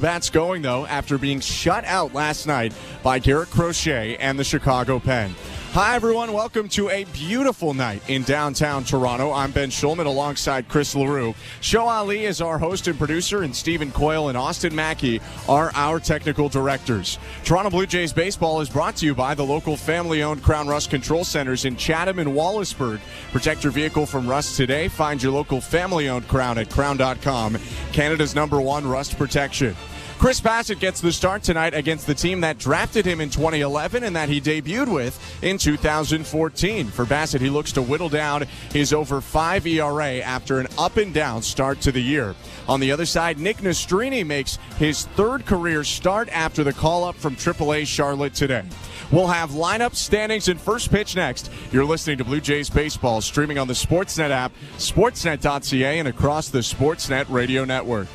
Bats going, though, after being shut out last night by Garrett Crochet and the Chicago Pen. Hi, everyone. Welcome to a beautiful night in downtown Toronto. I'm Ben Schulman alongside Chris LaRue. Show Ali is our host and producer, and Stephen Coyle and Austin Mackey are our technical directors. Toronto Blue Jays baseball is brought to you by the local family-owned Crown Rust Control Centers in Chatham and Wallaceburg. Protect your vehicle from rust today. Find your local family-owned Crown at crown.com. Canada's #1 rust protection. Chris Bassitt gets the start tonight against the team that drafted him in 2011 and that he debuted with in 2014. For Bassitt, he looks to whittle down his over 5 ERA after an up-and-down start to the year. On the other side, Nick Nastrini makes his third career start after the call-up from AAA Charlotte today. We'll have lineup, standings, and first pitch next. You're listening to Blue Jays Baseball, streaming on the Sportsnet app, sportsnet.ca, and across the Sportsnet radio network.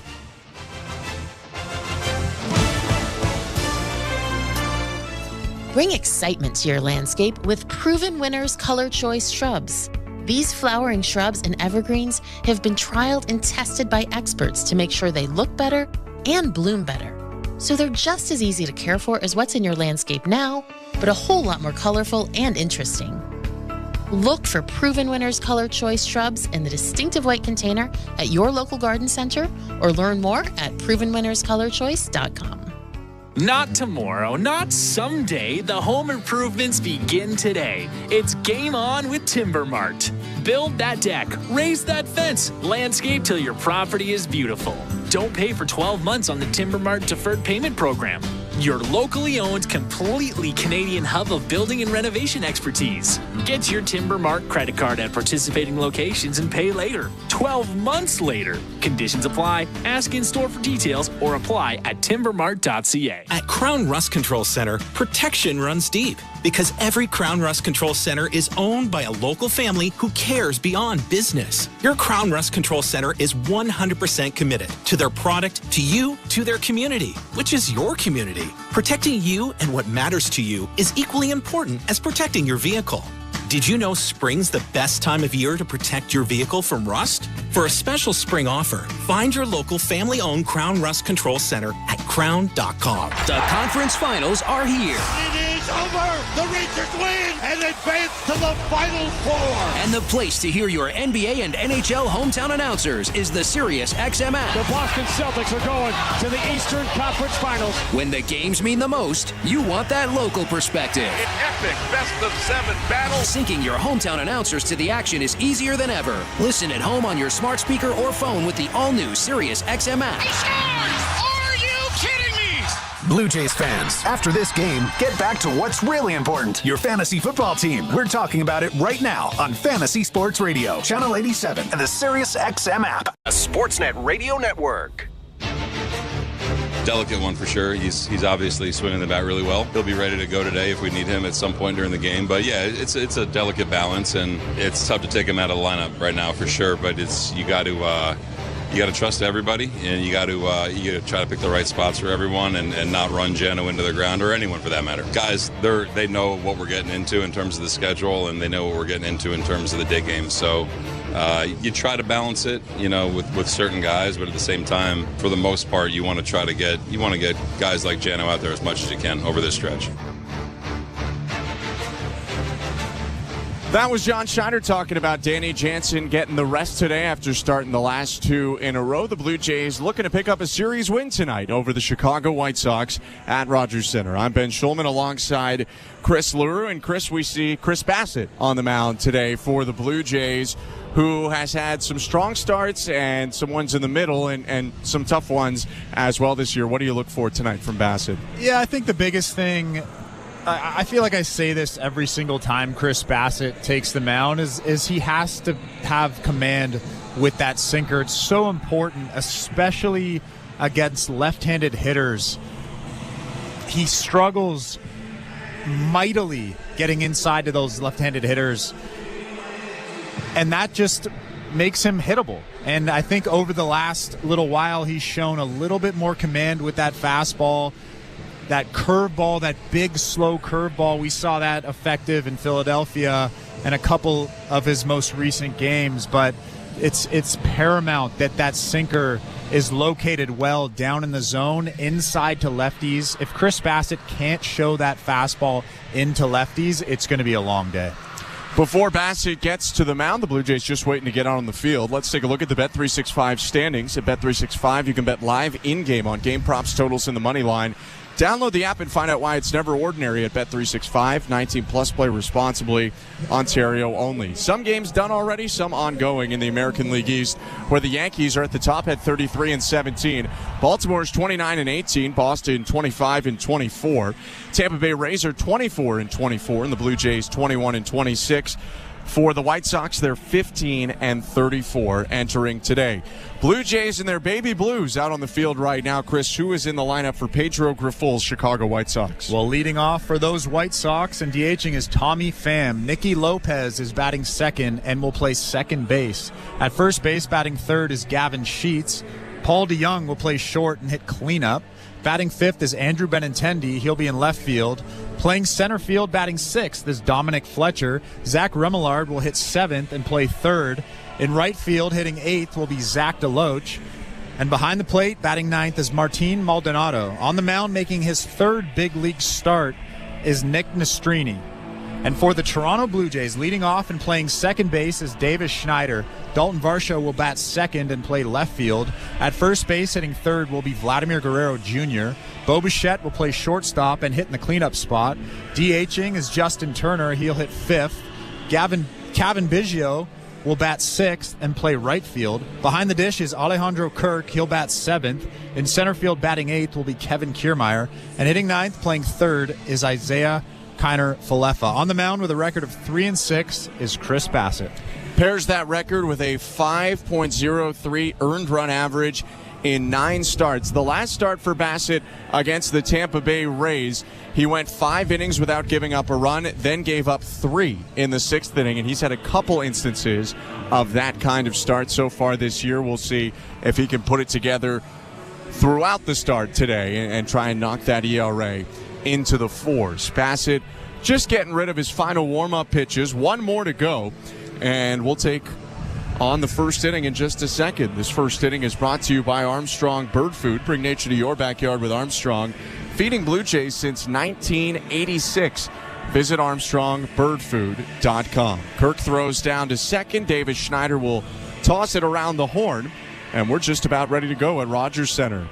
Bring excitement to your landscape with Proven Winners Color Choice shrubs. These flowering shrubs and evergreens have been trialed and tested by experts to make sure they look better and bloom better. So they're just as easy to care for as what's in your landscape now, but a whole lot more colorful and interesting. Look for Proven Winners Color Choice shrubs in the distinctive white container at your local garden center, or learn more at provenwinnerscolorchoice.com. Not tomorrow, not someday. The home improvements begin today. It's game on with Timber Mart. Build that deck, raise that fence, landscape till your property is beautiful. Don't pay for 12 months on the Timber Mart deferred payment program. Your locally owned, completely Canadian hub of building and renovation expertise. Get your Timber Mart credit card at participating locations and pay later. 12 months later. Conditions apply. Ask in store for details or apply at timbermart.ca. At Crown Rust Control Center, protection runs deep because every Crown Rust Control Center is owned by a local family who cares beyond business. Your Crown Rust Control Center is 100% committed to their product, to you, to their community, which is your community. Protecting you and what matters to you is equally important as protecting your vehicle. Did you know spring's the best time of year to protect your vehicle from rust? For a special spring offer, find your local family-owned Crown Rust Control Center at crown.com. The conference finals are here. It is over! The Rangers win and advance to the Final Four! And the place to hear your NBA and NHL hometown announcers is the Sirius XM app. The Boston Celtics are going to the Eastern Conference Finals. When the games mean the most, you want that local perspective. An epic best-of-7 battle. Syncing your hometown announcers to the action is easier than ever. Listen at home on your smart speaker or phone with the all-new Sirius XM app. Are you kidding me? Blue Jays fans, after this game, get back to what's really important. Your fantasy football team. We're talking about it right now on Fantasy Sports Radio, Channel 87, and the Sirius XM app. A Sportsnet Radio Network. Delicate one for sure. He's obviously swinging the bat really well. He'll be ready to go today if we need him at some point during the game. But yeah, it's a delicate balance, and it's tough to take him out of the lineup right now for sure. But you got to trust everybody, and you got to try to pick the right spots for everyone, and not run Jano into the ground, or anyone for that matter. Guys, they know what we're getting into in terms of the schedule, and they know what we're getting into in terms of the day game. So you try to balance it, with certain guys, but at the same time, for the most part, you want to get guys like Jano out there as much as you can over this stretch. That was John Schneider talking about Danny Jansen getting the rest today after starting the last two in a row. The Blue Jays looking to pick up a series win tonight over the Chicago White Sox at Rogers Center. I'm Ben Schulman alongside Chris LaRue. And Chris, we see Chris Bassitt on the mound today for the Blue Jays, who has had some strong starts and some ones in the middle and some tough ones as well this year. What do you look for tonight from Bassitt? Yeah, I think the biggest thing, I feel like I say this every single time Chris Bassitt takes the mound, is he has to have command with that sinker. It's so important, especially against left-handed hitters. He struggles mightily getting inside to those left-handed hitters, and that just makes him hittable. And I think over the last little while, he's shown a little bit more command with that fastball. That curveball, that big, slow curveball, we saw that effective in Philadelphia and a couple of his most recent games. But it's paramount that sinker is located well down in the zone, inside to lefties. If Chris Bassitt can't show that fastball into lefties, it's going to be a long day. Before Bassitt gets to the mound, the Blue Jays just waiting to get out on the field. Let's take a look at the Bet365 standings. At Bet365, you can bet live in-game on game props, totals, and the money line. Download the app and find out why it's never ordinary at Bet365. 19 plus, play responsibly. Ontario only. Some games done already, some ongoing in the American League East, where the Yankees are at the top at 33-17. Baltimore's 29-18. Boston 25-24. Tampa Bay Rays are 24-24, and the Blue Jays 21-26. For the White Sox, they're 15-34 entering today. Blue Jays and their baby blues out on the field right now. Chris, who is in the lineup for Pedro Grifol's Chicago White Sox? Well, leading off for those White Sox and DHing is Tommy Pham. Nicky Lopez is batting second and will play second base. At first base, batting third is Gavin Sheets. Paul DeYoung will play short and hit cleanup. Batting fifth is Andrew Benintendi. He'll be in left field. Playing center field, batting sixth is Dominic Fletcher. Zach Remillard will hit seventh and play third. In right field, hitting eighth will be Zach DeLoach. And behind the plate, batting ninth is Martin Maldonado. On the mound, making his third big league start, is Nick Nastrini. And for the Toronto Blue Jays, leading off and playing second base is Davis Schneider. Dalton Varsho will bat second and play left field. At first base, hitting third will be Vladimir Guerrero Jr. Bo Bichette will play shortstop and hit in the cleanup spot. DHing is Justin Turner. He'll hit fifth. Cavan Biggio will bat sixth and play right field. Behind the dish is Alejandro Kirk. He'll bat seventh. In center field, batting eighth will be Kevin Kiermaier. And hitting ninth, playing third, is Isaiah Kiner Falefa. On the mound with a record of 3-6 is Chris Bassitt. Pairs that record with a 5.03 earned run average in 9 starts. The last start for Bassitt against the Tampa Bay Rays, he went 5 innings without giving up a run, then gave up 3 in the 6th inning, and he's had a couple instances of that kind of start so far this year. We'll see if he can put it together throughout the start today and try and knock that ERA into the 4s. Bassitt just getting rid of his final warm-up pitches. 1 more to go, and we'll take on the first inning in just a second. This first inning is brought to you by Armstrong Bird Food. Bring nature to your backyard with Armstrong. Feeding Blue Jays since 1986. Visit ArmstrongBirdFood.com. Kirk throws down to second. Davis Schneider will toss it around the horn, and we're just about ready to go at Rogers Center.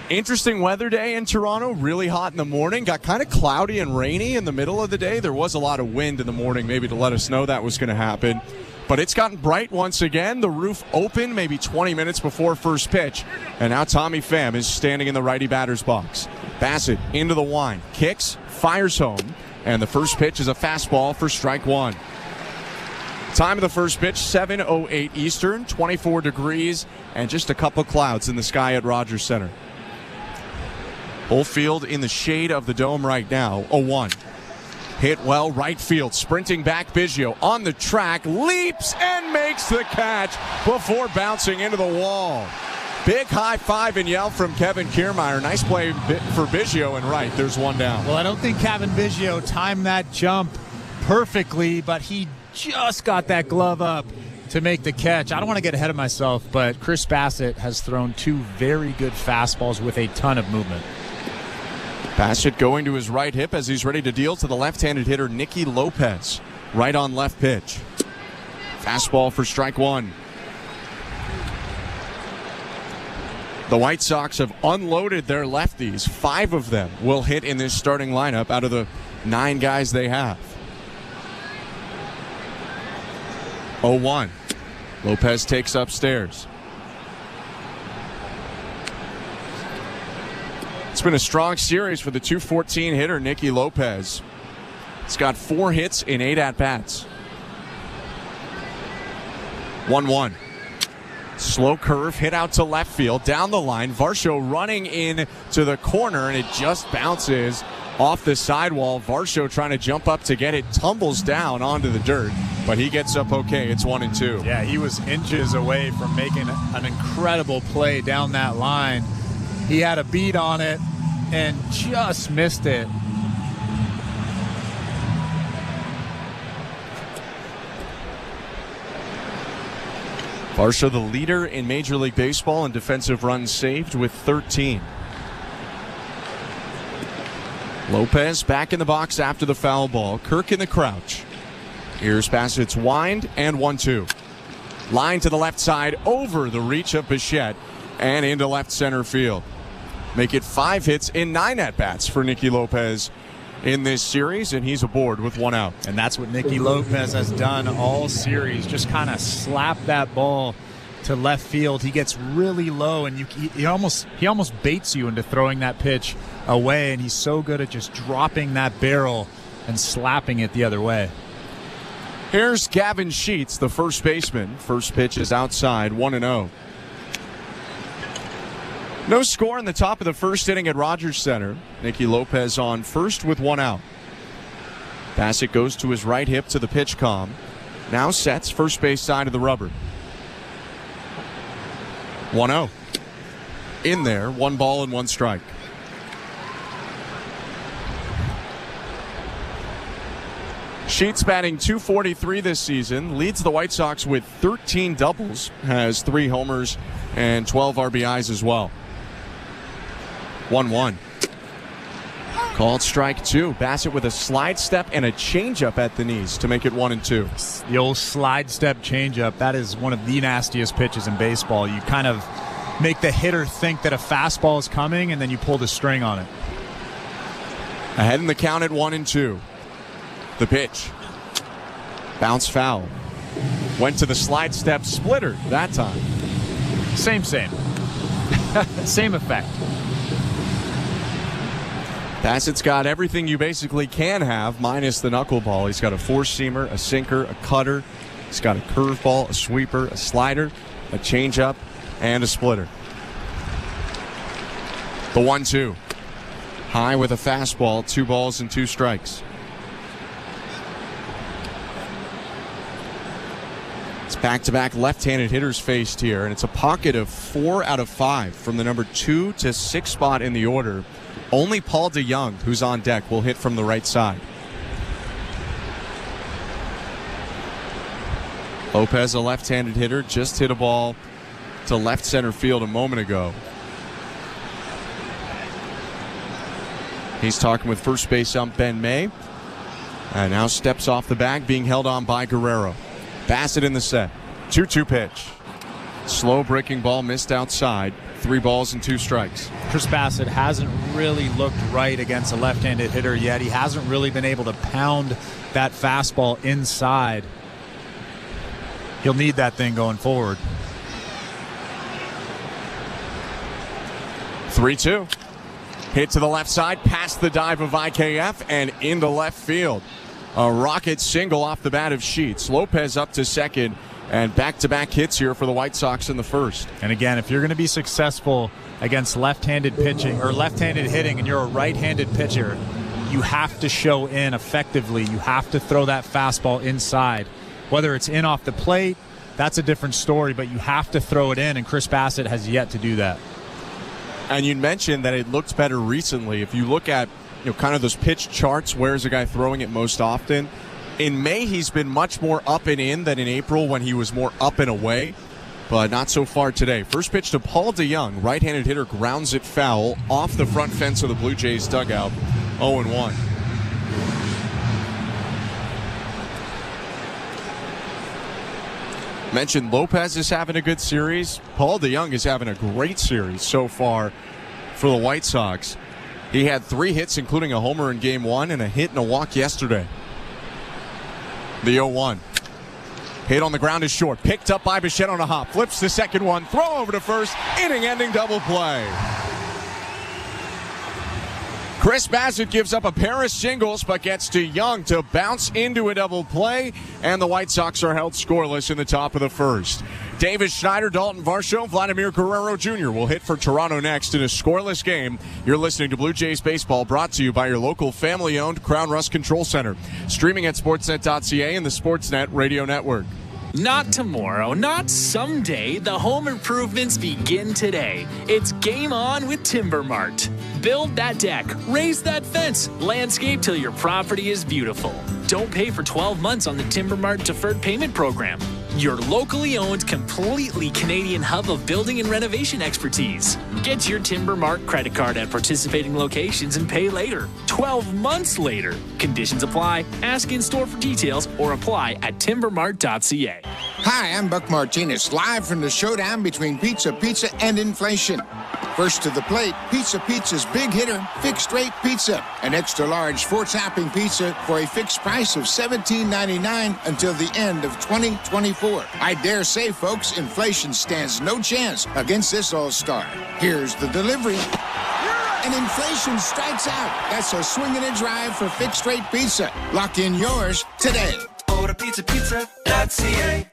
Interesting weather day in Toronto. Really hot in the morning. Got kind of cloudy and rainy in the middle of the day. There was a lot of wind in the morning, maybe to let us know that was going to happen. But it's gotten bright once again. The roof open maybe 20 minutes before first pitch. And now Tommy Pham is standing in the righty batter's box. Bassitt into the wind. Kicks, fires home. And the first pitch is a fastball for strike 1. Time of the first pitch, 7:08 Eastern, 24 degrees, and just a couple clouds in the sky at Rogers Center. Whole field in the shade of the dome right now. 0-1. Hit well, right field. Sprinting back, Biggio on the track, leaps and makes the catch before bouncing into the wall. Big high five and yell from Kevin Kiermaier. Nice play for Biggio and right. There's one down. Well, I don't think Kevin Biggio timed that jump perfectly, but he just got that glove up to make the catch. I don't want to get ahead of myself, but Chris Bassitt has thrown 2 very good fastballs with a ton of movement. Bassitt going to his right hip as he's ready to deal to the left-handed hitter Nicky Lopez. Right on left pitch. Fastball for strike 1. The White Sox have unloaded their lefties. 5 of them will hit in this starting lineup out of the 9 guys they have. 0-1. Lopez takes upstairs. It's been a strong series for the 214 hitter Nicky Lopez. He's got 4 hits in 8 at-bats. 1-1. Slow curve, hit out to left field, down the line. Varsho running in to the corner, and it just bounces off the sidewall. Varsho trying to jump up to get it, tumbles down onto the dirt, but he gets up okay. It's 1-2. Yeah, he was inches away from making an incredible play down that line. He had a beat on it and just missed it. Varsho, the leader in Major League Baseball in defensive runs saved with 13. Lopez back in the box after the foul ball. Kirk in the crouch. Here's Bassitt's wind and 1-2. Line to the left side over the reach of Bassitt and into left center field. Make it 5 hits in 9 at-bats for Nicky Lopez in this series, and he's aboard with 1 out. And that's what Nicky Lopez has done all series, just kind of slap that ball to left field. He gets really low, and he almost baits you into throwing that pitch away, and he's so good at just dropping that barrel and slapping it the other way. Here's Gavin Sheets, the first baseman. First pitch is outside, 1-0. No score in the top of the first inning at Rogers Center. Nicky Lopez on first with 1 out. Bassitt goes to his right hip to the pitch com. Now sets first base side of the rubber. 1-0. In there, 1 ball and 1 strike. Sheets batting .243 this season, leads the White Sox with 13 doubles, has 3 homers and 12 RBIs as well. 1-1. Called strike 2. Bassitt with a slide step and a changeup at the knees to make it 1-2. The old slide step changeup, that is one of the nastiest pitches in baseball. You kind of make the hitter think that a fastball is coming, and then you pull the string on it. Ahead in the count at 1-2. The pitch. Bounce foul. Went to the slide step splitter that time. Same. Same effect. Bassitt's got everything you basically can have, minus the knuckleball. He's got a 4-seamer, a sinker, a cutter. He's got a curveball, a sweeper, a slider, a changeup, and a splitter. The 1-2. High with a fastball, 2 balls and 2 strikes. It's back-to-back left-handed hitters faced here, and it's a pocket of 4 out of 5 from the number 2 to 6 spot in the order. Only Paul DeYoung, who's on deck, will hit from the right side. Lopez, a left-handed hitter, just hit a ball to left center field a moment ago. He's talking with first base ump Ben May. And now steps off the bag, being held on by Guerrero. Bassitt in the set. 2-2 pitch. Slow breaking ball missed outside. 3 balls and 2 strikes. Chris Bassitt hasn't really looked right against a left-handed hitter yet. He hasn't really been able to pound that fastball inside. He'll need that thing going forward. 3-2. Hit to the left side, past the dive of IKF, and into left field. A rocket single off the bat of Sheets. Lopez up to second, and back-to-back hits here for the White Sox in the first. And again, if you're going to be successful against left-handed pitching or left-handed hitting and you're a right-handed pitcher, you have to show in effectively. You have to throw that fastball inside. Whether it's in off the plate, that's a different story, but you have to throw it in, and Chris Bassitt has yet to do that. And you mentioned that it looked better recently. If you look at kind of those pitch charts, where's a guy throwing it most often? In May, he's been much more up and in than in April when he was more up and away, but not so far today. First pitch to Paul DeYoung. Right-handed hitter grounds it foul off the front fence of the Blue Jays dugout. 0-1. Mentioned Lopez is having a good series. Paul DeYoung is having a great series so far for the White Sox. He had 3 hits, including a homer in Game 1 and a hit and a walk yesterday. The 0-1. Hit on the ground is short. Picked up by Bassitt on a hop. Flips the second one. Throw over to first. Inning-ending double play. Chris Bassitt gives up a pair of singles, but gets DeYoung to bounce into a double play, and the White Sox are held scoreless in the top of the first. Davis Schneider, Dalton Varsho, Vladimir Guerrero Jr. will hit for Toronto next in a scoreless game. You're listening to Blue Jays Baseball, brought to you by your local family-owned Crown Rust Control Center. Streaming at sportsnet.ca and the Sportsnet Radio Network. Not tomorrow, not someday. The home improvements begin today. It's game on with Timber Mart. Build that deck, raise that fence, landscape till your property is beautiful. Don't pay for 12 months on the Timber Mart deferred payment program. your locally owned, completely Canadian hub of building and renovation expertise. Get your Timbermart credit card at participating locations and pay later, 12 months later. Conditions apply. Ask in store for details or apply at timbermart.ca. Hi, I'm Buck Martinez, live from the showdown between Pizza and inflation. First to the plate, Pizza's big hitter, fixed rate pizza. An extra large 4-topping pizza for a fixed price of $17.99 until the end of 2024. I dare say, folks, inflation stands no chance against this all-star. Here's the delivery. And inflation strikes out. That's a swing and a drive for fixed rate pizza. Lock in yours today. Order pizza.ca.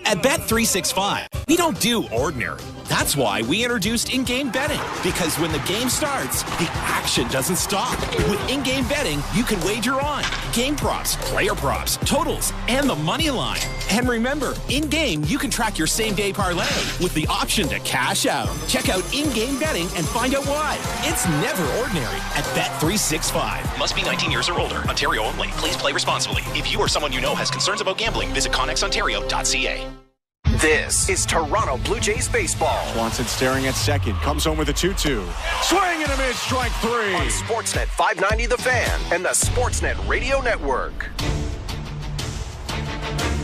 At Bet365, we don't do ordinary. That's why we introduced in-game betting. Because when the game starts, the action doesn't stop. With in-game betting, you can wager on game props, player props, totals, and the money line. And remember, in-game, you can track your same-day parlay with the option to cash out. Check out in-game betting and find out why. It's never ordinary at Bet365. Must be 19 years or older. Ontario only. Please play responsibly. If you or someone you know has concerns about gambling, visit connexontario.ca. This is Toronto Blue Jays baseball. Swanson staring at second. Comes home with a 2-2. Swing and a miss, strike 3. On Sportsnet 590 The Fan and the Sportsnet Radio Network.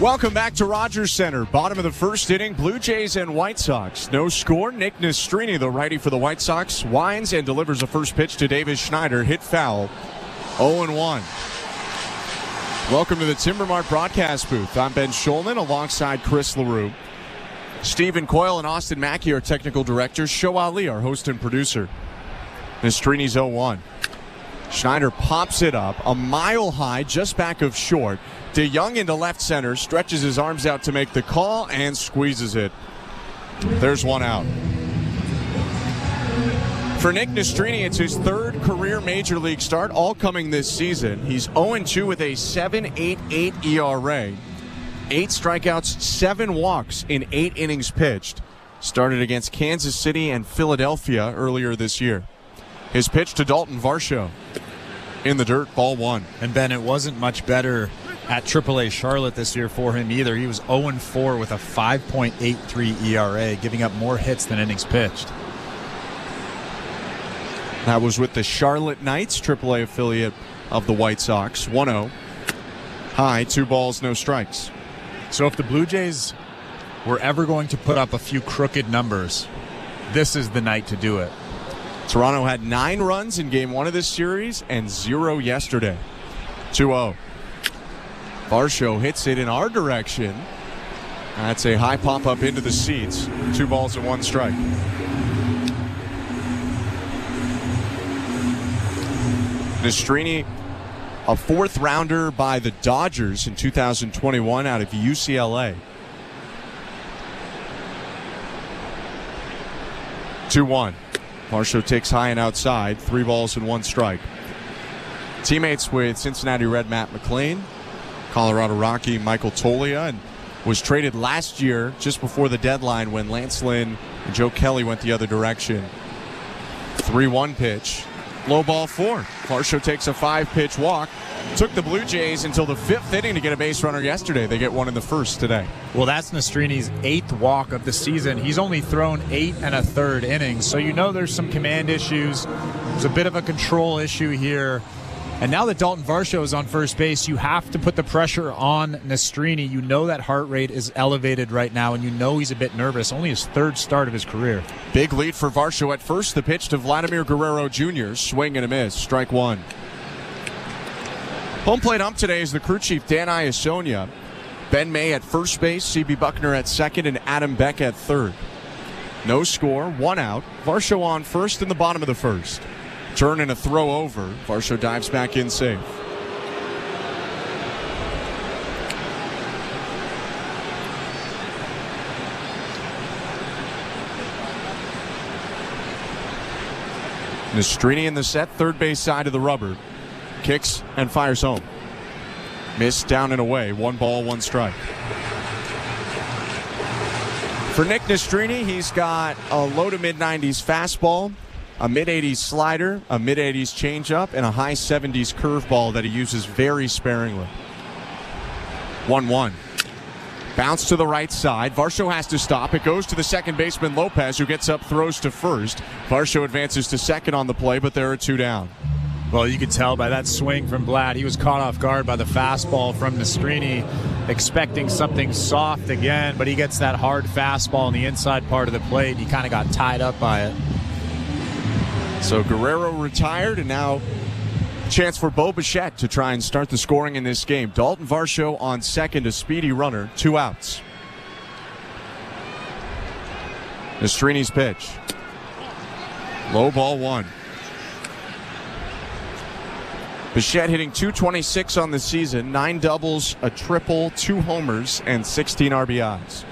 Welcome back to Rogers Center. Bottom of the first inning, Blue Jays and White Sox. No score. Nick Nastrini, the righty for the White Sox, winds and delivers a first pitch to Davis Schneider. Hit foul. 0-1. Welcome to the Timbermart broadcast booth. I'm Ben Schulman alongside Chris LaRue. Stephen Coyle and Austin Mackey are technical directors. Show Ali, our host and producer. Nastrini's 0-1. Schneider pops it up a mile high, just back of short. DeYoung into left center, stretches his arms out to make the call and squeezes it. There's one out. For Nick Nastrini, it's his third career Major League start, all coming this season. He's 0-2 with a 7.88 ERA. 8 strikeouts, 7 walks in 8 innings pitched. Started against Kansas City and Philadelphia earlier this year. His pitch to Dalton Varsho. In the dirt, ball 1. And Ben, it wasn't much better at AAA Charlotte this year for him either. He was 0-4 with a 5.83 ERA, giving up more hits than innings pitched. That was with the Charlotte Knights, AAA affiliate of the White Sox. 1-0. High, 2 balls, no strikes. So if the Blue Jays were ever going to put up a few crooked numbers, this is the night to do it. Toronto had 9 runs in Game 1 of this series and 0 yesterday. 2-0. Varsho hits it in our direction. That's a high pop-up into the seats. 2 balls and 1 strike. Nastrini, a 4th rounder by the Dodgers in 2021 out of UCLA. 2-1. Varsho takes high and outside. 3 balls and 1 strike. Teammates with Cincinnati Red Matt McLean, Colorado Rocky Michael Toglia, and was traded last year just before the deadline when Lance Lynn and Joe Kelly went the other direction. 3-1 pitch. Low ball 4. Varsho takes a 5-pitch walk. Took the Blue Jays until the 5th inning to get a base runner yesterday. They get one in the 1st today. Well, that's Nastrini's 8th walk of the season. He's only thrown 8 1/3 innings, so you know there's some command issues. There's a bit of a control issue here. And now that Dalton Varsho is on first base, you have to put the pressure on Nastrini. You know that heart rate is elevated right now, and you know he's a bit nervous. Only his 3rd start of his career. Big lead for Varsho at first. The pitch to Vladimir Guerrero Jr. Swing and a miss. Strike 1. Home plate ump today is the crew chief, Dan Iasonia. Ben May at first base, C.B. Buckner at second, and Adam Beck at third. No score, 1 out. Varsho on first in the bottom of the 1st. Turn and a throw over. Varsho dives back in safe. Nastrini in the set, third base side of the rubber. Kicks and fires home. Missed, down and away. 1 ball, 1 strike. For Nick Nastrini, he's got a low to mid-90s fastball, a mid-80s slider, a mid-80s changeup, and a high 70s curveball that he uses very sparingly. 1-1. Bounce to the right side. Varsho has to stop. It goes to the second baseman, Lopez, who gets up, throws to first. Varsho advances to second on the play, but there are 2 down. Well, you could tell by that swing from Blatt. He was caught off guard by the fastball from Nastrini, expecting something soft again, but he gets that hard fastball in the inside part of the plate. He kind of got tied up by it. So Guerrero retired, and now chance for Bo Bichette to try and start the scoring in this game. Dalton Varsho on second, a speedy runner, 2 outs. Nastrini's pitch. Low ball 1. Bichette hitting .226 on the season, 9 doubles, a triple, 2 homers, and 16 RBIs.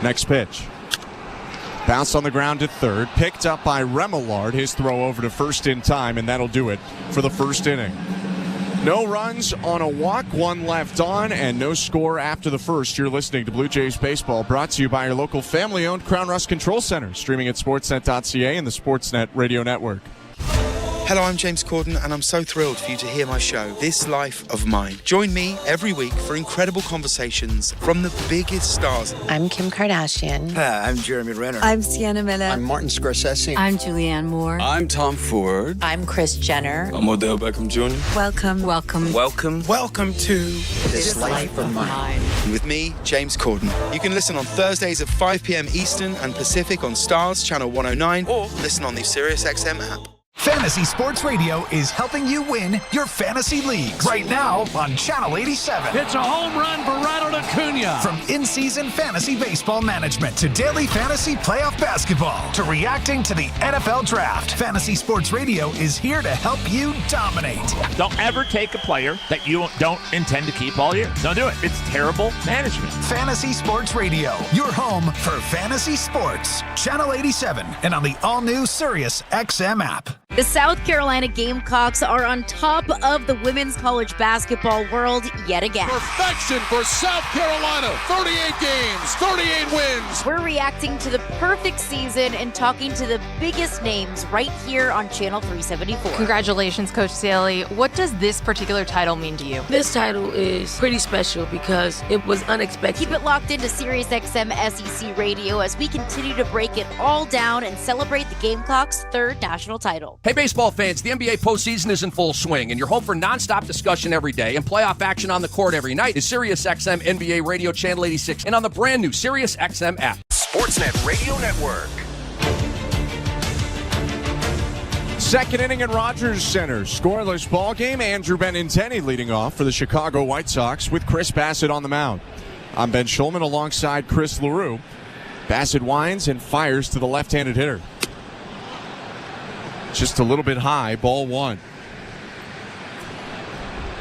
Next pitch. Bounced on the ground to third, picked up by Remillard. His throw over to first in time, and that'll do it for the first inning. No runs on a walk, 1 left on, and no score after the first. You're listening to Blue Jays Baseball, brought to you by your local family-owned Crown Rust Control Center, streaming at sportsnet.ca and the Sportsnet Radio Network. Hello, I'm James Corden, and I'm so thrilled for you to hear my show, This Life of Mine. Join me every week for incredible conversations from the biggest stars. I'm Kim Kardashian. Hi, I'm Jeremy Renner. I'm Sienna Miller. I'm Martin Scorsese. I'm Julianne Moore. I'm Tom Ford. I'm Kris Jenner. I'm Odell Beckham Jr. Welcome. Welcome to This Life of Mine. With me, James Corden. You can listen on Thursdays at 5 p.m. Eastern and Pacific on Stars Channel 109, or listen on the SiriusXM app. Fantasy Sports Radio is helping you win your fantasy leagues right now on Channel 87. It's a home run for Ronald Acuna. From in-season fantasy baseball management to daily fantasy playoff basketball to reacting to the NFL draft, Fantasy Sports Radio is here to help you dominate. Don't ever take a player that you don't intend to keep all year. Don't do it. It's terrible management. Fantasy Sports Radio, your home for fantasy sports. Channel 87 and on the all-new SiriusXM app. The South Carolina Gamecocks are on top of the women's college basketball world yet again. Perfection for South Carolina. 38 games, 38 wins. We're reacting to the perfect season and talking to the biggest names right here on Channel 374. Congratulations, Coach Staley. What does this particular title mean to you? This title is pretty special because it was unexpected. Keep it locked into SiriusXM SEC Radio as we continue to break it all down and celebrate the Gamecocks' 3rd national title. Hey, baseball fans, the NBA postseason is in full swing, and your home for nonstop discussion every day and playoff action on the court every night is SiriusXM NBA Radio Channel 86 and on the brand new SiriusXM app. Sportsnet Radio Network. Second inning at Rogers Center. Scoreless ball game. Andrew Benintendi leading off for the Chicago White Sox with Chris Bassitt on the mound. I'm Ben Schulman alongside Chris LaRue. Bassitt winds and fires to the left-handed hitter. Just a little bit high, ball 1.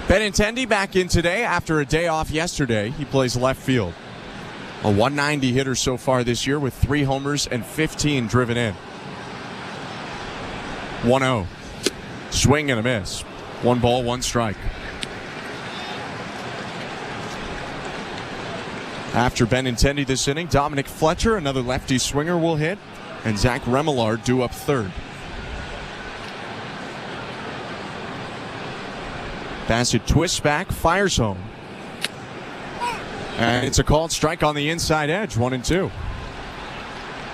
Benintendi back in today after a day off yesterday. He plays left field. A 190 hitter so far this year with 3 homers and 15 driven in. 1-0. Swing and a miss. 1 ball, 1 strike. After Benintendi this inning, Dominic Fletcher, another lefty swinger, will hit, and Zach Remillard due up 3rd. Bassitt twists back, fires home. And it's a called strike on the inside edge, 1-2.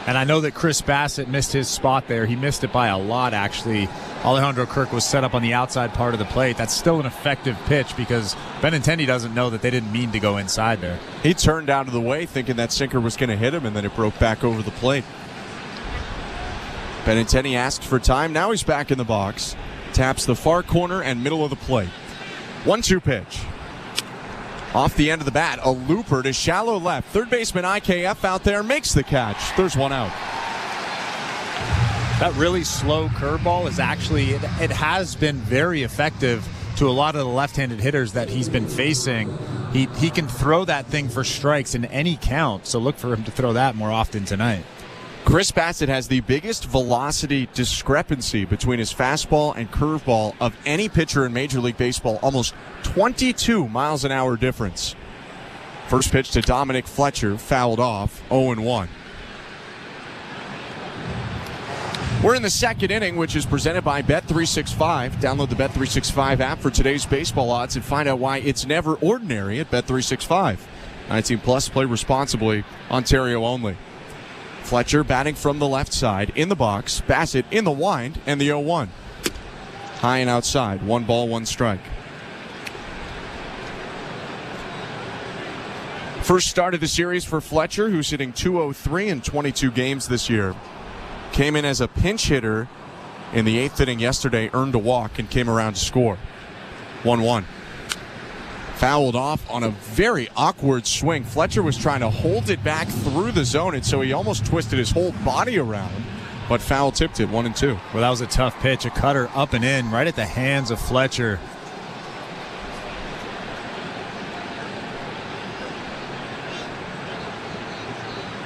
And I know that Chris Bassitt missed his spot there. He missed it by a lot, actually. Alejandro Kirk was set up on the outside part of the plate. That's still an effective pitch because Benintendi doesn't know that they didn't mean to go inside there. He turned out of the way thinking that sinker was going to hit him, and then it broke back over the plate. Benintendi asked for time. Now he's back in the box. Taps the far corner and middle of the plate. 1-2 pitch. Off the end of the bat, a looper to shallow left. Third baseman IKF out there makes the catch. There's 1 out. That really slow curveball is actually, it has been very effective to a lot of the left-handed hitters that he's been facing. He can throw that thing for strikes in any count, so look for him to throw that more often tonight. Chris Bassitt has the biggest velocity discrepancy between his fastball and curveball of any pitcher in Major League Baseball. Almost 22 miles an hour difference. First pitch to Dominic Fletcher, fouled off, 0-1. We're in the second inning, which is presented by Bet365. Download the Bet365 app for today's baseball odds and find out why it's never ordinary at Bet365. 19 plus, play responsibly, Ontario only. Fletcher batting from the left side, in the box. Bassitt in the wind, and the 0-1. High and outside, 1 ball, 1 strike. First start of the series for Fletcher, who's hitting .203 in 22 games this year. Came in as a pinch hitter in the 8th inning yesterday, earned a walk, and came around to score. 1-1. Fouled off on a very awkward swing. Fletcher was trying to hold it back through the zone, and so he almost twisted his whole body around, but foul tipped it 1-2. Well, that was a tough pitch, a cutter up and in, right at the hands of Fletcher.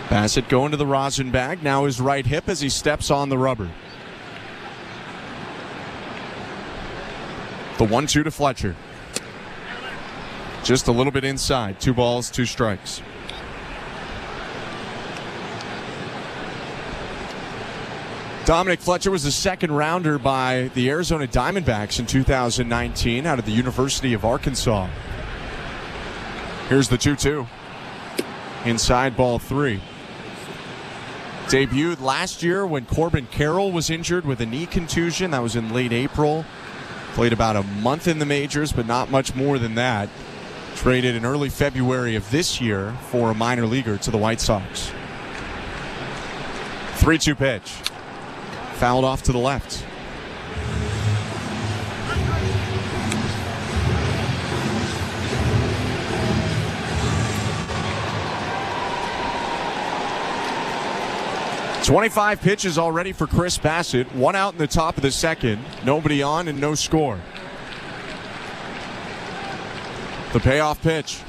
Bassitt going to the rosin bag. Now his right hip as he steps on the rubber. The 1-2 to Fletcher. Just a little bit inside. 2 balls, 2 strikes. Dominic Fletcher was a second rounder by the Arizona Diamondbacks in 2019 out of the University of Arkansas. Here's the 2-2. Inside, ball 3. Debuted last year when Corbin Carroll was injured with a knee contusion. That was in late April. Played about a month in the majors, but not much more than that. Traded in early February of this year for a minor leaguer to the White Sox. 3-2 pitch. Fouled off to the left. .25 pitches already for Chris Bassitt. 1 out in the top of the second. Nobody on and no score. The payoff pitch.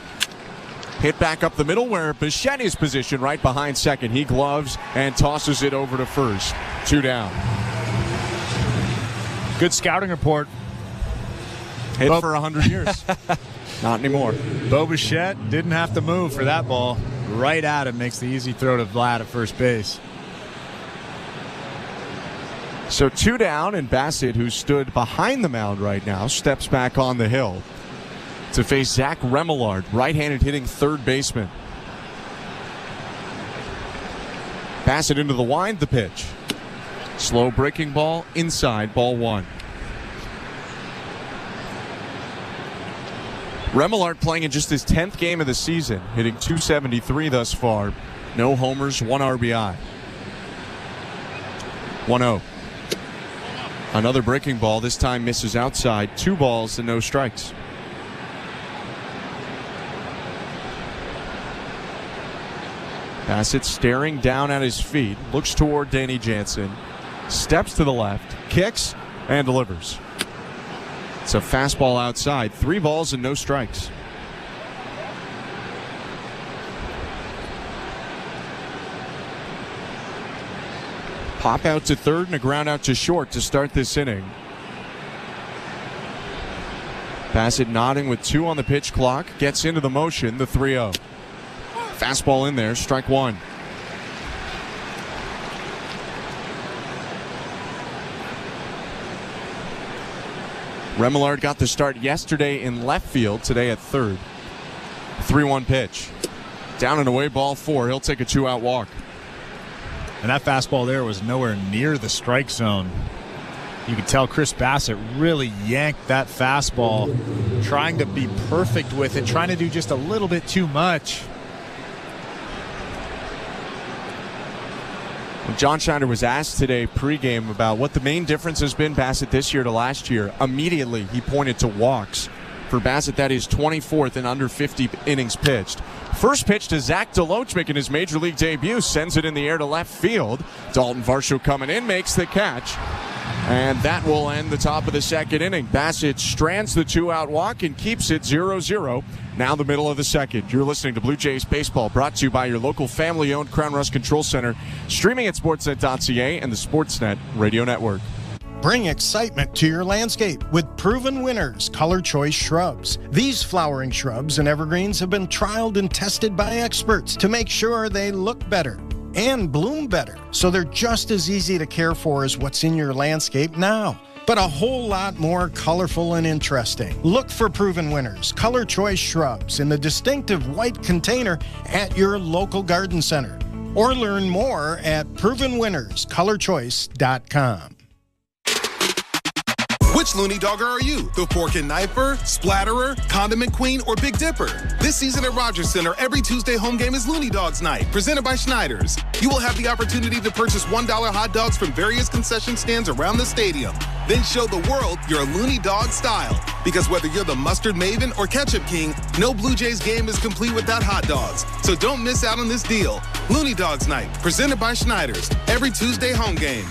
Hit back up the middle where Bassitt is positioned right behind second. He gloves and tosses it over to first. 2 down. Good scouting report. Hit for 100 years. Not anymore. Bo Bichette didn't have to move for that ball. Right at him, makes the easy throw to Vlad at first base. So 2 down, and Bassitt, who stood behind the mound right now, steps back on the hill to face Zach Remillard, right-handed hitting third baseman. Bassitt into the wind, the pitch. Slow breaking ball, inside, ball 1. Remillard playing in just his 10th game of the season, hitting .273 thus far. No homers, 1 RBI. 1-0. Another breaking ball, this time misses outside. 2 balls and no strikes. Bassitt staring down at his feet, looks toward Danny Jansen, steps to the left, kicks, and delivers. It's a fastball outside. 3 balls and no strikes. Pop out to third and a ground out to short to start this inning. Bassitt nodding with 2 on the pitch clock. Gets into the motion, the 3-0. Fastball in there, strike 1. Remillard got the start yesterday in left field, today at third. 3-1 pitch. Down and away, ball 4. He'll take a 2-out walk. And that fastball there was nowhere near the strike zone. You could tell Chris Bassitt really yanked that fastball, trying to be perfect with it, trying to do just a little bit too much. When John Schneider was asked today pregame about what the main difference has been Bassitt this year to last year, immediately he pointed to walks. For Bassitt, that is 24th in under 50 innings pitched. First pitch to Zach DeLoach making his major league debut. Sends it in the air to left field. Dalton Varsho coming in, makes the catch. And that will end the top of the second inning. Bassitt strands the 2-out walk and keeps it 0-0. Now the middle of the second. You're listening to Blue Jays Baseball, brought to you by your local family-owned Crown Rust Control Center. Streaming at sportsnet.ca and the Sportsnet Radio Network. Bring excitement to your landscape with proven winners, Color Choice Shrubs. These flowering shrubs and evergreens have been trialed and tested by experts to make sure they look better, and bloom better, so they're just as easy to care for as what's in your landscape now, but a whole lot more colorful and interesting. Look for Proven Winners Color Choice Shrubs in the distinctive white container at your local garden center, or learn more at provenwinnerscolorchoice.com. Which Looney Dogger are you? The Fork and Knifer, Splatterer, Condiment Queen, or Big Dipper? This season at Rogers Center, every Tuesday home game is Looney Dogs Night, presented by Schneider's. You will have the opportunity to purchase $1 hot dogs from various concession stands around the stadium. Then show the world your Looney Dog style. Because whether you're the mustard maven or ketchup king, no Blue Jays game is complete without hot dogs. So don't miss out on this deal. Looney Dogs Night, presented by Schneider's, every Tuesday home game.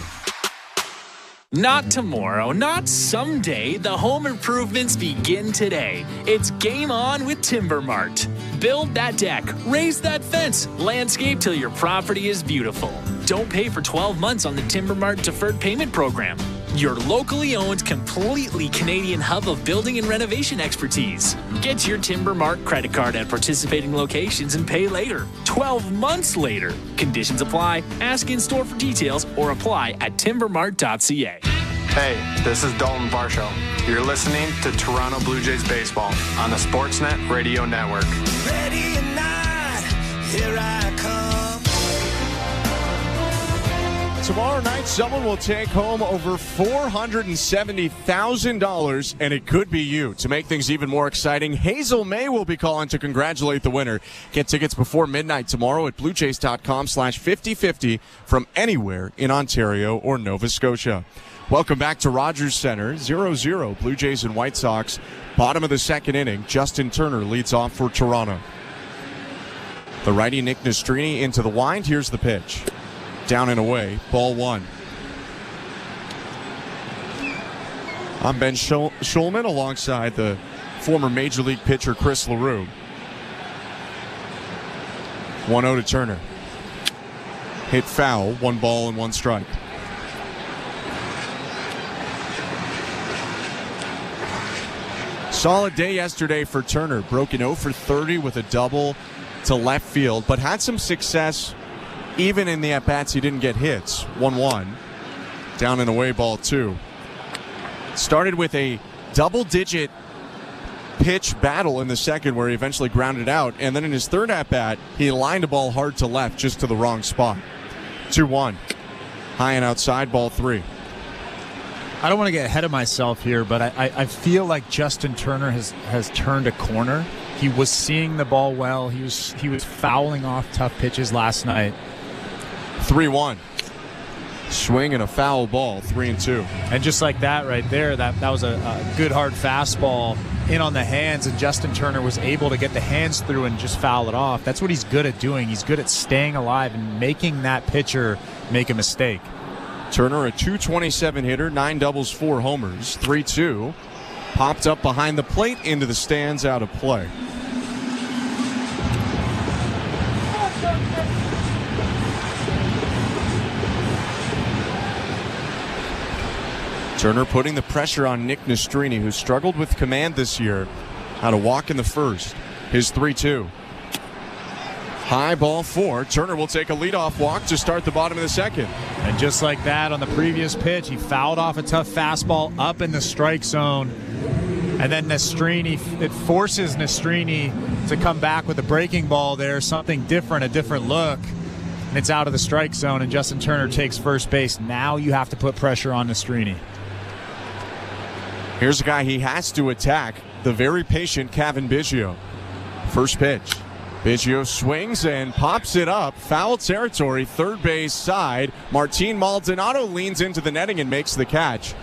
Not tomorrow, not someday. The home improvements begin today. It's game on with Timber Mart. Build that deck, raise that fence, landscape till your property is beautiful. Don't pay for 12 months on the Timber Mart deferred payment program. Your locally owned, completely Canadian hub of building and renovation expertise. Get your Timber Mart credit card at participating locations and pay later. 12 months later. Conditions apply. Ask in store for details or apply at timbermart.ca. Hey, this is Dalton Varsho. You're listening to Toronto Blue Jays baseball on the Sportsnet Radio Network. Ready or not, here I come. Tomorrow night, someone will take home over $470,000, and it could be you. To make things even more exciting, Hazel May will be calling to congratulate the winner. Get tickets before midnight tomorrow at bluejays.com/5050 from anywhere in Ontario or Nova Scotia. Welcome back to Rogers Center. 0-0, Blue Jays and White Sox. Bottom of the second inning, Justin Turner leads off for Toronto. The righty Nick Nastrini into the wind. Here's the pitch. Down and away, ball one. I'm Ben Schulman alongside the former Major League pitcher Chris LaRue. 1-0 to Turner. Hit foul, 1 ball and 1 strike. Solid day yesterday for Turner. Broke an 0 for 30 with a double to left field, but had some success even in the at-bats he didn't get hits. 1-1. Down and away, ball 2. Started with a double-digit pitch battle in the second where he eventually grounded out, and then in his third at-bat, he lined a ball hard to left just to the wrong spot. 2-1. High and outside, ball 3. I don't want to get ahead of myself here, but I feel like Justin Turner has turned a corner. He was seeing the ball well. He was fouling off tough pitches last night. 3-1. Swing and a foul ball, 3-2. And just like that right there, that was a good hard fastball in on the hands, and Justin Turner was able to get the hands through and just foul it off. That's what he's good at doing. He's good at staying alive and making that pitcher make a mistake. Turner, a .227 hitter, 9 doubles, 4 homers, 3-2. Popped up behind the plate into the stands, out of play. Turner putting the pressure on Nick Nastrini, who struggled with command this year. Had a walk in the first. His 3-2. High, ball 4. Turner will take a leadoff walk to start the bottom of the second. And just like that, on the previous pitch, he fouled off a tough fastball up in the strike zone. And then Nastrini, it forces Nastrini to come back with a breaking ball there, something different, a different look. And it's out of the strike zone, and Justin Turner takes first base. Now you have to put pressure on Nastrini. Here's a guy he has to attack, the very patient Kevin Biggio. First pitch. Biggio swings and pops it up. Foul territory, third base side. Martin Maldonado leans into the netting and makes the catch.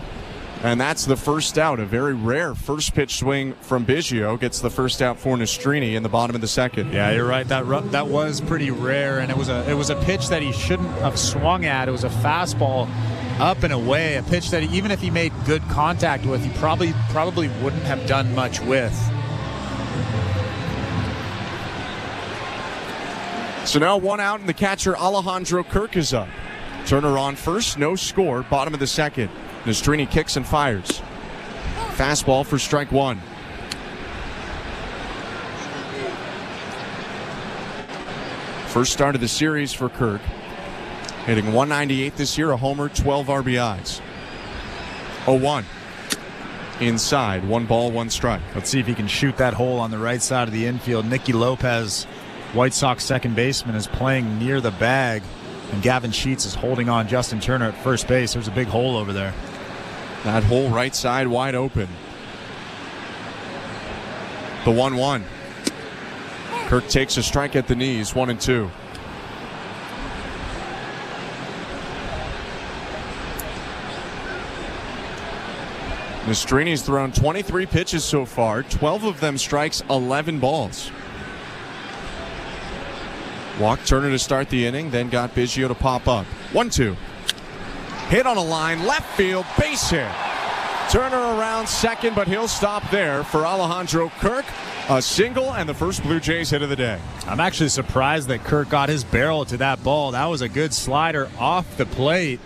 And that's the first out. A very rare first pitch swing from Biggio gets the first out for Nastrini in the bottom of the second. Yeah, you're right. That was pretty rare, and it was a pitch that he shouldn't have swung at. It was a fastball up and away, a pitch that even if he made good contact with, he probably wouldn't have done much with. So now 1 out, and the catcher Alejandro Kirk is up. Turner on first, no score, bottom of the second. Nastrini kicks and fires. Fastball for strike 1. First start of the series for Kirk. Hitting 198 this year, a homer, 12 RBIs. 0-1. Inside, 1 ball, 1 strike. Let's see if he can shoot that hole on the right side of the infield. Nicky Lopez, White Sox second baseman, is playing near the bag, and Gavin Sheets is holding on Justin Turner at first base. There's a big hole over there. That hole right side wide open. The 1-1. Kirk takes a strike at the knees, 1-2. Mastrini's thrown 23 pitches so far, 12 of them strikes, 11 balls. Walked Turner to start the inning, then got Biggio to pop up. 1-2. Hit on a line, left field, base hit. Turner around second, but he'll stop there for Alejandro Kirk. A single and the first Blue Jays hit of the day. I'm actually surprised that Kirk got his barrel to that ball. That was a good slider off the plate.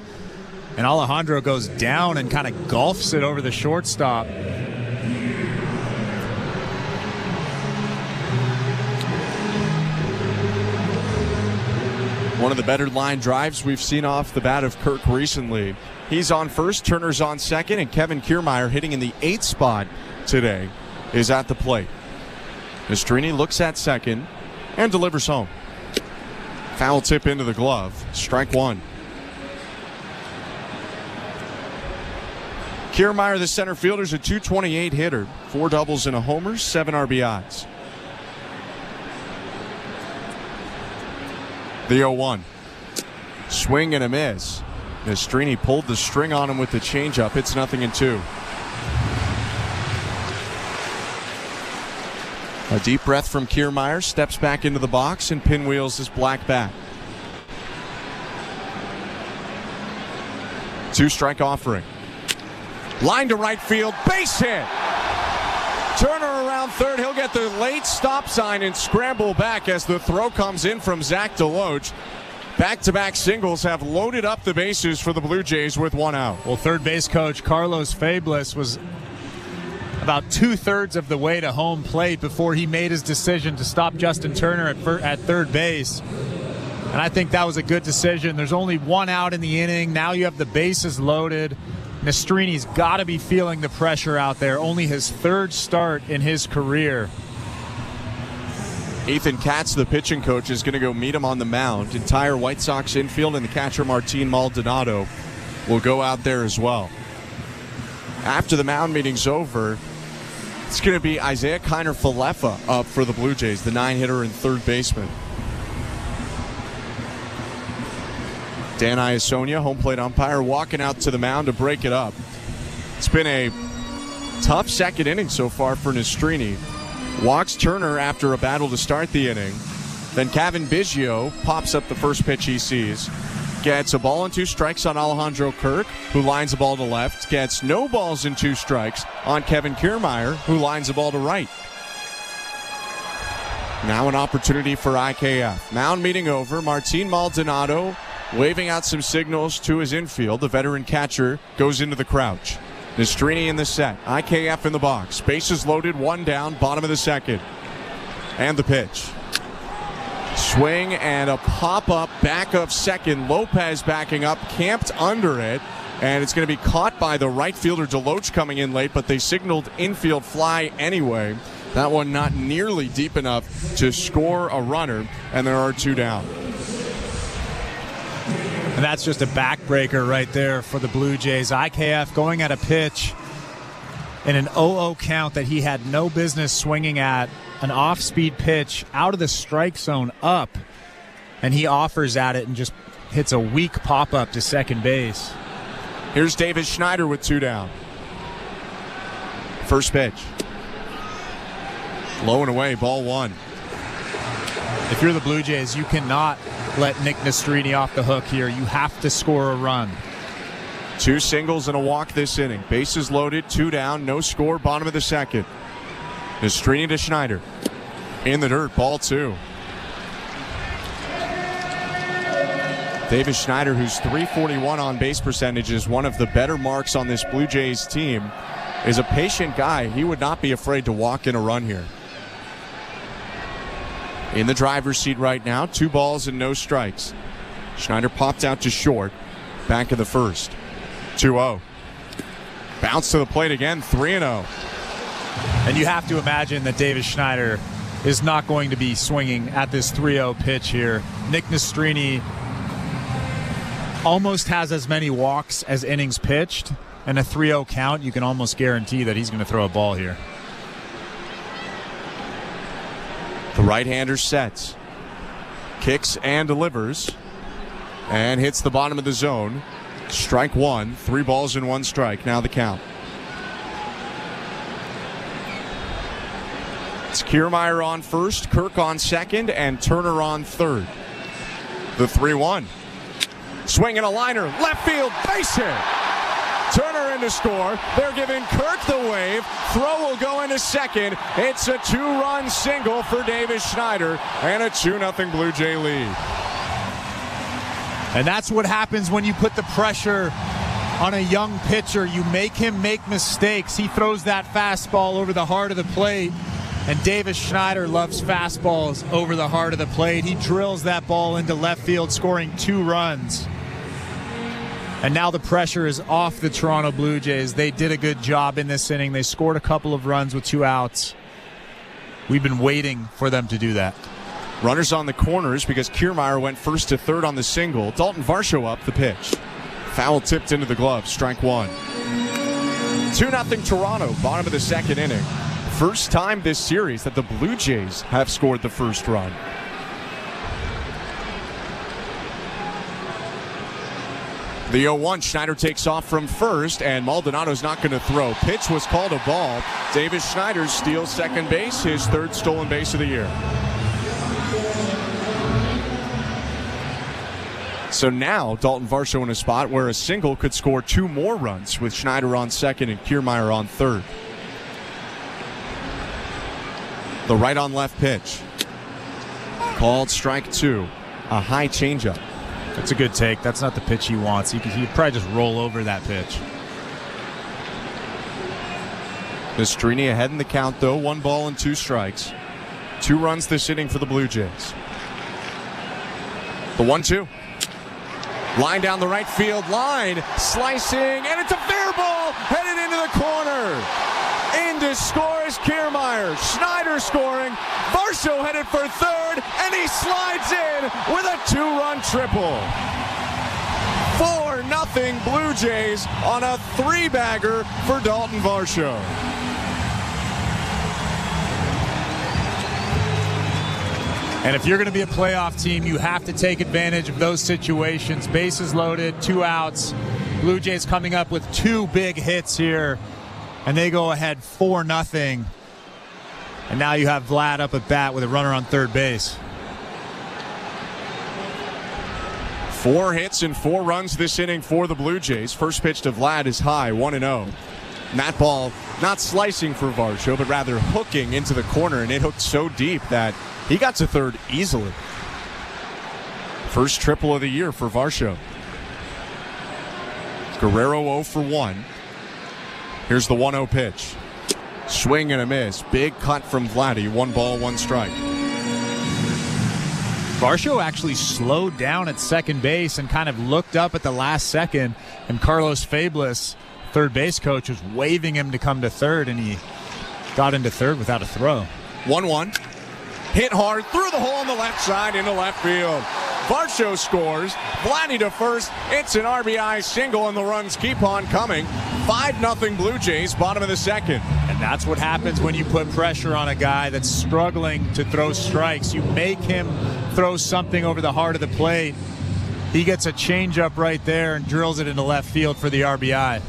And Alejandro goes down and kind of golfs it over the shortstop. One of the better line drives we've seen off the bat of Kirk recently. He's on first, Turner's on second, and Kevin Kiermaier, hitting in the 8th spot today, is at the plate. Mastrini looks at second and delivers home. Foul tip into the glove. Strike 1. Kiermaier, the center fielder, is a .228 hitter. 4 doubles and a homer, 7 RBIs. The 0-1. Swing and a miss. Mastrini pulled the string on him with the changeup. It's 0-2. A deep breath from Kiermaier, steps back into the box and pinwheels his black bat. 2-strike offering. Line to right field, base hit. Turner around third. He'll get the late stop sign and scramble back as the throw comes in from Zach DeLoach. Back-to-back singles have loaded up the bases for the Blue Jays with 1 out. Well, third base coach Carlos Fablis was about 2/3 of the way to home plate before he made his decision to stop Justin Turner at third base. And I think that was a good decision. There's only 1 out in the inning. Now you have the bases loaded. Mastrini's got to be feeling the pressure out there. Only his 3rd start in his career. Ethan Katz, the pitching coach, is going to go meet him on the mound. Entire White Sox infield and the catcher Martin Maldonado will go out there as well. After the mound meeting's over, it's going to be Isaiah Kiner-Falefa up for the Blue Jays, the 9-hitter and third baseman. Dan Iasonia, home plate umpire, walking out to the mound to break it up. It's been a tough second inning so far for Mastrini. Walks Turner after a battle to start the inning. Then Kevin Biggio pops up the first pitch he sees. Gets a ball and 2 strikes on Alejandro Kirk, who lines the ball to left. Gets no balls and 2 strikes on Kevin Kiermaier, who lines the ball to right. Now an opportunity for IKF. Mound meeting over. Martin Maldonado waving out some signals to his infield. The veteran catcher goes into the crouch. Mastrini in the set. IKF in the box. Bases loaded, 1 down, bottom of the 2nd. And the pitch. Swing and a pop-up back of second. Lopez backing up, camped under it. And it's going to be caught by the right fielder DeLoach coming in late, but they signaled infield fly anyway. That one not nearly deep enough to score a runner, and there are 2 down. And that's just a backbreaker right there for the Blue Jays. IKF going at a pitch in an 0-0 count that he had no business swinging at. An off-speed pitch out of the strike zone up. And he offers at it and just hits a weak pop-up to second base. Here's Davis Schneider with 2 down. First pitch. Low and away, ball 1. If you're the Blue Jays, you cannot let Nick Mastrini off the hook here. You have to score a run. 2 singles and a walk this inning. Bases loaded, 2 down, no score, bottom of the 2nd. Mastrini to Schneider. In the dirt, ball 2. Davis Schneider, who's .341 on base percentage, is one of the better marks on this Blue Jays team, is a patient guy. He would not be afraid to walk in a run here. In the driver's seat right now, 2 balls and no strikes. Schneider popped out to short. Back of the first. 2-0. Bounce to the plate again. 3-0. And you have to imagine that Davis Schneider is not going to be swinging at this 3-0 pitch here. Nick Nastrini almost has as many walks as innings pitched, and a 3-0 count, you can almost guarantee that he's going to throw a ball here. The right-hander sets. Kicks and delivers. And hits the bottom of the zone. Strike one. 3 balls and 1 strike. Now the count. It's Kiermaier on first, Kirk on second, and Turner on third. The 3-1. Swing and a liner. Left field. Base hit. Turner in to score. They're giving Kirk the wave. Throw will go into second. It's a 2-run single for Davis Schneider and a 2-0 Blue Jay lead. And that's what happens when you put the pressure on a young pitcher. You make him make mistakes. He throws that fastball over the heart of the plate, and Davis Schneider loves fastballs over the heart of the plate. He drills that ball into left field, scoring 2 runs. And now the pressure is off the Toronto Blue Jays. They did a good job in this inning. They scored a couple of runs with 2 outs. We've been waiting for them to do that. Runners on the corners because Kiermaier went first to third on the single. Dalton Varsho up the pitch. Foul tipped into the glove. Strike one. 2-0 Toronto, bottom of the second inning. First time this series that the Blue Jays have scored the first run. The 0-1, Schneider takes off from first, and Maldonado's not going to throw. Pitch was called a ball. Davis Schneider steals second base, his 3rd stolen base of the year. So now Dalton Varsho in a spot where a single could score 2 more runs with Schneider on second and Kiermaier on third. The right on left pitch. Called strike 2. A high changeup. That's a good take. That's not the pitch he wants. He could probably just roll over that pitch. Nastrini ahead in the count, though. 1 ball and 2 strikes. 2 runs this inning for the Blue Jays. The 1-2. Line down the right field line. Slicing, and it's a fair ball. Headed into the corner. In to score is Kiermaier. Schneider scoring. Varsho headed for third, and he slides in with a 2-run triple. 4-0 Blue Jays on a 3-bagger for Dalton Varsho. And if you're going to be a playoff team, you have to take advantage of those situations. Bases loaded, 2 outs. Blue Jays coming up with 2 big hits here, and they go ahead 4-0. And now you have Vlad up at bat with a runner on third base. 4 hits and 4 runs this inning for the Blue Jays. First pitch to Vlad is high, 1-0. And that ball not slicing for Varsho, but rather hooking into the corner, and it hooked so deep that he got to third easily. First triple of the year for Varsho. Guerrero 0 for 1. Here's the 1-0 pitch. Swing and a miss. Big cut from Vladdy. 1 ball, 1 strike. Varsho actually slowed down at second base and kind of looked up at the last second, and Carlos Fablis, third base coach, was waving him to come to third, and he got into third without a throw. 1-1. Hit hard through the hole on the left side into left field. Varsho scores. Vladdy to first. It's an RBI single, and the runs keep on coming. 5-0 Blue Jays, bottom of the second. And that's what happens when you put pressure on a guy that's struggling to throw strikes. You make him throw something over the heart of the plate. He gets a changeup right there and drills it into left field for the RBI.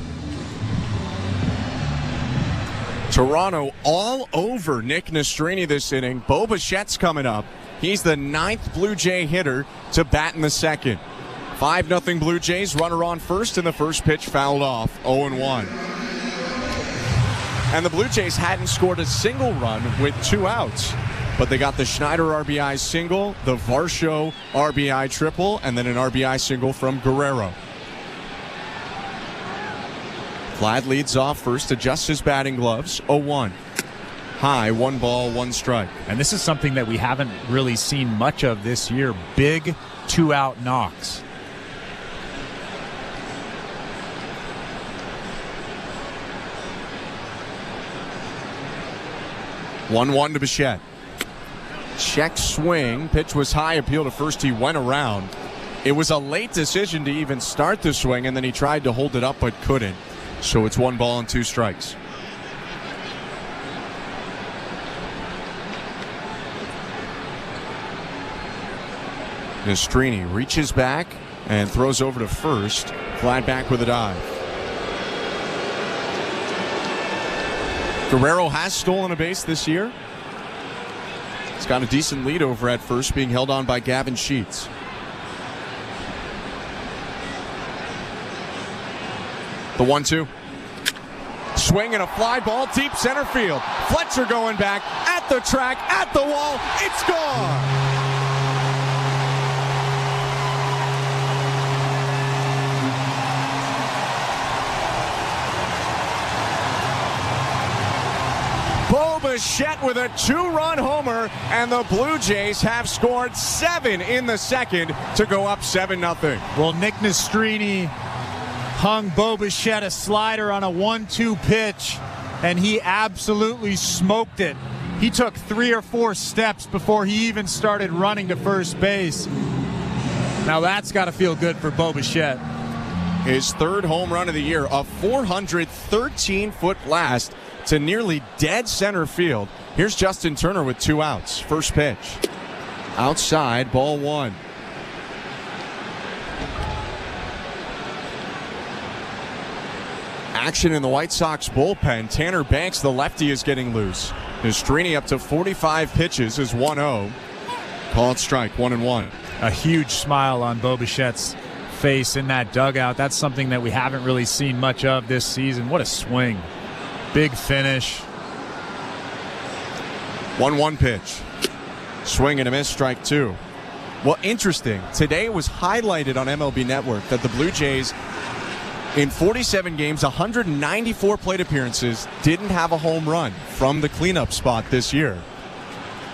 Toronto all over Nick Nastrini this inning. Bo Bichette's coming up. He's the 9th Blue Jay hitter to bat in the second. 5-0 Blue Jays, runner on first, and the first pitch fouled off, 0-1. And the Blue Jays hadn't scored a single run with 2 outs, but they got the Schneider RBI single, the Varsho RBI triple, and then an RBI single from Guerrero. Vlad leads off first, adjusts his batting gloves, 0-1. High, 1 ball, 1 strike. And this is something that we haven't really seen much of this year. Big 2-out knocks. (1-1) to Bassitt. Check swing. Pitch was high. Appeal to first. He went around. It was a late decision to even start the swing, and then he tried to hold it up but couldn't. So it's 1 ball and 2 strikes. Nastrini reaches back and throws over to first. Flat back with a dive. Guerrero has stolen a base this year. He's got a decent lead over at first, being held on by Gavin Sheets. The 1-2. Swing and a fly ball deep center field. Fletcher going back at the track, at the wall. It's gone. Bassitt with a 2-run homer, and the Blue Jays have scored 7 in the second to go up 7-0. Well, Nick Nastrini hung Bo Bassitt a slider on a 1-2 pitch, and he absolutely smoked it. He took 3 or 4 steps before he even started running to first base. Now that's got to feel good for Bo Bassitt. His 3rd home run of the year, a 413-foot blast to nearly dead center field. Here's Justin Turner with 2 outs. First pitch. Outside, ball 1. Action in the White Sox bullpen. Tanner Banks, the lefty, is getting loose. Nastrini up to 45 pitches is 1-0. Called strike, 1-1. A huge smile on Bo Bassitt's face in that dugout. That's something that we haven't really seen much of this season. What a swing. Big finish. 1-1 pitch. Swing and a miss, strike 2. Well, interesting. Today it was highlighted on MLB Network that the Blue Jays, in 47 games, 194 plate appearances, didn't have a home run from the cleanup spot this year.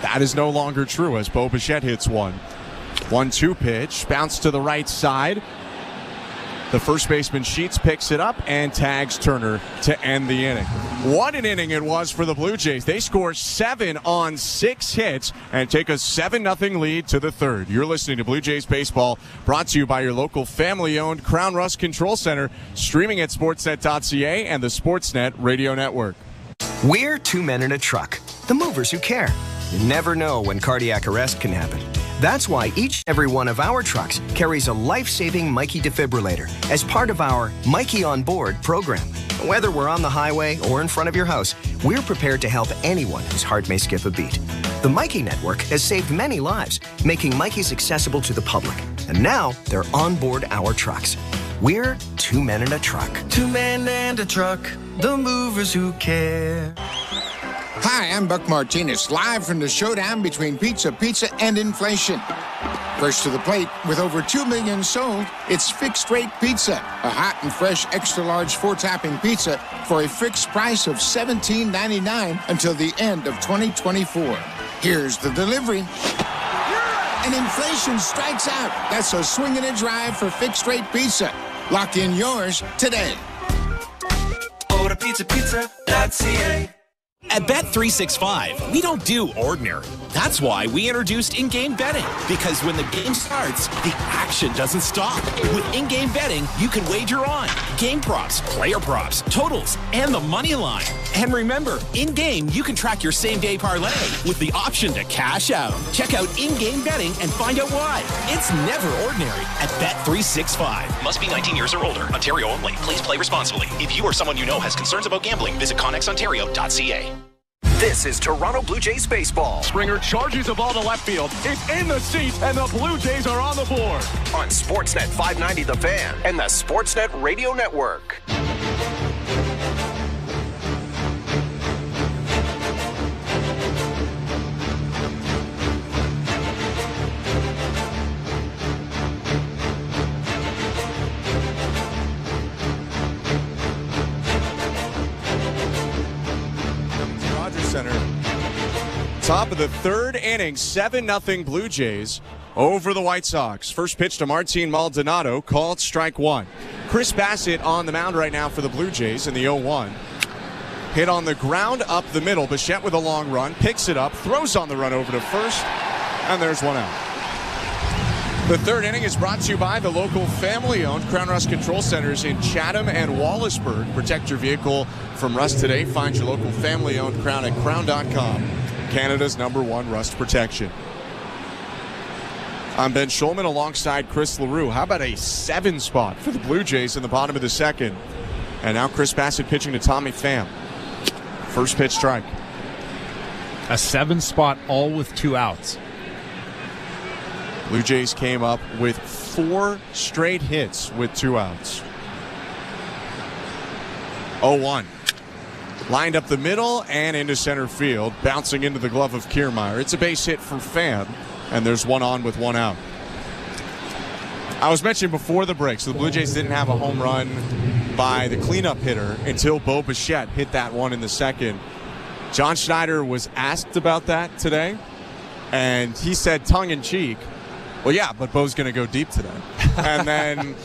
That is no longer true as Bo Bassitt hits one. 1-2 pitch. Bounce to the right side. The first baseman Sheets picks it up and tags Turner to end the inning. What an inning it was for the Blue Jays. They score 7 on 6 hits and take a 7-0 lead to the 3rd. You're listening to Blue Jays Baseball, brought to you by your local family-owned Crown Rust Control Center, streaming at sportsnet.ca and the Sportsnet Radio Network. We're 2 men in a truck, the movers who care. You never know when cardiac arrest can happen. That's why each and every one of our trucks carries a life-saving Mikey defibrillator as part of our Mikey on Board program. Whether we're on the highway or in front of your house, we're prepared to help anyone whose heart may skip a beat. The Mikey Network has saved many lives, making Mikeys accessible to the public. And now they're on board our trucks. We're 2 men in a truck. 2 men and a truck, the movers who care. Hi, I'm Buck Martinez, live from the showdown between pizza, and inflation. First to the plate, with over 2 million sold, it's Fixed Rate Pizza, a hot and fresh extra-large 4-topping pizza for a fixed price of $17.99 until the end of 2024. Here's the delivery. And inflation strikes out. That's a swing and a drive for Fixed Rate Pizza. Lock in yours today. Order pizza.ca. At Bet365, we don't do ordinary. That's why we introduced in-game betting. Because when the game starts, the action doesn't stop. With in-game betting, you can wager on game props, player props, totals, and the money line. And remember, in-game, you can track your same-day parlay with the option to cash out. Check out in-game betting and find out why. It's never ordinary at Bet365. Must be 19 years or older. Ontario only. Please play responsibly. If you or someone you know has concerns about gambling, visit connexontario.ca. This is Toronto Blue Jays baseball. Springer charges the ball to left field. It's in the seats, and the Blue Jays are on the board. On Sportsnet 590 The Fan and the Sportsnet Radio Network. Center Top of the third inning, 7-0 Blue Jays over the White Sox. First pitch to Martin Maldonado, called strike one. Chris Bassitt on the mound right now for the Blue Jays in the 0-1. Hit on the ground up the middle. Bassitt with a long run, picks it up, throws on the run over to first, and there's one out. The third inning is brought to you by the local family-owned Crown Rust Control Centers in Chatham and Wallaceburg. Protect your vehicle from rust today. Find your local family-owned Crown at crown.com. Canada's #1 rust protection. I'm Ben Schulman alongside Chris LaRue. How about a 7 spot for the Blue Jays in the bottom of the second? And now Chris Bassitt pitching to Tommy Pham. First pitch strike. A 7 spot, all with 2 outs. Blue Jays came up with 4 straight hits with 2 outs. 0-1. Lined up the middle and into center field, bouncing into the glove of Kiermaier. It's a base hit for Pham, and there's 1 on with 1 out. I was mentioning before the break, so the Blue Jays didn't have a home run by the cleanup hitter until Bo Bichette hit that one in the second. John Schneider was asked about that today, and he said tongue-in-cheek, well, yeah, but Bo's going to go deep today. And then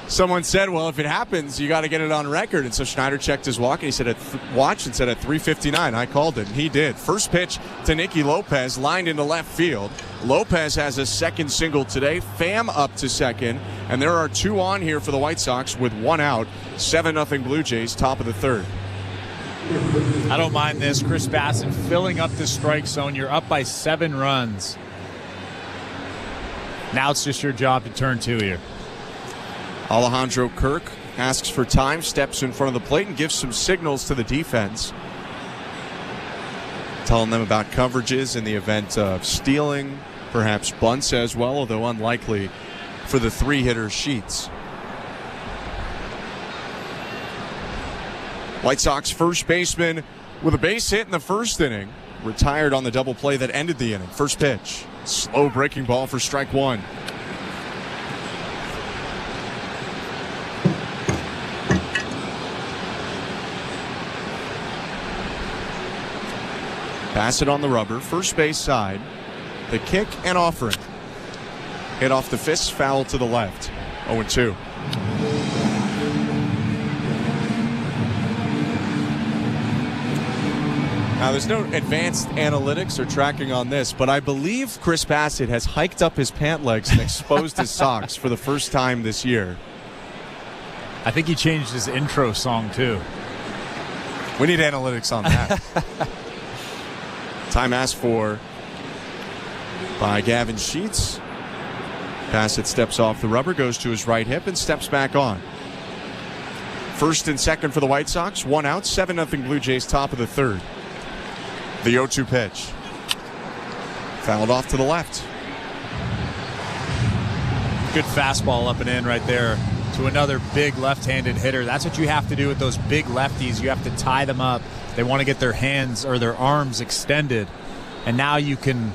someone said, well, if it happens, you got to get it on record. And so Schneider checked his watch, and he said at 3:59, I called it, and he did. First pitch to Nicky Lopez, lined into left field. Lopez has a second single today. Pham up to second, and there are 2 on here for the White Sox with 1 out. 7-0 Blue Jays, top of the third. I don't mind this. Chris Bassitt filling up the strike zone. You're up by 7 runs. Now it's just your job to turn 2 here. Alejandro Kirk asks for time, steps in front of the plate, and gives some signals to the defense. Telling them about coverages in the event of stealing, perhaps bunts as well, although unlikely for the 3-hitter Sheets. White Sox first baseman with a base hit in the first inning. Retired on the double play that ended the inning. First pitch. Slow breaking ball for strike 1. Bassitt on the rubber, first base side. The kick and offering. Hit off the fist, foul to the left. 0-2. Now, there's no advanced analytics or tracking on this, but I believe Chris Bassitt has hiked up his pant legs and exposed his socks for the first time this year. I think he changed his intro song, too. We need analytics on that. Time asked for by Gavin Sheets. Bassitt steps off the rubber, goes to his right hip, and steps back on. First and second for the White Sox, 1 out, 7-0 Blue Jays, top of the third. The 0-2 pitch. Fouled off to the left. Good fastball up and in right there to another big left-handed hitter. That's what you have to do with those big lefties. You have to tie them up. They want to get their hands or their arms extended. And now you can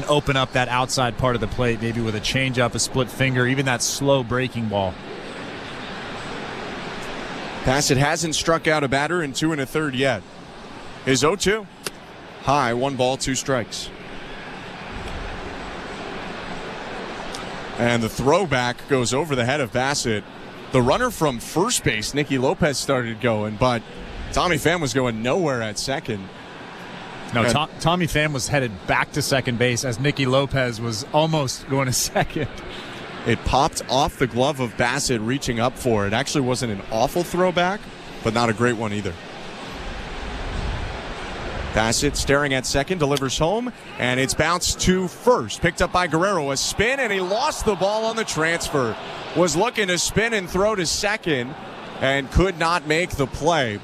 open up that outside part of the plate, maybe with a changeup, a split finger, even that slow breaking ball. Bassitt hasn't struck out a batter in 2 1/3 yet. His 0-2. High, 1 ball, 2 strikes. And the throwback goes over the head of Bassitt. The runner from first base, Nicky Lopez, started going, but Tommy Pham was going nowhere at second. No, Tommy Pham was headed back to second base as Nicky Lopez was almost going to second. It popped off the glove of Bassitt reaching up for it. Actually wasn't an awful throwback, but not a great one either. Bassitt staring at second, delivers home, and it's bounced to first. Picked up by Guerrero, a spin, and he lost the ball on the transfer. Was looking to spin and throw to second, and could not make the play.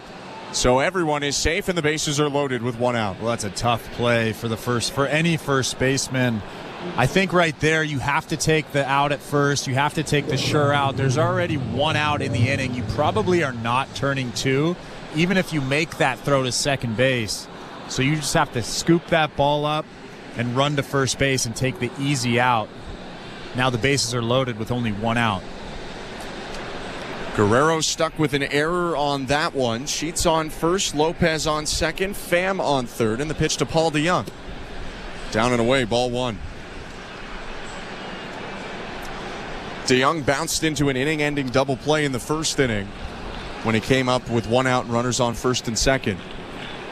So everyone is safe, and the bases are loaded with 1 out. Well, that's a tough play for any first baseman. I think right there you have to take the out at first. You have to take the sure out. There's already 1 out in the inning. You probably are not turning 2, even if you make that throw to second base. So you just have to scoop that ball up and run to first base and take the easy out. Now the bases are loaded with only 1 out. Guerrero stuck with an error on that one. Sheets on first, Lopez on second, Pham on third, and the pitch to Paul DeYoung. Down and away, ball 1. DeYoung bounced into an inning-ending double play in the first inning when he came up with 1 out and runners on first and second.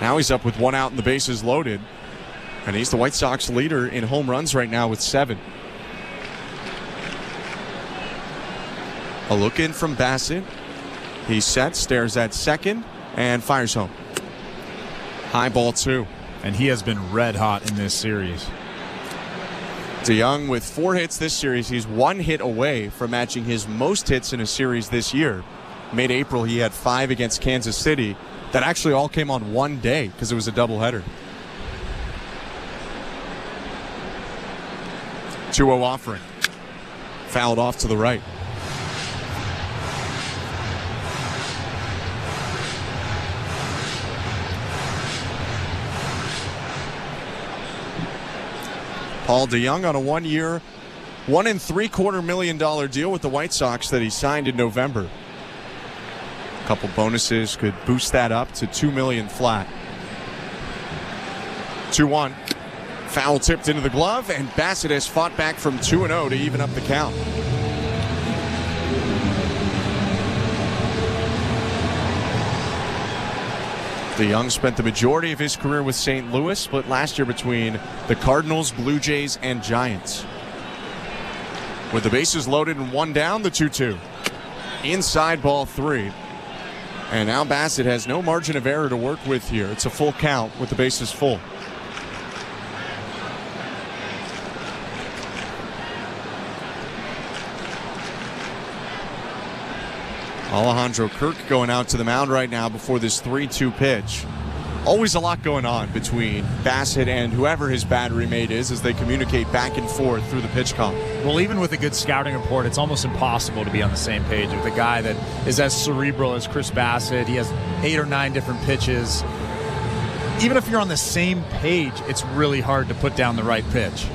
Now he's up with 1 out and the bases loaded, and he's the White Sox leader in home runs right now with 7. A look in from Bassitt. He sets, stares at second, and fires home. High ball 2. And he has been red hot in this series. DeYoung with 4 hits this series. He's 1 hit away from matching his most hits in a series this year. Mid-April, he had 5 against Kansas City. That actually all came on one day because it was a doubleheader. 2-0 offering. Fouled off to the right. Paul DeYoung on a 1-year, $1.75 million deal with the White Sox that he signed in November. A couple bonuses could boost that up to $2 million flat. 2-1. Foul tipped into the glove, and Bassitt has fought back from 2-0 to even up the count. DeYoung spent the majority of his career with St. Louis, split last year between the Cardinals, Blue Jays, and Giants. With the bases loaded and 1 down, the 2-2. Inside ball 3. And now Bassitt has no margin of error to work with here. It's a full count with the bases full. Alejandro Kirk going out to the mound right now before this 3-2 pitch. Always a lot going on between Bassitt and whoever his battery mate is as they communicate back and forth through the pitch column. Well, even with a good scouting report, it's almost impossible to be on the same page with a guy that is as cerebral as Chris Bassitt. He has 8 or 9 different pitches. Even if you're on the same page, it's really hard to put down the right pitch.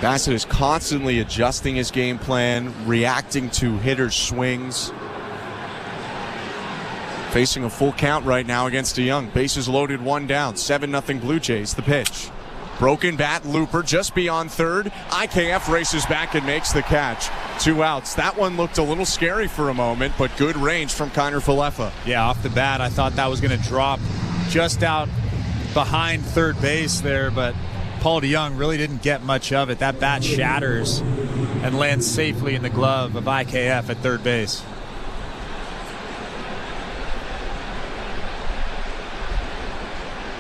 Bassitt is constantly adjusting his game plan, reacting to hitters' swings. Facing a full count right now against DeYoung. Bases loaded, 1 down. 7-0 Blue Jays. The pitch. Broken bat, looper just beyond third. IKF races back and makes the catch. 2 outs. That one looked a little scary for a moment, but good range from Kiner Falefa. Yeah, off the bat, I thought that was going to drop just out behind third base there, but Paul DeYoung really didn't get much of it. That bat shatters and lands safely in the glove of IKF at third base.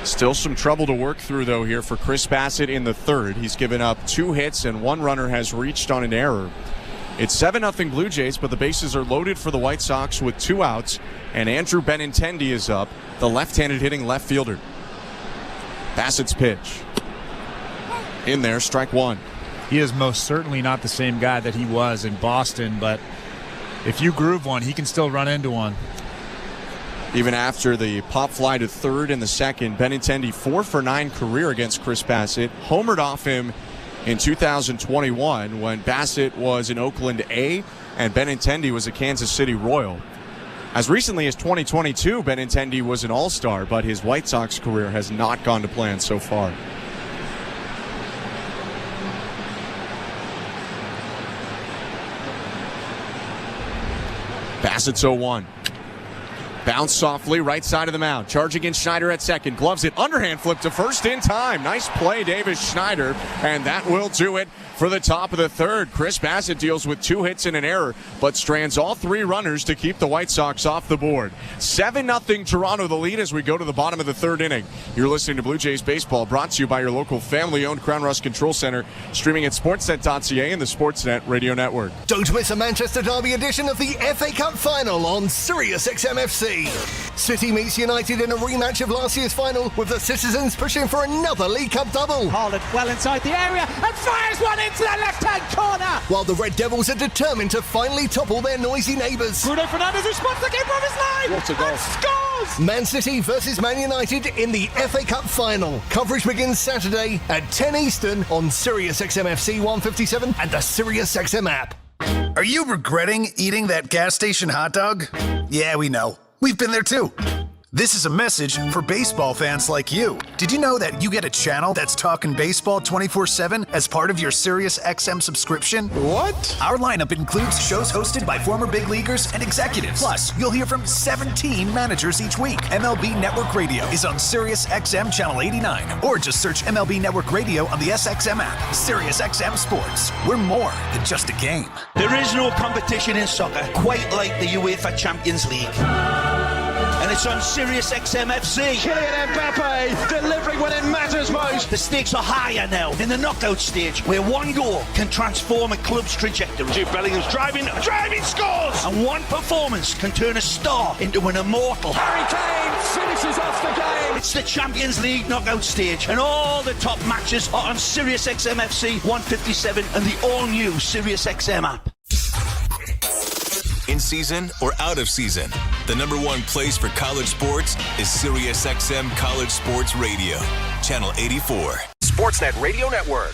Still some trouble to work through, though, here for Chris Bassitt in the third. He's given up 2 hits and 1 runner has reached on an error. It's 7-0 Blue Jays, but the bases are loaded for the White Sox with 2 outs, and Andrew Benintendi is up, the left-handed hitting left fielder. Bassitt's pitch. In there, strike 1. He is most certainly not the same guy that he was in Boston, but if you groove one, he can still run into one. Even after the pop fly to third in the second, Benintendi 4 for 9 career against Chris Bassitt. Homered off him in 2021 when Bassitt was an Oakland A and Benintendi was a Kansas City Royal. As recently as 2022, Benintendi was an All-Star, but his White Sox career has not gone to plan so far. Bassitt's 0-1. Bounce softly, right side of the mound. Charging in Schneider at second. Gloves it. Underhand flip to first in time. Nice play, Davis Schneider. And that will do it for the top of the third. Chris Bassitt deals with 2 hits and an error, but strands all 3 runners to keep the White Sox off the board. 7-0 Toronto, the lead as we go to the bottom of the third inning. You're listening to Blue Jays Baseball, brought to you by your local family-owned Crown Rust Control Center, streaming at sportsnet.ca and the Sportsnet Radio Network. Don't miss a Manchester Derby edition of the FA Cup Final on Sirius XM FC. City meets United in a rematch of last year's final, with the Citizens pushing for another League Cup double. Haaland well inside the area and fires one into the left-hand corner. While the Red Devils are determined to finally topple their noisy neighbours. Bruno Fernandes, who spots the keeper of his line. What a goal. And scores! Man City versus Man United in the FA Cup Final. Coverage begins Saturday at 10 Eastern on Sirius XM FC 157 and the Sirius XM app. Are you regretting eating that gas station hot dog? Yeah, we know. We've been there too. This is a message for baseball fans like you. Did you know that you get a channel that's talking baseball 24/7 as part of your Sirius XM subscription? What? Our lineup includes shows hosted by former big leaguers and executives. Plus, you'll hear from 17 managers each week. MLB Network Radio is on Sirius XM Channel 89, or just search MLB Network Radio on the SXM app. Sirius XM Sports. We're more than just a game. There is no competition in soccer quite like the UEFA Champions League. And it's on Sirius XM FC. Kylian Mbappe delivering when it matters most. The stakes are higher now in the knockout stage, where one goal can transform a club's trajectory. Jude Bellingham's driving, scores! And one performance can turn a star into an immortal. Harry Kane finishes off the game. It's the Champions League knockout stage, and all the top matches are on Sirius XM FC 157 and the all-new Sirius XM app. In season or out of season, the number one place for college sports is Sirius XM College Sports Radio, Channel 84. Sportsnet Radio Network.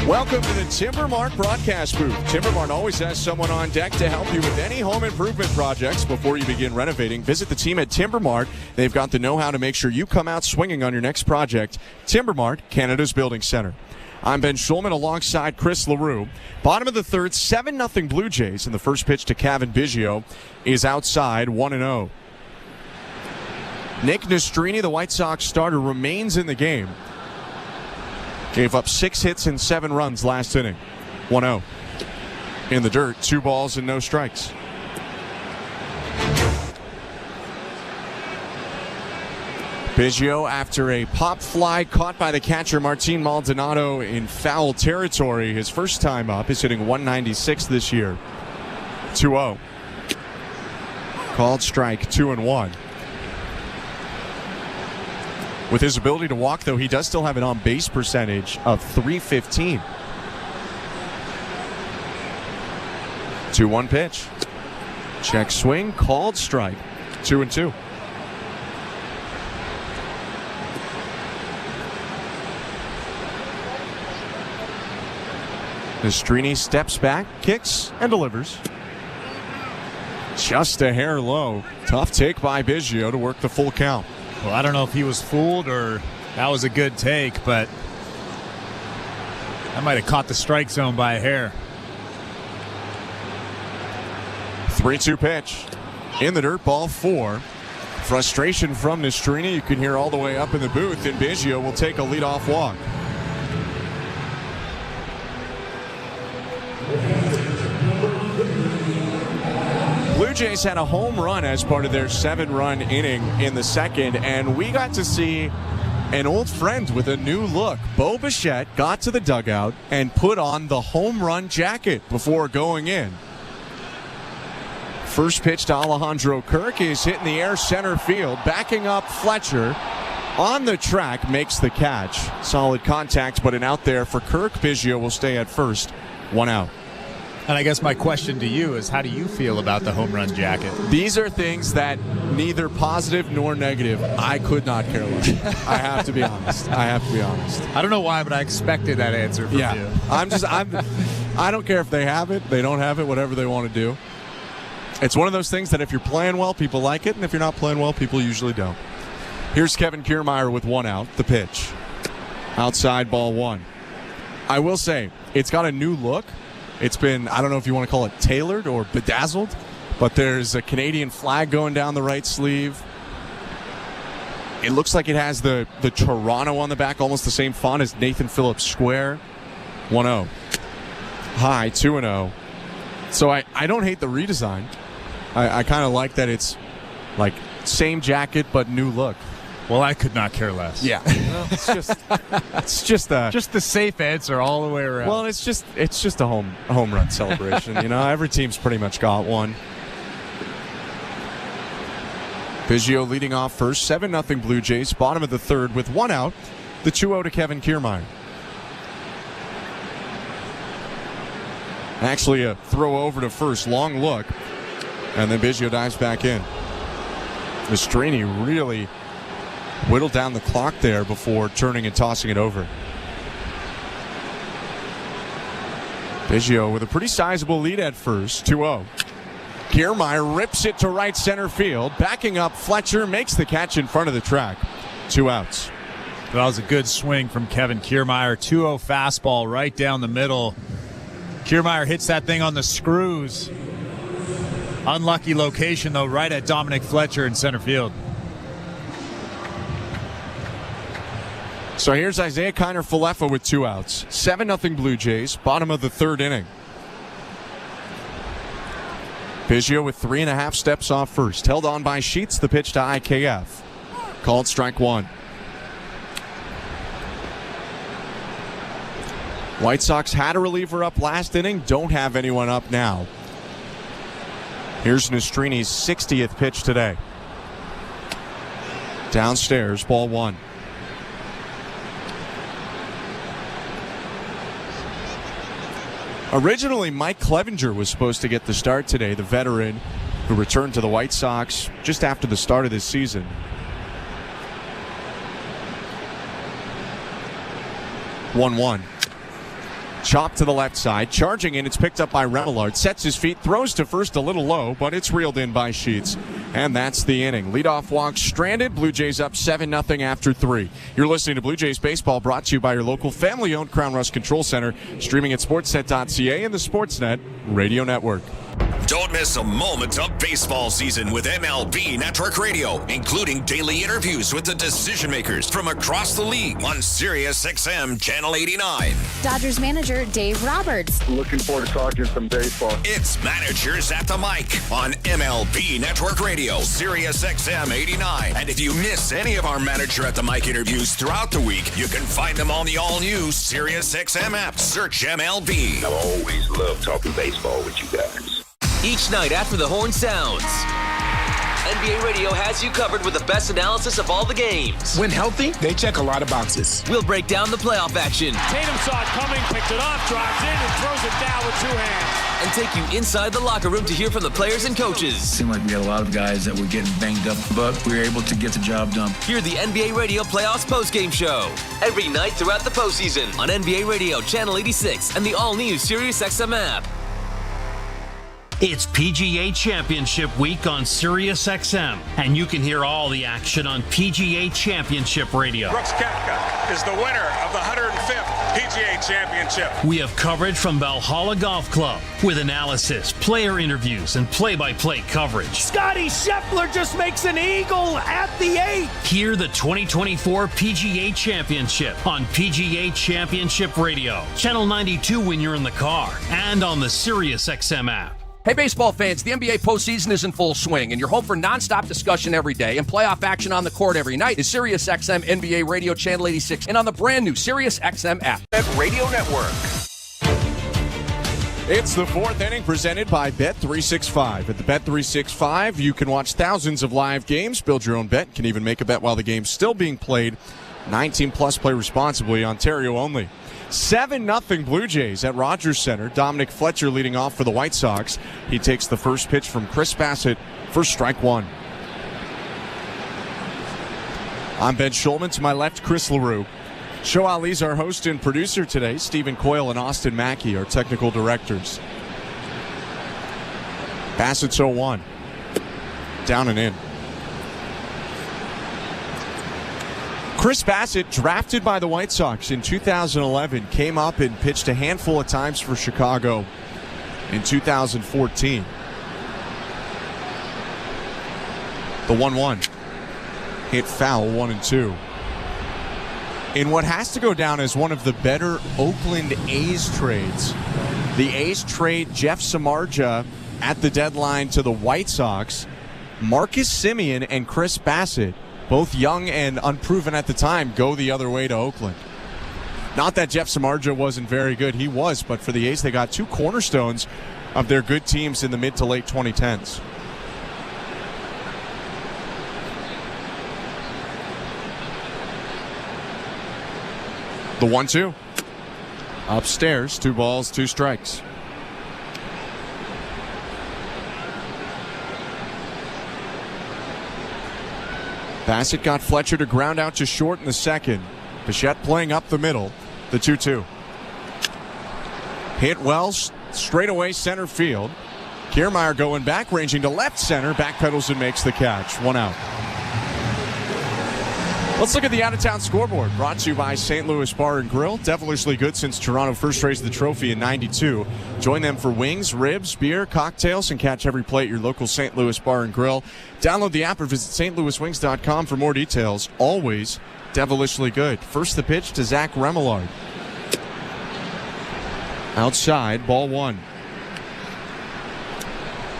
Welcome to the Timbermark broadcast booth. Timbermark always has someone on deck to help you with any home improvement projects. Before you begin renovating, visit the team at Timbermark. They've got the know-how to make sure you come out swinging on your next project. Timbermark, Canada's building center. I'm Ben Schulman alongside Chris LaRue. Bottom of the third, 7-0 Blue Jays, and the first pitch to Cavan Biggio is outside, 1-0. Nick Nastrini, the White Sox starter, remains in the game. Gave up 6 hits and 7 runs last inning. 1-0. In the dirt, 2 balls and no strikes. Biggio, after a pop fly caught by the catcher Martin Maldonado in foul territory, his first time up, is hitting 196 this year. 2-0. Called strike, 2-1. With his ability to walk, though, he does still have an on-base percentage of .315. 2-1 pitch. Check swing, called strike, 2-2. Nastrini steps back, kicks, and delivers. Just a hair low. Tough take by Biggio to work the full count. Well, I don't know if he was fooled or that was a good take, but I might have caught the strike zone by a hair. 3-2 pitch. In the dirt, ball 4. Frustration from Nastrini. You can hear all the way up in the booth, and Biggio will take a leadoff walk. Blue Jays had a home run as part of their 7-run inning in the second, and we got to see an old friend with a new look. Bo Bichette got to the dugout and put on the home run jacket before going in. First pitch to Alejandro Kirk is hit in the air center field. Backing up Fletcher on the track makes the catch. Solid contact, but an out there for Kirk. Biggio will stay at first. 1 out. And I guess my question to you is, how do you feel about the home run jacket? These are things that neither positive nor negative. I could not care less. I have to be honest. I don't know why, but I expected that answer from you. I don't care if they have it, they don't have it, whatever they want to do. It's one of those things that if you're playing well, people like it, and if you're not playing well, people usually don't. Here's Kevin Kiermaier with 1 out. The pitch. Outside, ball 1. I will say, it's got a new look. It's been, I don't know if you want to call it tailored or bedazzled, but there's a Canadian flag going down the right sleeve. It looks like it has the Toronto on the back, almost the same font as Nathan Phillips Square. 1-0. High, 2-0. So I don't hate the redesign. I kind of like that it's like same jacket but new look. Well, I could not care less. Yeah, it's just the safe answer all the way around. Well, it's just a home run celebration. You know, every team's pretty much got one. Biggio leading off first, 7-0 Blue Jays. Bottom of the third with 1 out. The 2-0 to Kevin Kiermaier. Actually, a throw over to first, long look, and then Biggio dives back in. Nastrini really whittled down the clock there before turning and tossing it over. Biggio with a pretty sizable lead at first, 2-0. Kiermaier rips it to right center field. Backing up, Fletcher makes the catch in front of the track. 2 outs. That was a good swing from Kevin Kiermaier. 2-0 fastball right down the middle. Kiermaier hits that thing on the screws. Unlucky location, though, right at Dominic Fletcher in center field. So here's Isaiah Kiner-Falefa with 2 outs. 7-0 Blue Jays, bottom of the 3rd inning. Biggio with 3.5 steps off first. Held on by Sheets, the pitch to IKF. Called strike 1. White Sox had a reliever up last inning, don't have anyone up now. Here's Nestrini's 60th pitch today. Downstairs, ball 1. Originally, Mike Clevenger was supposed to get the start today, the veteran who returned to the White Sox just after the start of this season. 1-1. Chop to the left side, charging in, it's picked up by Remillard, sets his feet, throws to first a little low, but it's reeled in by Sheets. And that's the inning. Leadoff walk stranded, Blue Jays up 7-0 after 3. You're listening to Blue Jays Baseball, brought to you by your local family-owned Crown Rust Control Center, streaming at sportsnet.ca and the Sportsnet Radio Network. Don't miss a moment of baseball season with MLB Network Radio, including daily interviews with the decision makers from across the league on SiriusXM Channel 89. Dodgers manager Dave Roberts. Looking forward to talking some baseball. It's Managers at the Mic on MLB Network Radio, SiriusXM 89. And if you miss any of our Manager at the Mic interviews throughout the week, you can find them on the all-new SiriusXM app. Search MLB. I always love talking baseball with you guys. Each night after the horn sounds, NBA Radio has you covered with the best analysis of all the games. When healthy, they check a lot of boxes. We'll break down the playoff action. Tatum saw it coming, picked it off, drives in, and throws it down with 2 hands. And take you inside the locker room to hear from the players and coaches. It seemed like we had a lot of guys that were getting banged up, but we were able to get the job done. Hear the NBA Radio Playoffs Postgame Show every night throughout the postseason on NBA Radio Channel 86 and the all-new SiriusXM app. It's PGA Championship Week on SiriusXM, and you can hear all the action on PGA Championship Radio. Brooks Koepka is the winner of the 105th PGA Championship. We have coverage from Valhalla Golf Club with analysis, player interviews, and play-by-play coverage. Scotty Scheffler just makes an eagle at the 8. Hear the 2024 PGA Championship on PGA Championship Radio, Channel 92 when you're in the car, and on the SiriusXM app. Hey, baseball fans, the NBA postseason is in full swing, and your home for nonstop discussion every day and playoff action on the court every night is SiriusXM NBA Radio Channel 86 and on the brand new SiriusXM app. Radio Network. It's the 4th inning presented by Bet365. At the Bet365, you can watch thousands of live games, build your own bet, can even make a bet while the game's still being played. 19-plus, play responsibly, Ontario only. 7-0 Blue Jays at Rogers Center. Dominic Fletcher leading off for the White Sox. He takes the first pitch from Chris Bassitt for strike 1. I'm Ben Schulman. To my left, Chris LaRue. Show Ali's our host and producer today. Stephen Coyle and Austin Mackey are technical directors. Bassitt's 0-1. Down and in. Chris Bassitt, drafted by the White Sox in 2011, came up and pitched a handful of times for Chicago in 2014. The 1-1 hit foul, 1-2. In what has to go down as one of the better Oakland A's trades, the A's trade Jeff Samardzija at the deadline to the White Sox. Marcus Semien and Chris Bassitt, both young and unproven at the time, go the other way to Oakland. Not that Jeff Samardzija wasn't very good. He was, but for the A's, they got 2 cornerstones of their good teams in the mid to late 2010s. The 1-2. Upstairs, 2 balls, 2 strikes. Bassitt got Fletcher to ground out to short in the second. Bichette playing up the middle. The 2-2. Hit well, straight away center field. Kiermaier going back, ranging to left center, backpedals and makes the catch. 1 out. Let's look at the out-of-town scoreboard, brought to you by St. Louis Bar and Grill. Devilishly good since Toronto first raised the trophy in '92. Join them for wings, ribs, beer, cocktails, and catch every plate at your local St. Louis Bar and Grill. Download the app or visit stlouiswings.com for more details. Always devilishly good. First the pitch to Zach Remillard. Outside, ball 1.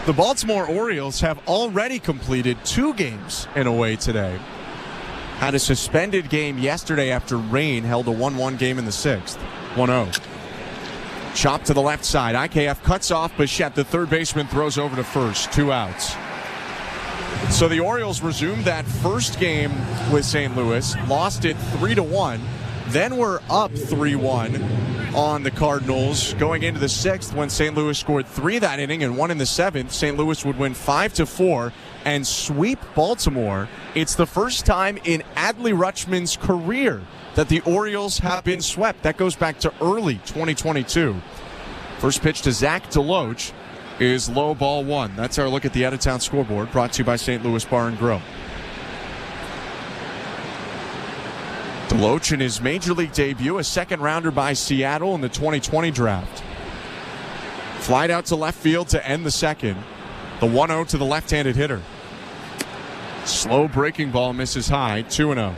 The Baltimore Orioles have already completed 2 games in a way today. Had a suspended game yesterday after rain, held a 1-1 game in the 6th. 1-0. Chop to the left side. IKF cuts off Bassitt. The third baseman throws over to first. 2 outs. So the Orioles resumed that first game with St. Louis, lost it 3-1, then were up 3-1 on the Cardinals going into the 6th when St. Louis scored 3 that inning and 1 in the 7th. St. Louis would win 5-4 and sweep Baltimore. It's the first time in Adley Rutschman's career that the Orioles have been swept. That goes back to early 2022. First pitch to Zach DeLoach is low, ball 1. That's our look at the out-of-town scoreboard, brought to you by St. Louis Bar and Grill. DeLoach in his major league debut, a second-rounder by Seattle in the 2020 draft. Flied out to left field to end the second. The 1-0 to the left-handed hitter. Slow breaking ball misses high, 2-0.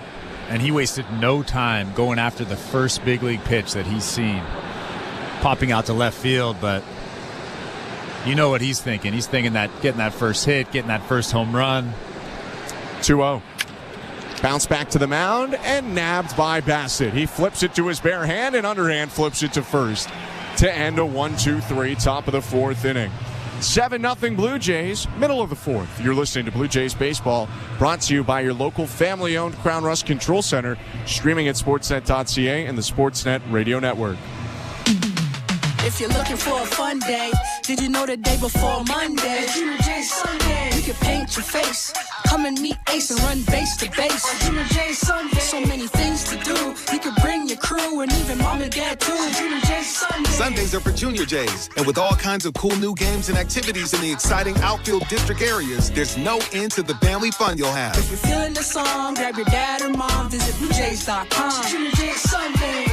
And he wasted no time going after the first big league pitch that he's seen. Popping out to left field, but you know what he's thinking. He's thinking that getting that first hit, getting that first home run. 2-0. Bounce back to the mound and nabbed by Bassitt. He flips it to his bare hand and underhand flips it to first to end a 1-2-3 top of the 4th inning. 7-0 Blue Jays, middle of the 4th. You're listening to Blue Jays Baseball, brought to you by your local family-owned Crown Rust Control Center, streaming at sportsnet.ca and the Sportsnet Radio Network. If you're looking for a fun day, did you know the day before Monday? Junior J Sunday. You can paint your face, come and meet Ace and run base to base. Junior J Sunday. So many things to do. You can bring your crew and even mom and dad too. Junior J Sunday. Sundays are for Junior Jays, and with all kinds of cool new games and activities in the exciting outfield district areas, there's no end to the family fun you'll have. If you're feeling the song, grab your dad or mom, visit BlueJays.com. Junior J Sunday.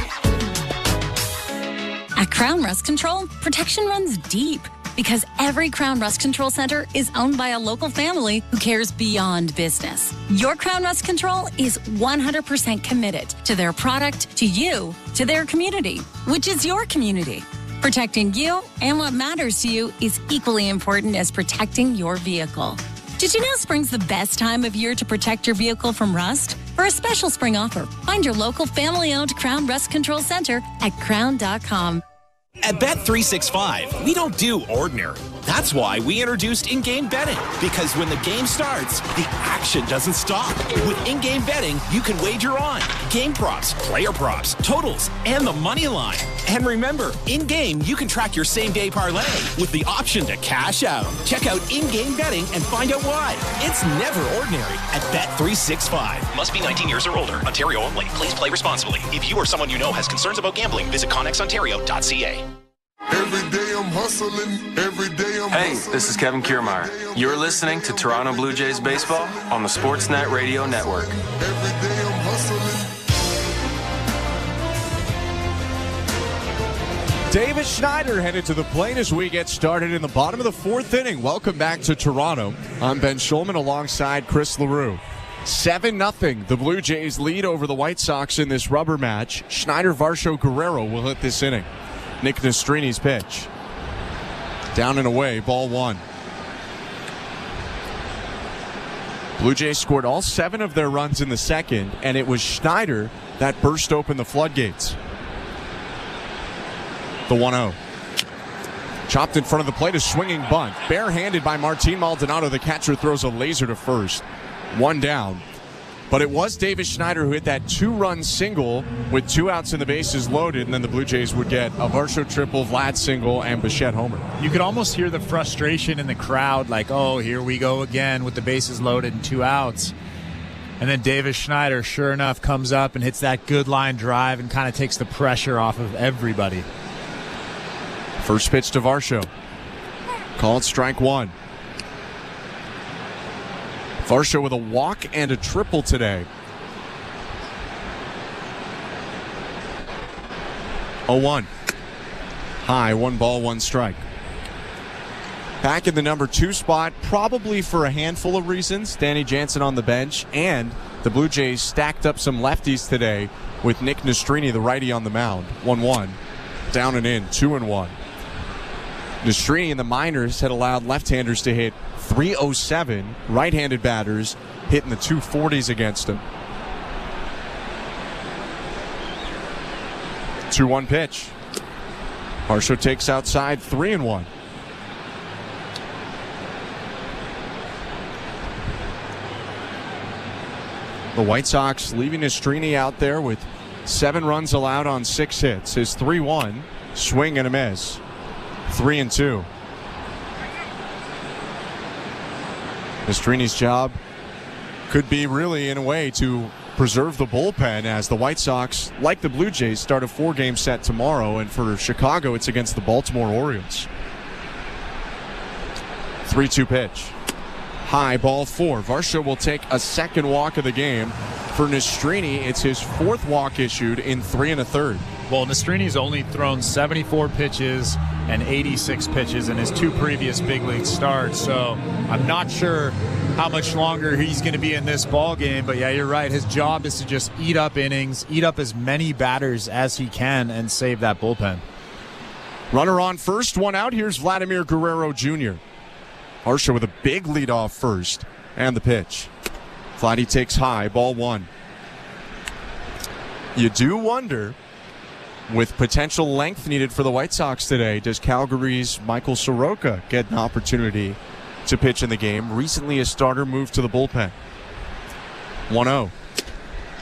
At Crown Rust Control, protection runs deep because every Crown Rust Control Center is owned by a local family who cares beyond business. Your Crown Rust Control is 100% committed to their product, to you, to their community, which is your community. Protecting you and what matters to you is equally important as protecting your vehicle. Did you know spring's the best time of year to protect your vehicle from rust? For a special spring offer, find your local family-owned Crown Rust Control Center at crown.com. At Bet365, we don't do ordinary. That's why we introduced in-game betting. Because when the game starts, the action doesn't stop. With in-game betting, you can wager on game props, player props, totals, and the money line. And remember, in-game, you can track your same-day parlay with the option to cash out. Check out in-game betting and find out why. It's never ordinary at Bet365. Must be 19 years or older. Ontario only. Please play responsibly. If you or someone you know has concerns about gambling, visit connexontario.ca. Every day I'm hustling, every day I'm Hey, this is Kevin Kiermaier. You're listening to Toronto Blue Jays Baseball on the Sportsnet Radio Network. Every day I'm hustling. Davis Schneider headed to the plate as we get started in the bottom of the 4th inning. Welcome back to Toronto. I'm Ben Schulman alongside Chris LaRue. 7-0. The Blue Jays lead over the White Sox in this rubber match. Schneider, Varsho, Guerrero will hit this inning. Nick Nestrini's pitch. Down and away, ball 1. Blue Jays scored all 7 of their runs in the second, and it was Schneider that burst open the floodgates. The 1-0. Chopped in front of the plate, a swinging bunt. Barehanded by Martin Maldonado. The catcher throws a laser to first. 1 down. But it was Davis Schneider who hit that 2-run single with 2 outs and the bases loaded, and then the Blue Jays would get a Varsho triple, Vlad single, and Bichette homer. You could almost hear the frustration in the crowd, like, oh, here we go again with the bases loaded and 2 outs. And then Davis Schneider, sure enough, comes up and hits that good line drive and kind of takes the pressure off of everybody. First pitch to Varsho. Called strike one. Varsho with a walk and a triple today. 0-1. High, 1 ball, 1 strike. Back in the number 2 spot, probably for a handful of reasons. Danny Jansen on the bench, and the Blue Jays stacked up some lefties today with Nick Nastrini, the righty, on the mound. 1-1. Down and in, 2-1. Nastrini in the minors had allowed left-handers to hit .307. Right-handed batters hitting the 240s against him. 2-1 pitch. Varsho takes outside, 3-1. The White Sox leaving Nastrini out there with 7 runs allowed on 6 hits. His 3-1, swing and a miss. 3-2. Nastrini's job could be really, in a way, to preserve the bullpen as the White Sox, like the Blue Jays, start a 4-game set tomorrow, and for Chicago, it's against the Baltimore Orioles. 3-2 pitch. High, ball 4. Varsho will take a second walk of the game. For Nastrini, it's his 4th walk issued in 3 1/3. Well, Nastrini's only thrown 74 pitches and 86 pitches in his 2 previous big league starts, so I'm not sure how much longer he's going to be in this ball game. But yeah, you're right. His job is to just eat up innings, eat up as many batters as he can, and save that bullpen. Runner on first, 1 out. Here's Vladimir Guerrero Jr. Varsho with a big lead off first, and the pitch. Vladdy takes high, ball 1. You do wonder, with potential length needed for the White Sox today, does Calgary's Michael Soroka get an opportunity to pitch in the game? Recently a starter moved to the bullpen. 1-0.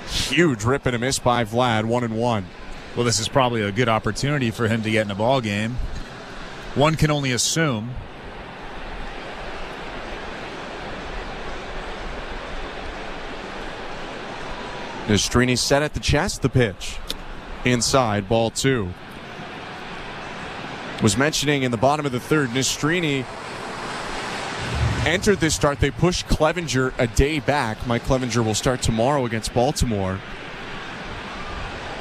Huge rip and a miss by Vlad, 1-1. Well, this is probably a good opportunity for him to get in a ball game. One can only assume. Nastrini set at the chest, the pitch. Inside, ball 2. Was mentioning in the bottom of the 3rd, Nastrini entered this start. They pushed Clevenger a day back. Mike Clevenger will start tomorrow against Baltimore.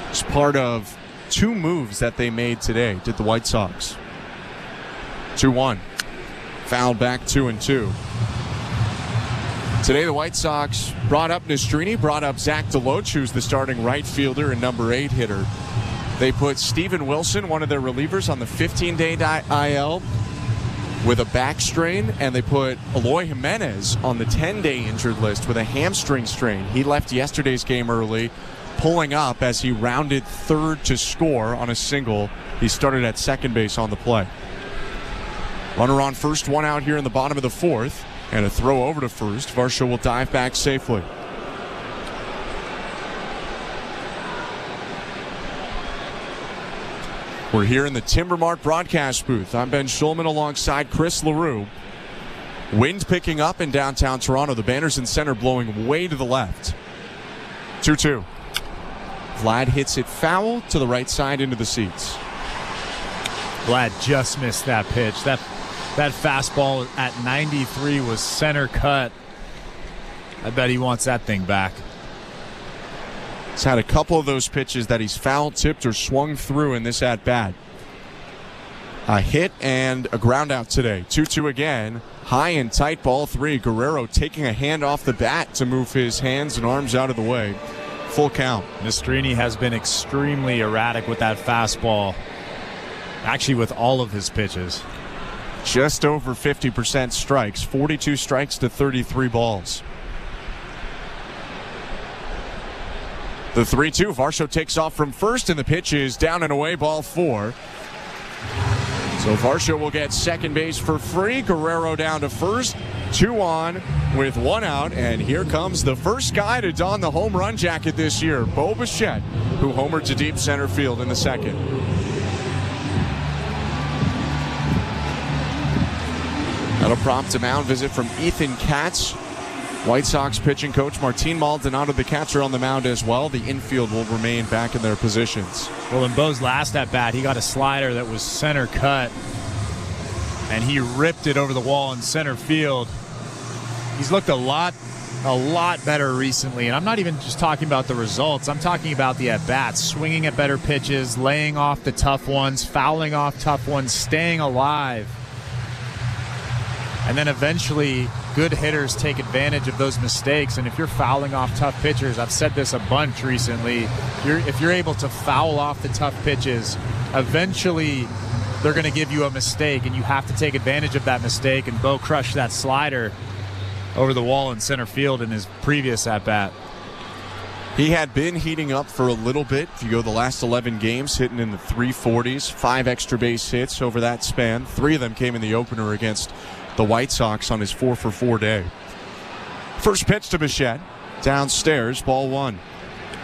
It's part of 2 moves that they made today, did the White Sox. 2-1. Fouled back, 2-2. Today, the White Sox brought up Nastrini, brought up Zach DeLoach, who's the starting right fielder and number 8 hitter. They put Steven Wilson, one of their relievers, on the 15-day IL with a back strain, and they put Eloy Jimenez on the 10-day injured list with a hamstring strain. He left yesterday's game early, pulling up as he rounded 3rd to score on a single. He started at second base on the play. Runner on first, 1 out here in the bottom of the 4th. And a throw over to first. Varsho will dive back safely. We're here in the Timbermart broadcast booth. I'm Ben Schulman alongside Chris LaRue. Wind picking up in downtown Toronto. The banners in center blowing way to the left. 2-2. Vlad hits it foul to the right side into the seats. Vlad just missed that pitch. That fastball at 93 was center cut. I bet he wants that thing back. He's had a couple of those pitches that he's foul tipped or swung through in this at-bat. A hit and a ground out today. 2-2 again. High and tight, ball 3. Guerrero taking a hand off the bat to move his hands and arms out of the way. Full count. Nastrini has been extremely erratic with that fastball. Actually, with all of his pitches. Just over 50% strikes, 42 strikes to 33 balls. The 3-2, Varsho takes off from first, and the pitch is down and away, ball 4. So Varsho will get second base for free. Guerrero down to first, 2 on with 1 out, and here comes the first guy to don the home run jacket this year, Bo Bassitt, who homered to deep center field in the 2nd. That'll prompt a mound visit from Ethan Katz. White Sox pitching coach Martin Maldonado, the catcher, on the mound as well. The infield will remain back in their positions. Well, in Bo's last at-bat, he got a slider that was center cut. and he ripped it over the wall in center field. He's looked a lot better recently, and I'm not even just talking about the results. I'm talking about the at-bats, swinging at better pitches, laying off the tough ones, fouling off tough ones, staying alive. And then eventually good hitters take advantage of those mistakes, and if you're fouling off tough pitchers, I've said this a bunch recently, if you're able to foul off the tough pitches, eventually they're going to give you a mistake, and you have to take advantage of that mistake, and Bo crushed that slider over the wall in center field in his previous at-bat. He had been heating up for a little bit. If you go the last 11 games, hitting in the 340s, 5 extra base hits over that span. 3 of them came in the opener against the White Sox on his 4-for-4 day. First pitch to Bassitt, downstairs, ball 1.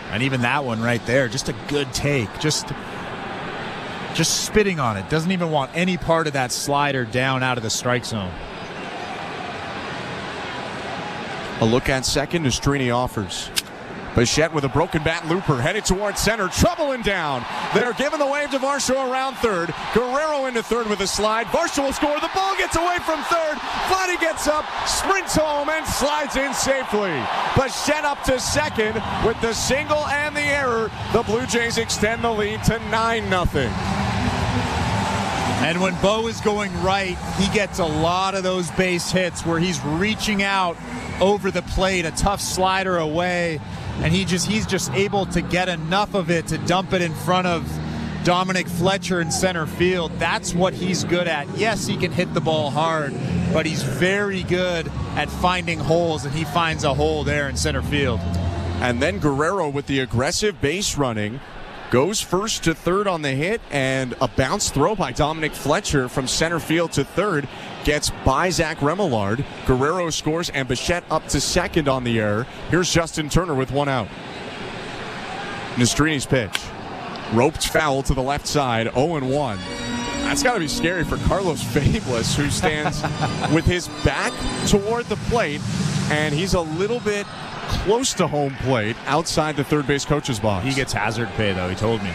And even that one right there, just a good take. Just spitting on it. Doesn't even want any part of that slider down out of the strike zone. A look at second, Nastrini offers. Bassitt with a broken bat looper, headed towards center, trouble and down. They're giving the wave to Varsho around third. Guerrero into third with a slide. Varsho will score. The ball gets away from third. Vladdy gets up, sprints home, and slides in safely. Bassitt up to second with the single and the error. The Blue Jays extend the lead to 9-0. And when Bo is going right, he gets a lot of those base hits where he's reaching out over the plate, a tough slider away, and he's just able to get enough of it to dump it in front of Dominic Fletcher in center field. That's what he's good at. Yes, he can hit the ball hard, but he's very good at finding holes, and he finds a hole there in center field. And then Guerrero with the aggressive base running goes first to third on the hit, and a bounce throw by Dominic Fletcher from center field to third gets by Zach Remillard. Guerrero scores, and Bassitt up to second on the error. Here's Justin Turner with 1 out. Nastrini's pitch. Roped foul to the left side, 0-1. That's got to be scary for Carlos Fabulous, who stands with his back toward the plate, and he's a little bit close to home plate outside the third base coach's box. He gets hazard pay, though, he told me.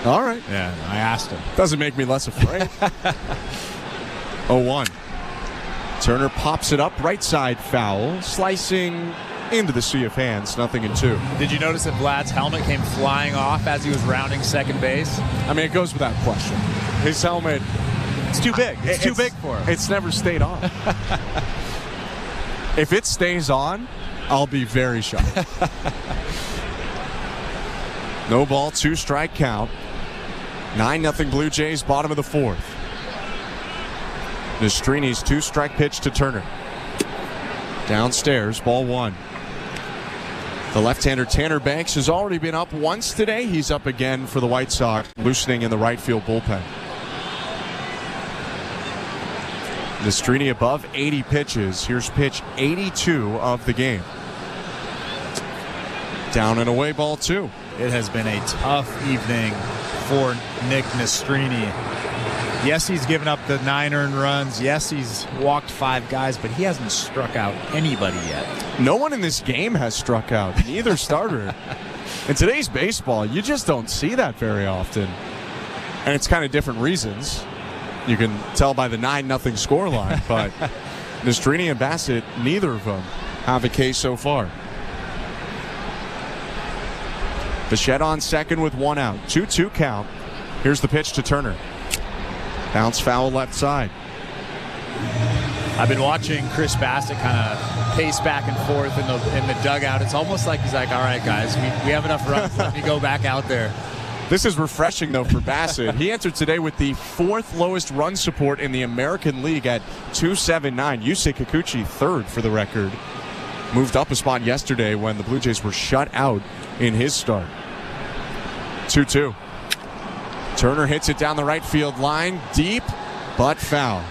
All right. Yeah, I asked him. Doesn't make me less afraid. 0-1. Turner pops it up, right side foul, slicing into the sea of hands, 0-2. Did you notice that Vlad's helmet came flying off as he was rounding second base? I mean, it goes without question. His helmet, it's too big. It's too big for him. It's never stayed on. If it stays on, I'll be very shocked. No ball, 2-strike count. 9-0 Blue Jays, bottom of the 4th. Nastrini's 2-strike pitch to Turner. Downstairs, ball 1. The left-hander Tanner Banks has already been up once today. He's up again for the White Sox, loosening in the right field bullpen. Nastrini above 80 pitches. Here's pitch 82 of the game. Down and away, ball 2. It has been a tough evening for Nick Nastrini. Yes, he's given up the 9 earned runs. Yes, he's walked 5 guys, but he hasn't struck out anybody yet. No one in this game has struck out, neither starter. In today's baseball, you just don't see that very often. And it's kind of different reasons. You can tell by the 9-0 scoreline, but Nastrini and Bassitt, neither of them have a case so far. Bassitt on second with 1 out. 2-2 count. Here's the pitch to Turner. Bounce foul left side. I've been watching Chris Bassitt kind of pace back and forth in the dugout. It's almost like he's like, all right, guys, we have enough runs. Let me go back out there. This is refreshing, though, for Bassitt. He entered today with the 4th lowest run support in the American League at 279. Yusei Kikuchi, 3rd for the record. Moved up a spot yesterday when the Blue Jays were shut out in his start. 2-2. Turner hits it down the right field line, deep, but foul.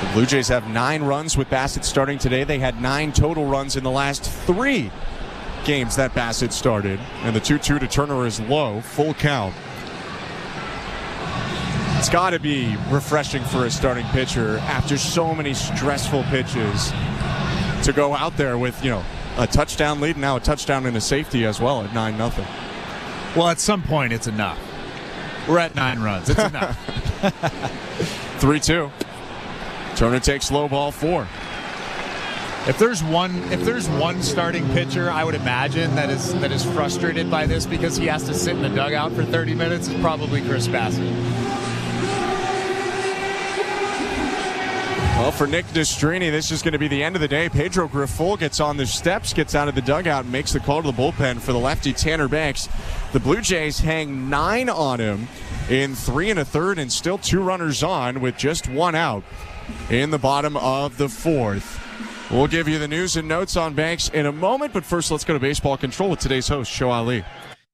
The Blue Jays have 9 runs with Bassitt starting today. They had 9 total runs in the last 3 games that Bassitt started. And the 2-2 to Turner is low, full count. It's got to be refreshing for a starting pitcher after so many stressful pitches to go out there with, a touchdown lead and now a touchdown and a safety as well at 9-0. Well, at some point, it's enough. We're at 9 runs. It's enough. 3-2. Turner takes low ball 4. If there's one starting pitcher, I would imagine that is frustrated by this because he has to sit in the dugout for 30 minutes, it's probably Chris Bassitt. Well, for Nick Nastrini, this is going to be the end of the day. Pedro Grifol gets on the steps, gets out of the dugout, and makes the call to the bullpen for the lefty Tanner Banks. The Blue Jays hang 9 on him in 3 1/3 and still 2 runners on with just 1 out in the bottom of the 4th. We'll give you the news and notes on Banks in a moment, but first let's go to Baseball Control with today's host, Show Ali.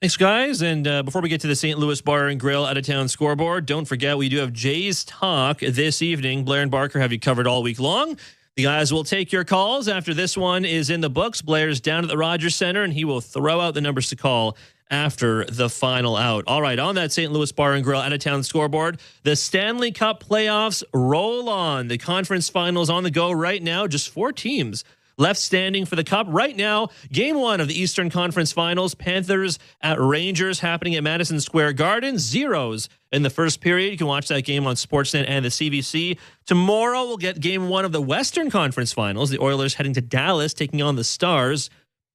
Thanks, guys. And before we get to the St. Louis Bar and Grill out-of-town scoreboard, don't forget we do have Jays Talk this evening. Blair and Barker have you covered all week long. The guys will take your calls after this one is in the books. Blair's down at the Rogers Center, and he will throw out the numbers to call after the final out. All right, on that St. Louis Bar and Grill out-of-town scoreboard, the Stanley Cup playoffs roll on. The conference finals on the go right now. Just 4 teams left standing for the Cup right now. Game 1 of the Eastern Conference Finals, Panthers at Rangers, happening at Madison Square Garden. 0s in the first period. You can watch that game on Sportsnet and the CBC. Tomorrow we'll get Game 1 of the Western Conference Finals. The Oilers heading to Dallas, taking on the Stars.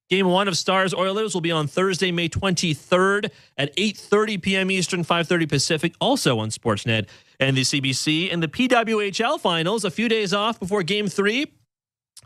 Game 1 of Stars-Oilers will be on Thursday, May 23rd at 8:30 p.m. Eastern, 5:30 Pacific, also on Sportsnet and the CBC. And the PWHL Finals, a few days off before Game 3.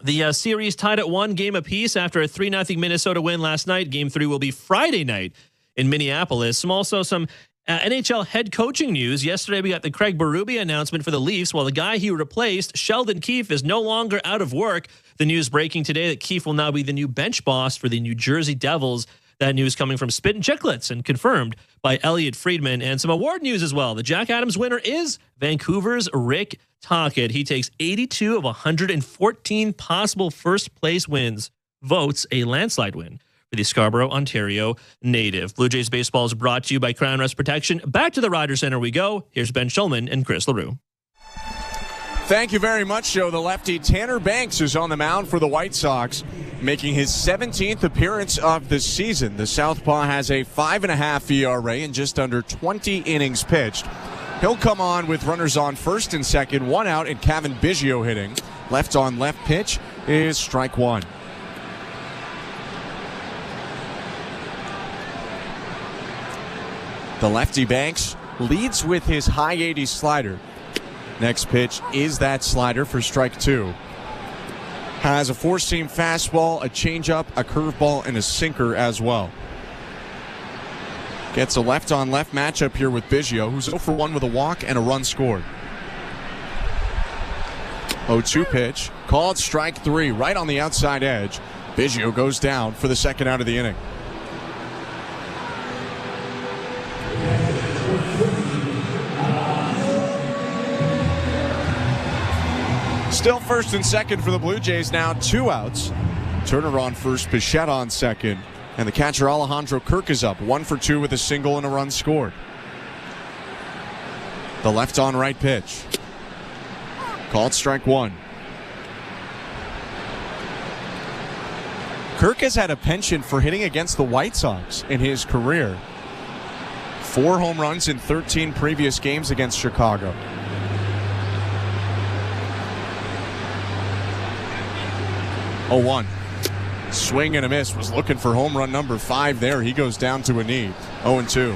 The series tied at 1 game apiece after a 3-0 Minnesota win last night. Game 3 will be Friday night in Minneapolis. Some NHL head coaching news. Yesterday, we got the Craig Berube announcement for the Leafs. While the guy he replaced, Sheldon Keefe, is no longer out of work. The news breaking today that Keefe will now be the new bench boss for the New Jersey Devils. That news coming from Spit and Chicklets and confirmed by Elliot Friedman. And some award news as well. The Jack Adams winner is Vancouver's Rick Tocchet. He takes 82 of 114 possible first-place wins, votes a landslide win for the Scarborough, Ontario native. Blue Jays baseball is brought to you by Crown Rest Protection. Back to the Rogers Center we go. Here's Ben Schulman and Chris LaRue. Thank you very much, Joe. The lefty Tanner Banks is on the mound for the White Sox, making his 17th appearance of the season. The Southpaw has a 5.5 ERA in just under 20 innings pitched. He'll come on with runners on first and second, 1 out, and Kevin Biggio hitting. Left on left pitch is strike 1. The lefty Banks leads with his high 80s slider. Next pitch is that slider for strike 2. Has a 4-seam fastball, a changeup, a curveball, and a sinker as well. Gets a left-on-left matchup here with Biggio, who's 0 for 1 with a walk and a run scored. 0-2 pitch, called strike 3, right on the outside edge. Biggio goes down for the second out of the inning. Still first and second for the Blue Jays now, 2 outs. Turner on first, Bichette on second. And the catcher Alejandro Kirk is up, 1 for 2 with a single and a run scored. The left on right pitch. Called strike 1. Kirk has had a penchant for hitting against the White Sox in his career. 4 home runs in 13 previous games against Chicago. 0-1. Swing and a miss. Was looking for home run number 5 there. He goes down to a knee. 0-2.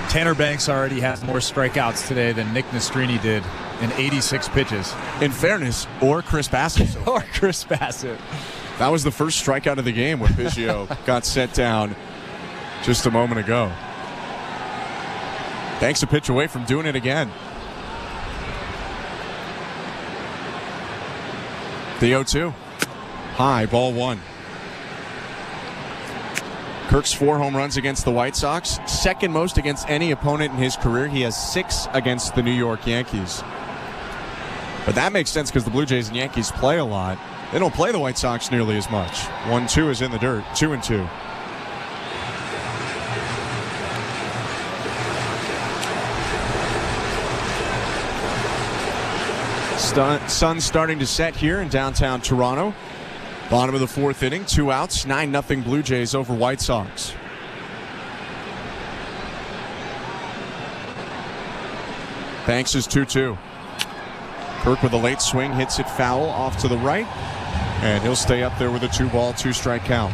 Tanner Banks already has more strikeouts today than Nick Nastrini did in 86 pitches. In fairness, or Chris Bassitt. Or Chris Bassitt. That was the first strikeout of the game when Biggio got set down just a moment ago. Banks a pitch away from doing it again. The 0-2. High, ball 1. Kirk's 4 home runs against the White Sox, second most against any opponent in his career. He has 6 against the New York Yankees. But that makes sense because the Blue Jays and Yankees play a lot. They don't play the White Sox nearly as much. 1-2 is in the dirt, 2-2. Sun starting to set here in downtown Toronto. Bottom of the fourth inning, 2 outs, 9-0 Blue Jays over White Sox. Banks is 2-2. Kirk with a late swing, hits it foul off to the right, and he'll stay up there with a 2-ball, 2-strike count.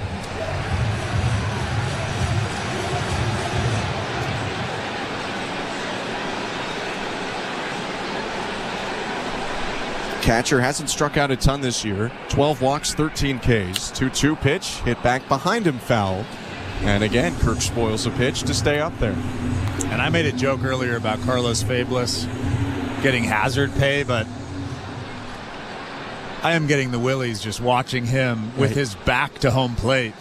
Catcher hasn't struck out a ton this year. 12 walks, 13 Ks. 2-2 pitch, hit back behind him, foul. And again, Kirk spoils a pitch to stay up there. And I made a joke earlier about Carlos Fablis getting hazard pay, but I am getting the willies just watching him with his back to home plate.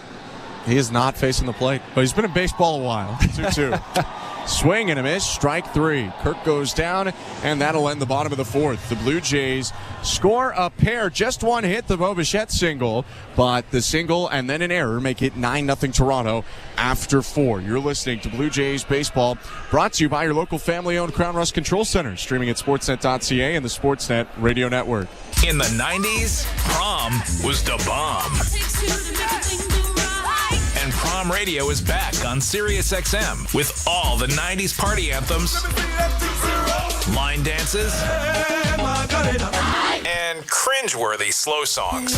He is not facing the plate, but he's been in baseball a while. 2-2. Swing and a miss, strike 3. Kirk goes down, and that'll end the bottom of the fourth. The Blue Jays score a pair, just one hit, the Bo Bichette single, but the single and then an error make it 9-0 Toronto after 4. You're listening to Blue Jays Baseball, brought to you by your local family-owned Crown Rust Control Center, streaming at sportsnet.ca and the Sportsnet Radio Network. In the 90s, prom was the bomb. And Prom Radio is back on Sirius XM with all the 90s party anthems, line dances, and cringeworthy slow songs.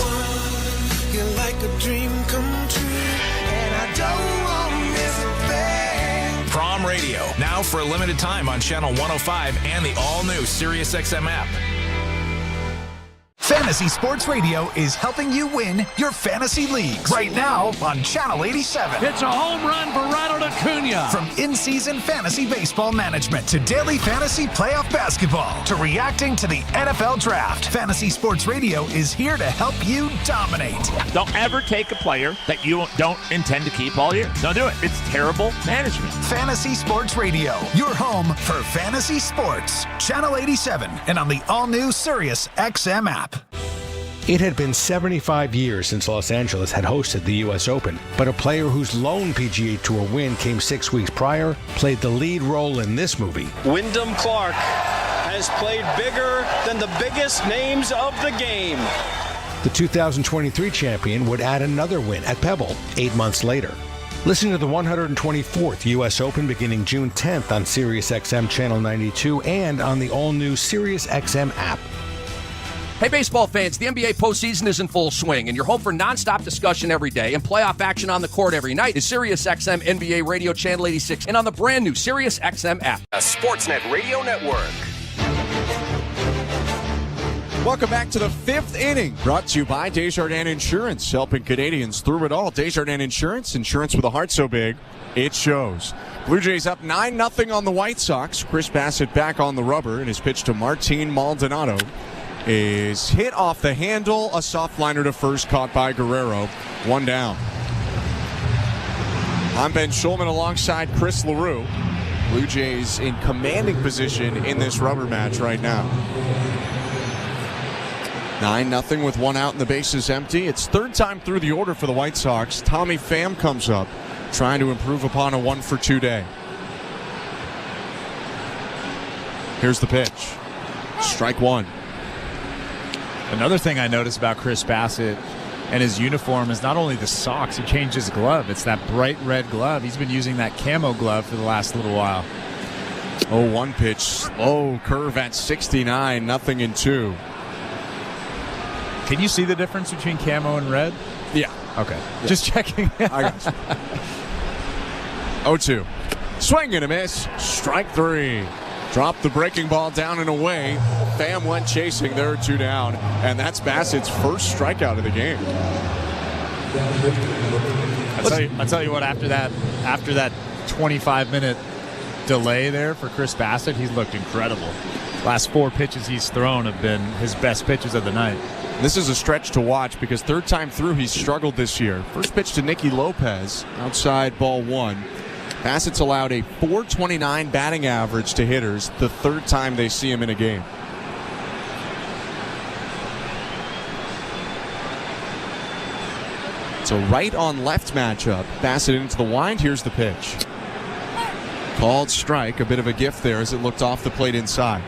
You're like a dream come true, and I don't want to miss a thing. Prom Radio, now for a limited time on Channel 105 and the all-new Sirius XM app. Fantasy Sports Radio is helping you win your fantasy leagues. Right now on Channel 87. It's a home run for Ronald Acuna. From in-season fantasy baseball management to daily fantasy playoff basketball to reacting to the NFL draft, Fantasy Sports Radio is here to help you dominate. Don't ever take a player that you don't intend to keep all year. Don't do it. It's terrible management. Fantasy Sports Radio, your home for fantasy sports. Channel 87 and on the all-new Sirius XM app. It had been 75 years since Los Angeles had hosted the U.S. Open, but a player whose lone PGA Tour win came 6 weeks prior played the lead role in this movie. Wyndham Clark has played bigger than the biggest names of the game. The 2023 champion would add another win at Pebble 8 months later. Listen to the 124th U.S. Open beginning June 10th on Sirius XM Channel 92 and on the all-new Sirius XM app. Hey, baseball fans, the NBA postseason is in full swing, and your home for nonstop discussion every day and playoff action on the court every night is Sirius XM NBA Radio Channel 86 and on the brand new Sirius XM app. A Sportsnet Radio Network. Welcome back to the fifth inning, brought to you by Desjardins Insurance, helping Canadians through it all. Desjardins Insurance, insurance with a heart so big, it shows. Blue Jays up 9-0 on the White Sox. Chris Bassitt back on the rubber, and his pitch to Martin Maldonado is hit off the handle, a soft liner to first, caught by Guerrero. 1 down. I'm Ben Schulman alongside Chris LaRue. Blue Jays in commanding position in this rubber match right now. 9-0 with 1 out and the bases empty. It's third time through the order for the White Sox. Tommy Pham comes up, trying to improve upon a 1-for-2 day. Here's the pitch. Strike 1. Another thing I noticed about Chris Bassitt and his uniform is not only the socks, he changed his glove. It's that bright red glove. He's been using that camo glove for the last little while. 0-1 pitch. Slow curve at 69, 0-2. Can you see the difference between camo and red? Yeah. Okay. Yeah. Just checking. I got you. 0-2. Swing and a miss. Strike 3. Dropped the breaking ball down and away. Pham went chasing. There are 2 down. And that's Bassitt's first strikeout of the game. I'll tell you what, after that 25-minute delay there for Chris Bassitt, he's looked incredible. Last 4 pitches he's thrown have been his best pitches of the night. This is a stretch to watch because third time through he's struggled this year. First pitch to Nicky Lopez, outside ball 1. Bassitt's allowed a .429 batting average to hitters the third time they see him in a game. It's a right on left matchup. Bassitt into the wind. Here's the pitch. Called strike. A bit of a gift there as it looked off the plate inside.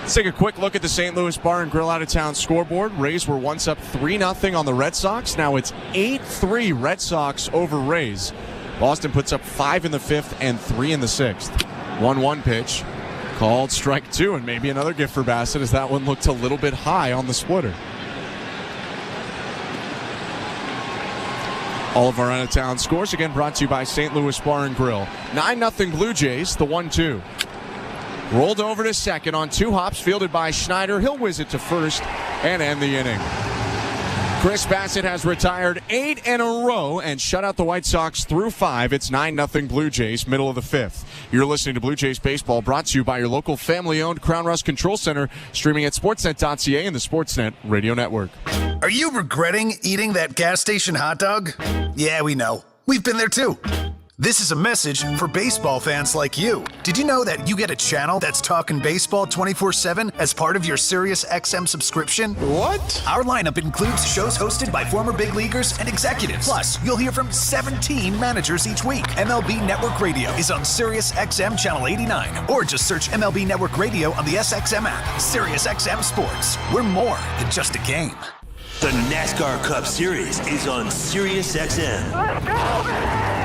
Let's take a quick look at the St. Louis Bar and Grill out-of-town scoreboard. Rays were once up 3-0 on the Red Sox. Now it's 8-3 Red Sox over Rays. Boston puts up 5 in the 5th and 3 in the 6th. 1-1 pitch. Called strike 2, and maybe another gift for Bassitt as that one looked a little bit high on the splitter. All of our out-of-town scores, again, brought to you by St. Louis Bar and Grill. 9-0 Blue Jays, the 1-2. Rolled over to second on 2 hops, fielded by Schneider. He'll whiz it to first and end the inning. Chris Bassitt has retired 8 in a row and shut out the White Sox through 5. It's 9-0 Blue Jays, middle of the 5th. You're listening to Blue Jays Baseball, brought to you by your local family-owned Crown Rust Control Center, streaming at sportsnet.ca and the Sportsnet Radio Network. Are you regretting eating that gas station hot dog? Yeah, we know. We've been there too. This is a message for baseball fans like you. Did you know that you get a channel that's talking baseball 24/7 as part of your Sirius XM subscription? What? Our lineup includes shows hosted by former big leaguers and executives. Plus, you'll hear from 17 managers each week. MLB Network Radio is on Sirius XM Channel 89, or just search MLB Network Radio on the SXM app. Sirius XM Sports. We're more than just a game. The NASCAR Cup Series is on Sirius XM. Let's go, man!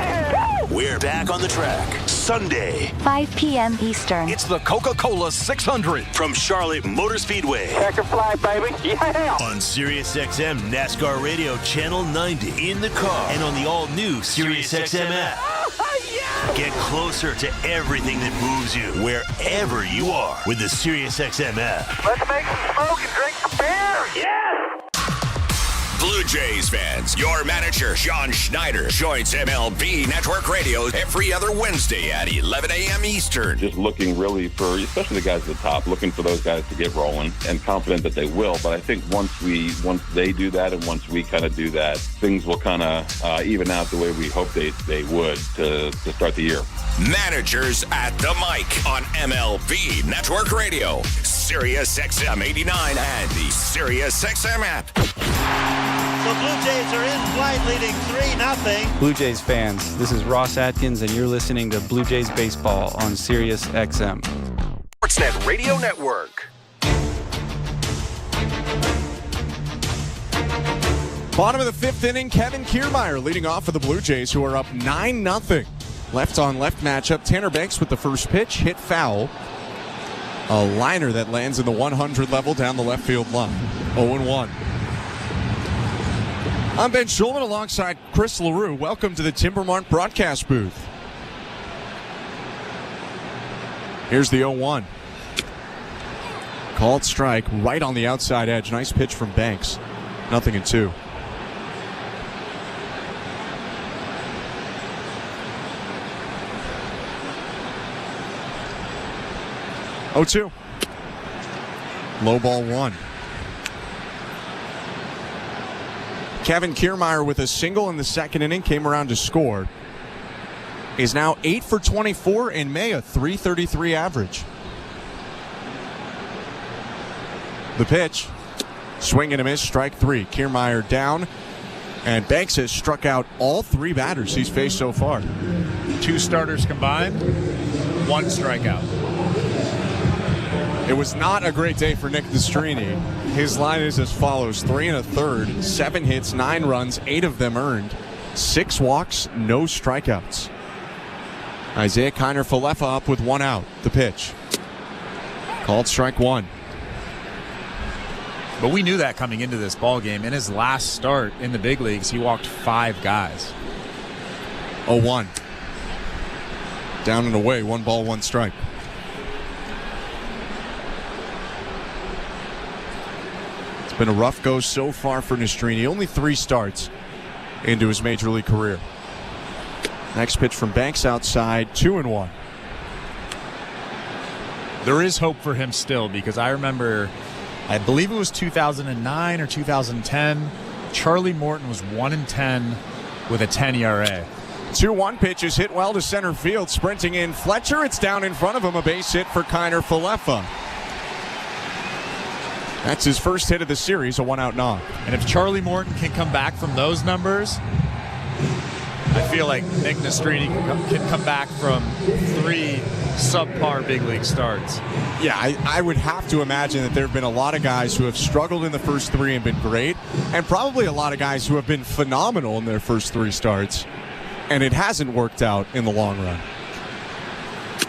We're back on the track Sunday, 5 p.m. Eastern. It's the Coca-Cola 600 from Charlotte Motor Speedway. Checker flag, baby. Yeah. On Sirius XM NASCAR Radio Channel 90 in the car and on the all-new Sirius XM app. Yeah. Get closer to everything that moves you wherever you are with the Sirius XM app. Let's make some smoke and drink some beer. Yeah. Blue Jays fans, your manager, John Schneider, joins MLB Network Radio every other Wednesday at 11 a.m. Eastern. Just looking really for, especially the guys at the top, looking for those guys to get rolling and confident that they will. But I think once they do that and once we kind of do that, things will kind of even out the way we hope they would to start the year. Managers at the mic on MLB Network Radio, Sirius XM 89 and the Sirius XM app. The Blue Jays are in flight, leading 3-0. Blue Jays fans, this is Ross Atkins, and you're listening to Blue Jays Baseball on Sirius XM. Sportsnet Radio Network. Bottom of the 5th inning, Kevin Kiermaier leading off for the Blue Jays, who are up 9-0. Left-on-left matchup. Tanner Banks with the first pitch, hit foul. A liner that lands in the 100 level down the left field line. 0-1. I'm Ben Schulman alongside Chris LaRue. Welcome to the Timbermart broadcast booth. Here's the 0-1. Called strike right on the outside edge. Nice pitch from Banks. 0-2. Low ball 1. Kevin Kiermaier with a single in the second inning, came around to score. Is now 8 for 24 in May, a .333 average. The pitch, swing and a miss, strike 3. Kiermaier down, and Banks has struck out all 3 batters he's faced so far. 2 starters combined, 1 strikeout. It was not a great day for Nick Destrini. His line is as follows: 3 1/3, 7 hits, 9 runs, 8 of them earned, 6 walks, no strikeouts. Isaiah Kiner-Falefa up with 1 out. The pitch, called strike 1. But we knew that coming into this ball game. In his last start in the big leagues, he walked 5 guys. 0-1. Down and away, 1 ball, 1 strike. It's been a rough go so far for Nastrini. Only 3 starts into his major league career. Next pitch from Banks outside, 2-1. There is hope for him still, because I remember, I believe it was 2009 or 2010, Charlie Morton was 1-10 with a 10 ERA. 2-1 pitch is hit well to center field. Sprinting in Fletcher. It's down in front of him. A base hit for Kiner-Falefa. That's his first hit of the series, a 1-out knock. And if Charlie Morton can come back from those numbers, I feel like Nick Nastrini can come back from 3 subpar big league starts. Yeah, I would have to imagine that there have been a lot of guys who have struggled in the first three and been great, and probably a lot of guys who have been phenomenal in their first three starts, and it hasn't worked out in the long run.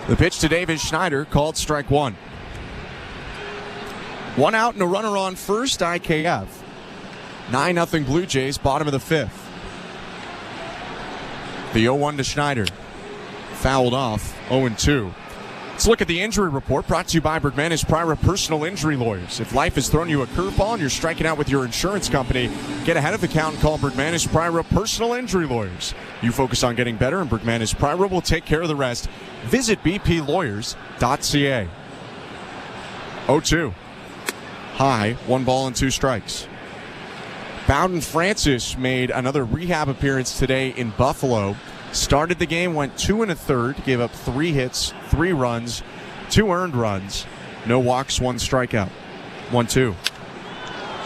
The pitch to Davis Schneider, called strike one. 1 out and a runner on first, IKF. 9-0 Blue Jays, bottom of the fifth. The 0-1 to Schneider. Fouled off, 0-2. Let's look at the injury report brought to you by Bergmanis Prira Personal Injury Lawyers. If life has thrown you a curveball and you're striking out with your insurance company, get ahead of the count and call Bergmanis Prira Personal Injury Lawyers. You focus on getting better, and Bergmanis Prira will take care of the rest. Visit bplawyers.ca. 0-2. High, 1 ball and 2 strikes. Bowden Francis made another rehab appearance today in Buffalo. Started the game, went 2 1/3, gave up 3 hits, 3 runs, 2 earned runs, no walks, 1 strikeout. 1-2.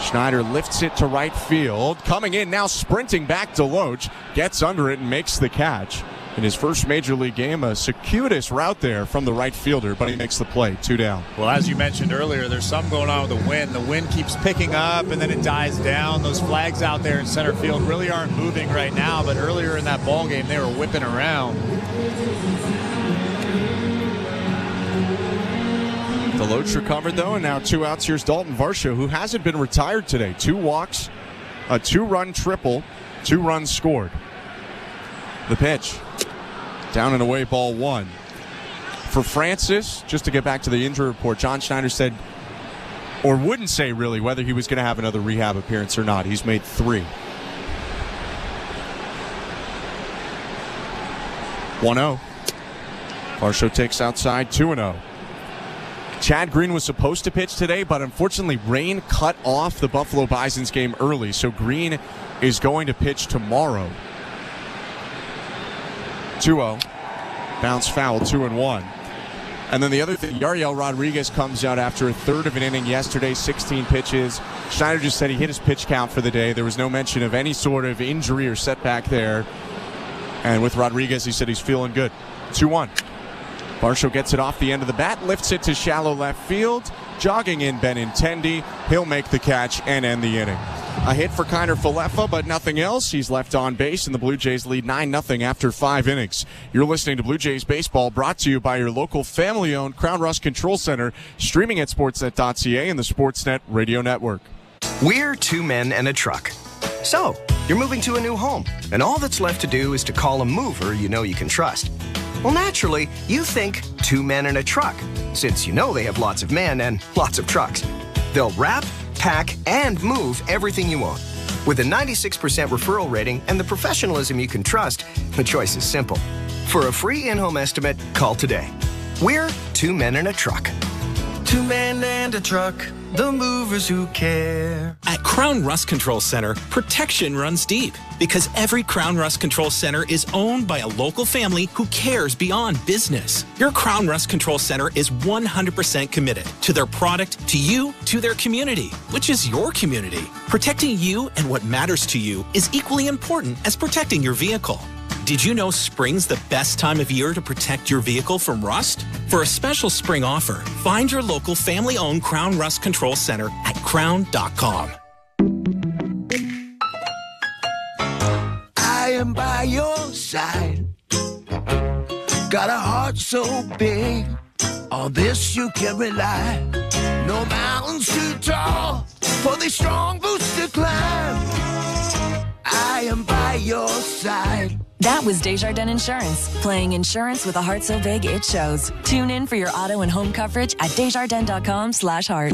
Schneider lifts it to right field. Coming in now, sprinting back to Loach, gets under it and makes the catch. In his first major league game, a circuitous route there from the right fielder, but he makes the play, 2 down. Well, as you mentioned earlier, there's something going on with the wind. The wind keeps picking up, and then it dies down. Those flags out there in center field really aren't moving right now, but earlier in that ball game, they were whipping around. DeLoach recovered, though, and now 2 outs. Here's Dalton Varsho, who hasn't been retired today. 2 walks, a 2-run triple, 2 runs scored. The pitch. Down and away, ball 1. For Francis, just to get back to the injury report, John Schneider said, or wouldn't say really, whether he was going to have another rehab appearance or not. He's made 3. 1-0. Varsho takes outside, 2-0. Chad Green was supposed to pitch today, but unfortunately rain cut off the Buffalo Bison's game early, so Green is going to pitch tomorrow. 2-0. Bounce foul, 2-1. And then the other thing, Yariel Rodriguez comes out after a third of an inning yesterday, 16 pitches. Schneider just said he hit his pitch count for the day. There was no mention of any sort of injury or setback there. And with Rodriguez, he said he's feeling good. 2-1. Varsho gets it off the end of the bat, lifts it to shallow left field. Jogging in Benintendi. He'll make the catch and end the inning. A hit for Kiner Falefa, but nothing else. He's left on base, and the Blue Jays lead 9-0 after 5 innings. You're listening to Blue Jays Baseball, brought to you by your local family-owned Crown Rust Control Center, streaming at sportsnet.ca and the Sportsnet Radio Network. We're 2 men and a truck. So, you're moving to a new home, and all that's left to do is to call a mover you know you can trust. Well, naturally, you think 2 men and a truck, since you know they have lots of men and lots of trucks. They'll wrap, pack, and move everything you own. With a 96% referral rating and the professionalism you can trust, the choice is simple. For a free in-home estimate, call today. We're 2 men and a truck. 2 men and a truck, the movers who care. At Crown Rust Control Center, protection runs deep because every Crown Rust Control Center is owned by a local family who cares beyond business. Your Crown Rust Control Center is 100% committed to their product, to you, to their community, which is your community. Protecting you and what matters to you is equally important as protecting your vehicle. Did you know spring's the best time of year to protect your vehicle from rust? For a special spring offer, find your local family-owned Crown Rust Control Center at crown.com. I am by your side. Got a heart so big, on this you can rely. No mountains too tall for the strong boots to climb. I am by your side. That was Desjardins Insurance, playing insurance with a heart so big it shows. Tune in for your auto and home coverage at desjardins.com/heart.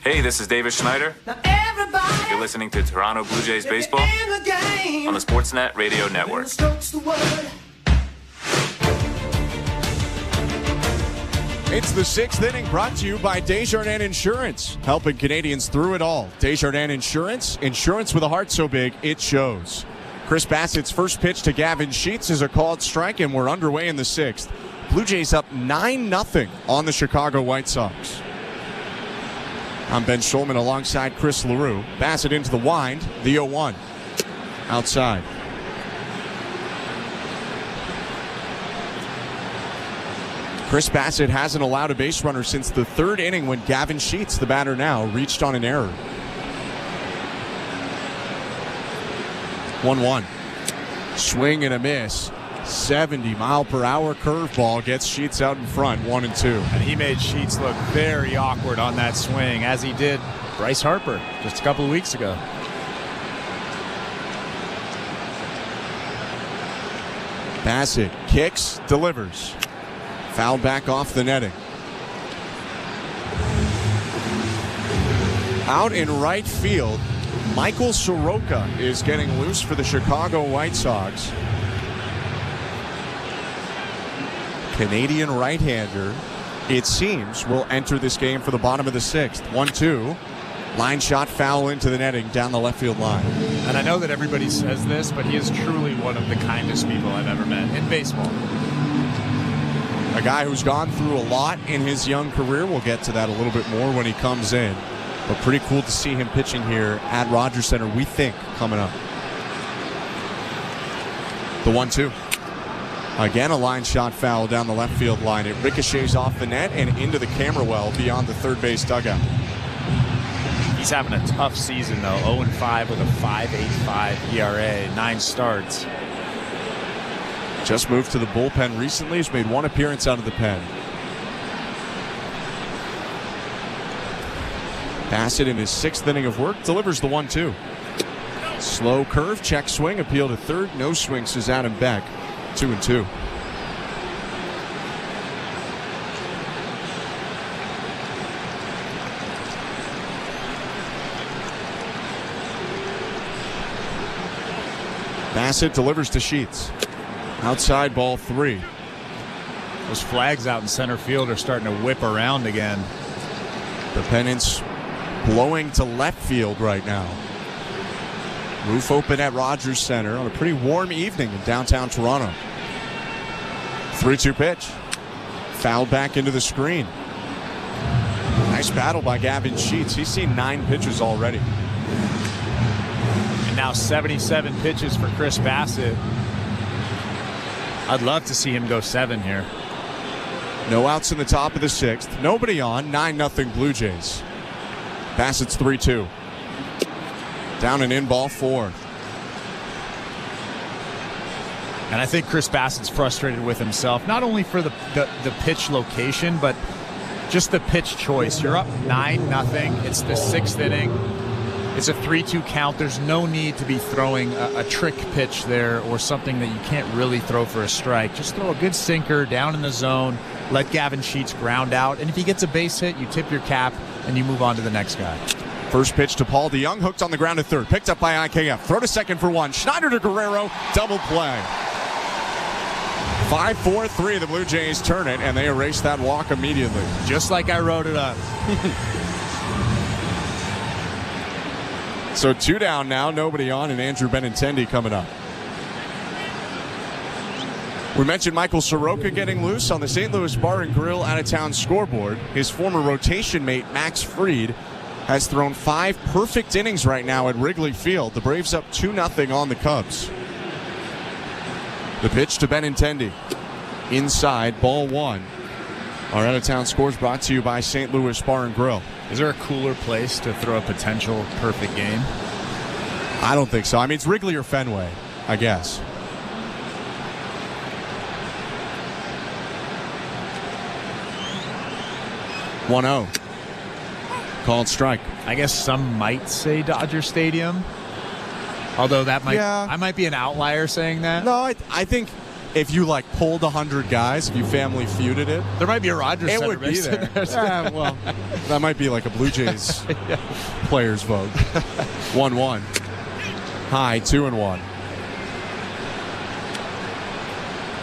Hey, this is Davis Schneider. You're listening to Toronto Blue Jays Baseball on the Sportsnet Radio Network. It's the 6th inning, brought to you by Desjardins Insurance, helping Canadians through it all. Desjardins Insurance, insurance with a heart so big it shows. Chris Bassitt's first pitch to Gavin Sheets is a called strike, and we're underway in the 6th. Blue Jays up 9-0 on the Chicago White Sox. I'm Ben Schulman alongside Chris LaRue. Bassitt into the wind, the 0-1. Outside. Chris Bassitt hasn't allowed a base runner since the third inning when Gavin Sheets, the batter now, reached on an error. 1-1. Swing and a miss. 70-mile-per-hour curveball gets Sheets out in front, 1-2. And he made Sheets look very awkward on that swing, as he did Bryce Harper just a couple of weeks ago. Bassitt kicks, delivers. Foul back off the netting. Out in right field, Michael Soroka is getting loose for the Chicago White Sox. Canadian right-hander, it seems, will enter this game for the bottom of the sixth. 1-2. Line shot foul into the netting down the left field line. And I know that everybody says this, but he is truly one of the kindest people I've ever met in baseball. A guy who's gone through a lot in his young career. We'll get to that a little bit more when he comes in. But pretty cool to see him pitching here at Rogers Center, we think, coming up. The 1-2. Again, a line shot foul down the left field line. It ricochets off the net and into the camera well beyond the third base dugout. He's having a tough season, though. 0-5 with a 5.85 ERA, 9 starts. Just moved to the bullpen recently. He's made one appearance out of the pen. Bassitt in his 6th inning of work delivers the 1-2. Slow curve, check swing, appeal to third. No swing, says Adam Beck. 2-2. Bassitt delivers to Sheets. Outside, ball 3. Those flags out in center field are starting to whip around again. The pennant's blowing to left field right now. Roof open at Rogers Center on a pretty warm evening in downtown Toronto. 3-2 pitch. Fouled back into the screen. Nice battle by Gavin Sheets. He's seen 9 pitches already. And now 77 pitches for Chris Bassitt. I'd love to see him go 7 here. No outs in the top of the 6th. Nobody on. 9-0 Blue Jays. Bassitt's 3-2. Down and in, ball 4. And I think Chris Bassitt's frustrated with himself, not only for the pitch location, but just the pitch choice. You're up 9-0. It's the 6th inning. It's a 3-2 count. There's no need to be throwing a trick pitch there or something that you can't really throw for a strike. Just throw a good sinker down in the zone, let Gavin Sheets ground out, and if he gets a base hit, you tip your cap and you move on to the next guy. First pitch to Paul DeYoung, hooked on the ground at third, picked up by IKF. Throw to second for 1. Schneider to Guerrero, double play. 5-4-3, the Blue Jays turn it, and they erase that walk immediately. Just like I wrote it up. So 2 down now, nobody on, and Andrew Benintendi coming up. We mentioned Michael Soroka getting loose on the St. Louis Bar and Grill out-of-town scoreboard. His former rotation mate, Max Fried, has thrown 5 perfect innings right now at Wrigley Field. The Braves up 2-0 on the Cubs. The pitch to Benintendi. Inside, ball 1. Our out-of-town scores brought to you by St. Louis Bar and Grill. Is there a cooler place to throw a potential perfect game? I don't think so. I mean, it's Wrigley or Fenway, I guess. (1-0). Called strike. I guess some might say Dodger Stadium. Although that might, I might be an outlier saying that. No, I think if you pulled 100 guys, if you Family Feuded it, there might be a Rogers Center. It would be there. Well, that might be like a Blue Jays players vote. 1-1. High, 2-1.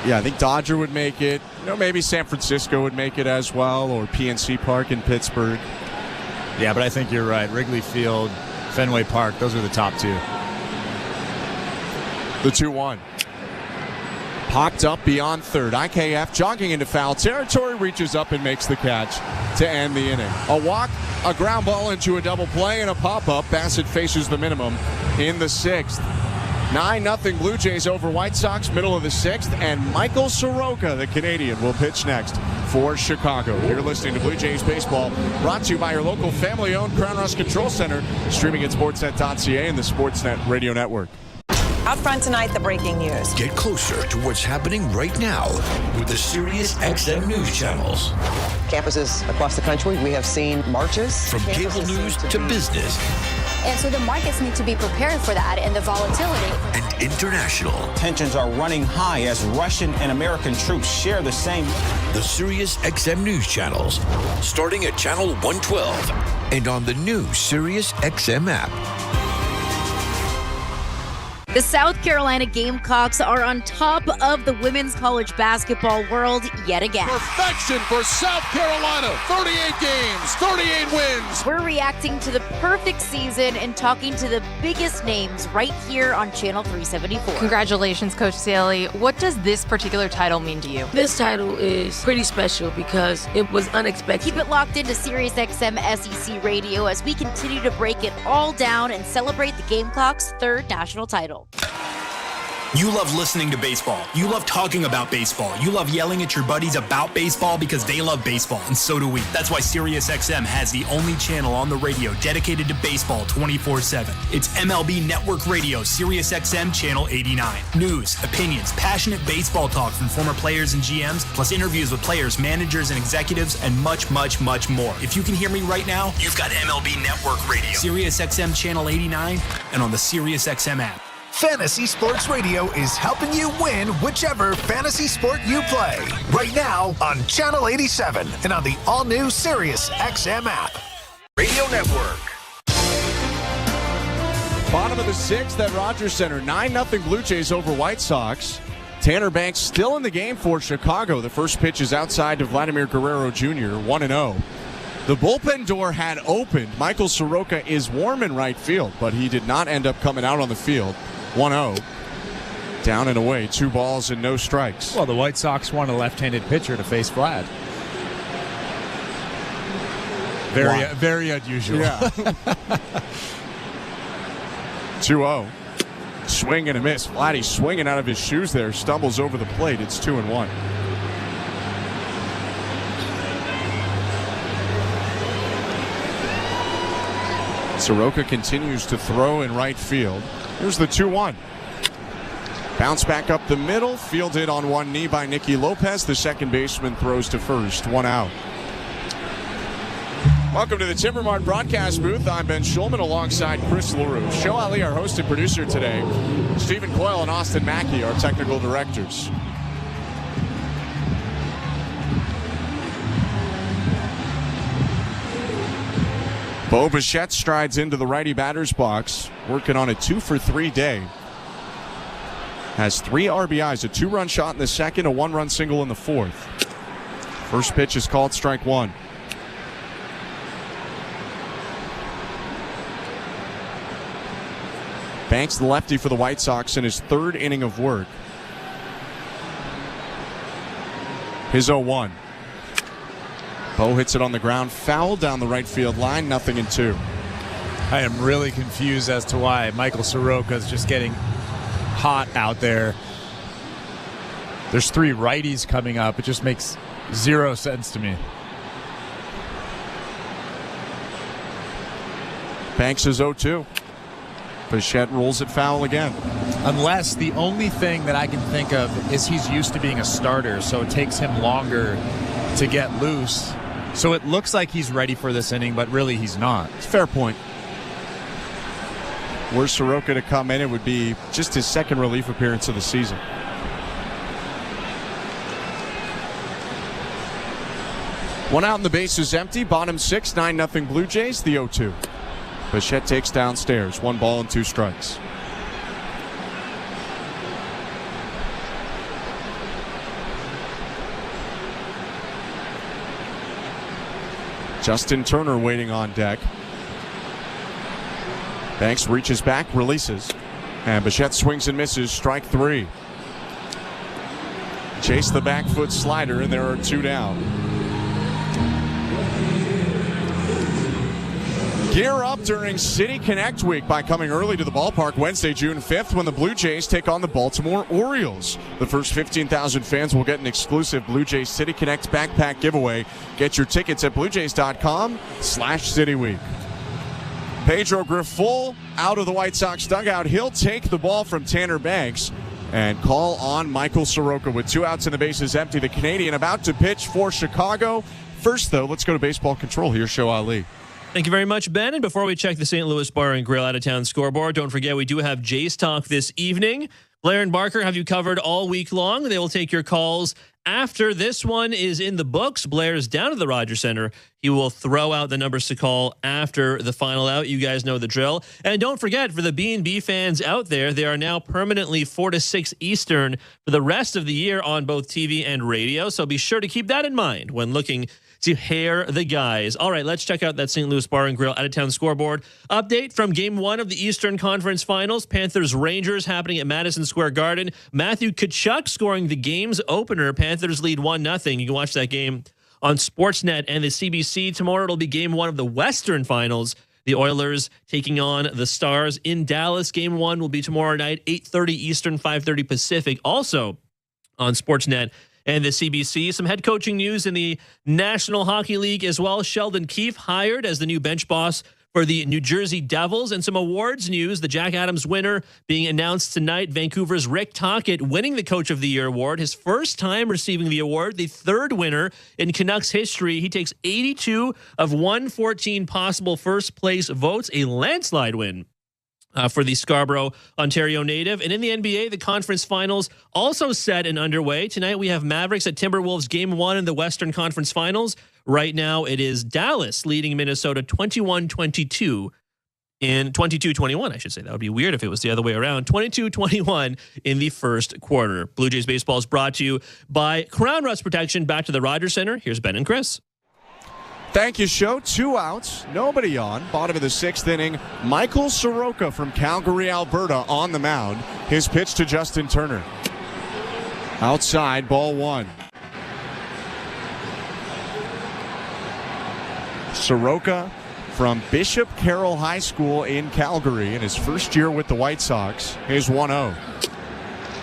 Yeah, I think Dodger would make it. Maybe San Francisco would make it as well, or PNC Park in Pittsburgh. Yeah, but I think you're right. Wrigley Field, Fenway Park, those are the top 2. The 2-1. Popped up beyond third. IKF jogging into foul territory, reaches up and makes the catch to end the inning. A walk, a ground ball into a double play, and a pop-up. Bassitt faces the minimum in the 6th. 9-0 Blue Jays over White Sox, middle of the 6th, and Michael Soroka, the Canadian, will pitch next for Chicago. You're listening to Blue Jays Baseball, brought to you by your local family-owned Crown Rust Control Center, streaming at sportsnet.ca and the Sportsnet Radio Network. Up front tonight, the breaking news. Get closer to what's happening right now with the Sirius XM news channels. Campuses across the country, we have seen marches. From cable news to business. And so the markets need to be prepared for that and the volatility. And international. Tensions are running high as Russian and American troops share the same. The Sirius XM news channels, starting at channel 112 and on the new Sirius XM app. The South Carolina Gamecocks are on top of the women's college basketball world yet again. Perfection for South Carolina. 38 games, 38 wins. We're reacting to the perfect season and talking to the biggest names right here on Channel 374. Congratulations, Coach Saley. What does this particular title mean to you? This title is pretty special because it was unexpected. Keep it locked into SiriusXM SEC Radio as we continue to break it all down and celebrate the Gamecocks' third national title. You love listening to baseball. You love talking about baseball. You love yelling at your buddies about baseball because they love baseball, and so do we. That's why SiriusXM has the only channel on the radio dedicated to baseball 24/7. It's MLB Network Radio, SiriusXM Channel 89. News, opinions, passionate baseball talk from former players and GMs, plus interviews with players, managers, and executives, and much, much, much more. If you can hear me right now, you've got MLB Network Radio, SiriusXM Channel 89, and on the SiriusXM app. Fantasy Sports Radio is helping you win whichever fantasy sport you play. Right now on Channel 87 and on the all-new Sirius XM app. Radio Network. Bottom of the 6th at Rogers Center. 9-0 Blue Jays over White Sox. Tanner Banks still in the game for Chicago. The first pitch is outside to Vladimir Guerrero Jr., 1-0. The bullpen door had opened. Michael Soroka is warm in right field, but he did not end up coming out on the field. 1-0. Down and away. 2 balls and no strikes. Well, the White Sox want a left-handed pitcher to face Vlad. Very unusual. Yeah. 2-0. Swing and a miss. Vladdy swinging out of his shoes there. Stumbles over the plate. It's 2-1. Soroka continues to throw in right field. Here's the 2-1. Bounce back up the middle. Fielded on one knee by Nicky Lopez. The second baseman throws to first. 1 out. Welcome to the Timbermart broadcast booth. I'm Ben Schulman alongside Chris LaRue. Show Ali, our host and producer today. Stephen Coyle and Austin Mackey, our technical directors. Bo Bichette strides into the righty batter's box, working on a 2-for-3 day. Has 3 RBIs, a 2-run shot in the second, a 1-run single in the fourth. First pitch is called strike 1. Banks, the lefty for the White Sox, in his 3rd inning of work. His 0-1. Bo hits it on the ground, foul down the right field line, 0-2. I am really confused as to why Michael Soroka is just getting hot out there. There's 3 righties coming up. It just makes 0 sense to me. Banks is 0-2. Bichette rolls it foul again. Unless the only thing that I can think of is he's used to being a starter, so it takes him longer to get loose. So it looks like he's ready for this inning, but really he's not. It's a fair point. Were Soroka to come in, it would be just his 2nd relief appearance of the season. One out and the base is empty. Bottom 6, 9-0 Blue Jays, the 0-2. Bichette takes downstairs. 1 ball and 2 strikes. Justin Turner waiting on deck. Banks reaches back, releases. And Bichette swings and misses. Strike 3. Chase the back foot slider, and there are 2 down. Gear up during City Connect Week by coming early to the ballpark Wednesday, June 5th, when the Blue Jays take on the Baltimore Orioles. The first 15,000 fans will get an exclusive Blue Jays City Connect backpack giveaway. Get your tickets at bluejays.com/cityweek. Pedro Grifol out of the White Sox dugout. He'll take the ball from Tanner Banks and call on Michael Soroka with 2 outs and the bases empty. The Canadian about to pitch for Chicago. First, though, let's go to baseball control. Here's Show Ali. Thank you very much, Ben. And before we check the St. Louis Bar and Grill out-of-town scoreboard, don't forget we do have Jays Talk this evening. Blair and Barker have you covered all week long. They will take your calls after this one is in the books. Blair is down at the Rogers Center. He will throw out the numbers to call after the final out. You guys know the drill. And don't forget, for the B&B fans out there, they are now permanently 4 to 6 Eastern for the rest of the year on both TV and radio. So be sure to keep that in mind when looking to hair the guys. All right, let's check out that St. Louis Bar and Grill out-of-town scoreboard. Update from Game 1 of the Eastern Conference Finals. Panthers-Rangers happening at Madison Square Garden. Matthew Tkachuk scoring the game's opener. Panthers lead 1-0. You can watch that game on Sportsnet and the CBC. Tomorrow it'll be Game 1 of the Western Finals. The Oilers taking on the Stars in Dallas. Game 1 will be tomorrow night, 8:30 Eastern, 5:30 Pacific. Also on Sportsnet and the CBC. Some head coaching news in the National Hockey League as well. Sheldon Keefe hired as the new bench boss for the New Jersey Devils. And some awards news. The Jack Adams winner being announced tonight. Vancouver's Rick Tocchet winning the Coach of the Year award. His first time receiving the award. The third winner in Canucks history. He takes 82 of 114 possible first place votes. A landslide win for the Scarborough, Ontario native. And in the NBA, the conference finals also set and underway. Tonight we have Mavericks at Timberwolves Game 1 in the Western Conference Finals. Right now it is Dallas leading Minnesota 21-22 in 22-21, I should say. That would be weird if it was the other way around. 22-21 in the first quarter. Blue Jays baseball is brought to you by Crown Rust Protection. Back to the Rogers Center. Here's Ben and Chris. Thank you, Show. 2 outs, nobody on. Bottom of the 6th inning, Michael Soroka from Calgary, Alberta on the mound. His pitch to Justin Turner. Outside, ball 1. Soroka from Bishop Carroll High School in Calgary in his first year with the White Sox. Here's 1-0.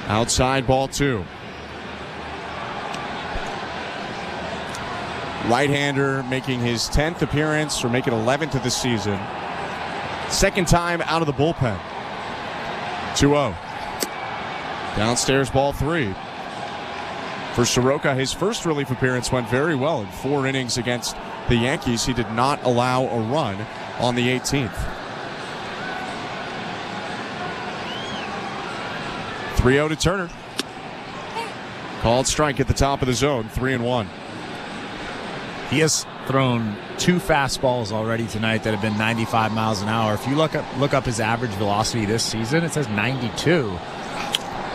Outside, ball 2. Right-hander making his 10th appearance, or making 11th of the season. Second time out of the bullpen. 2-0. Downstairs, ball 3. For Soroka, his first relief appearance went very well in 4 innings against the Yankees. He did not allow a run on the 18th. 3-0 to Turner. Called strike at the top of the zone, 3-1. He has thrown 2 fastballs already tonight that have been 95 miles an hour. If you look up his average velocity this season, it says 92.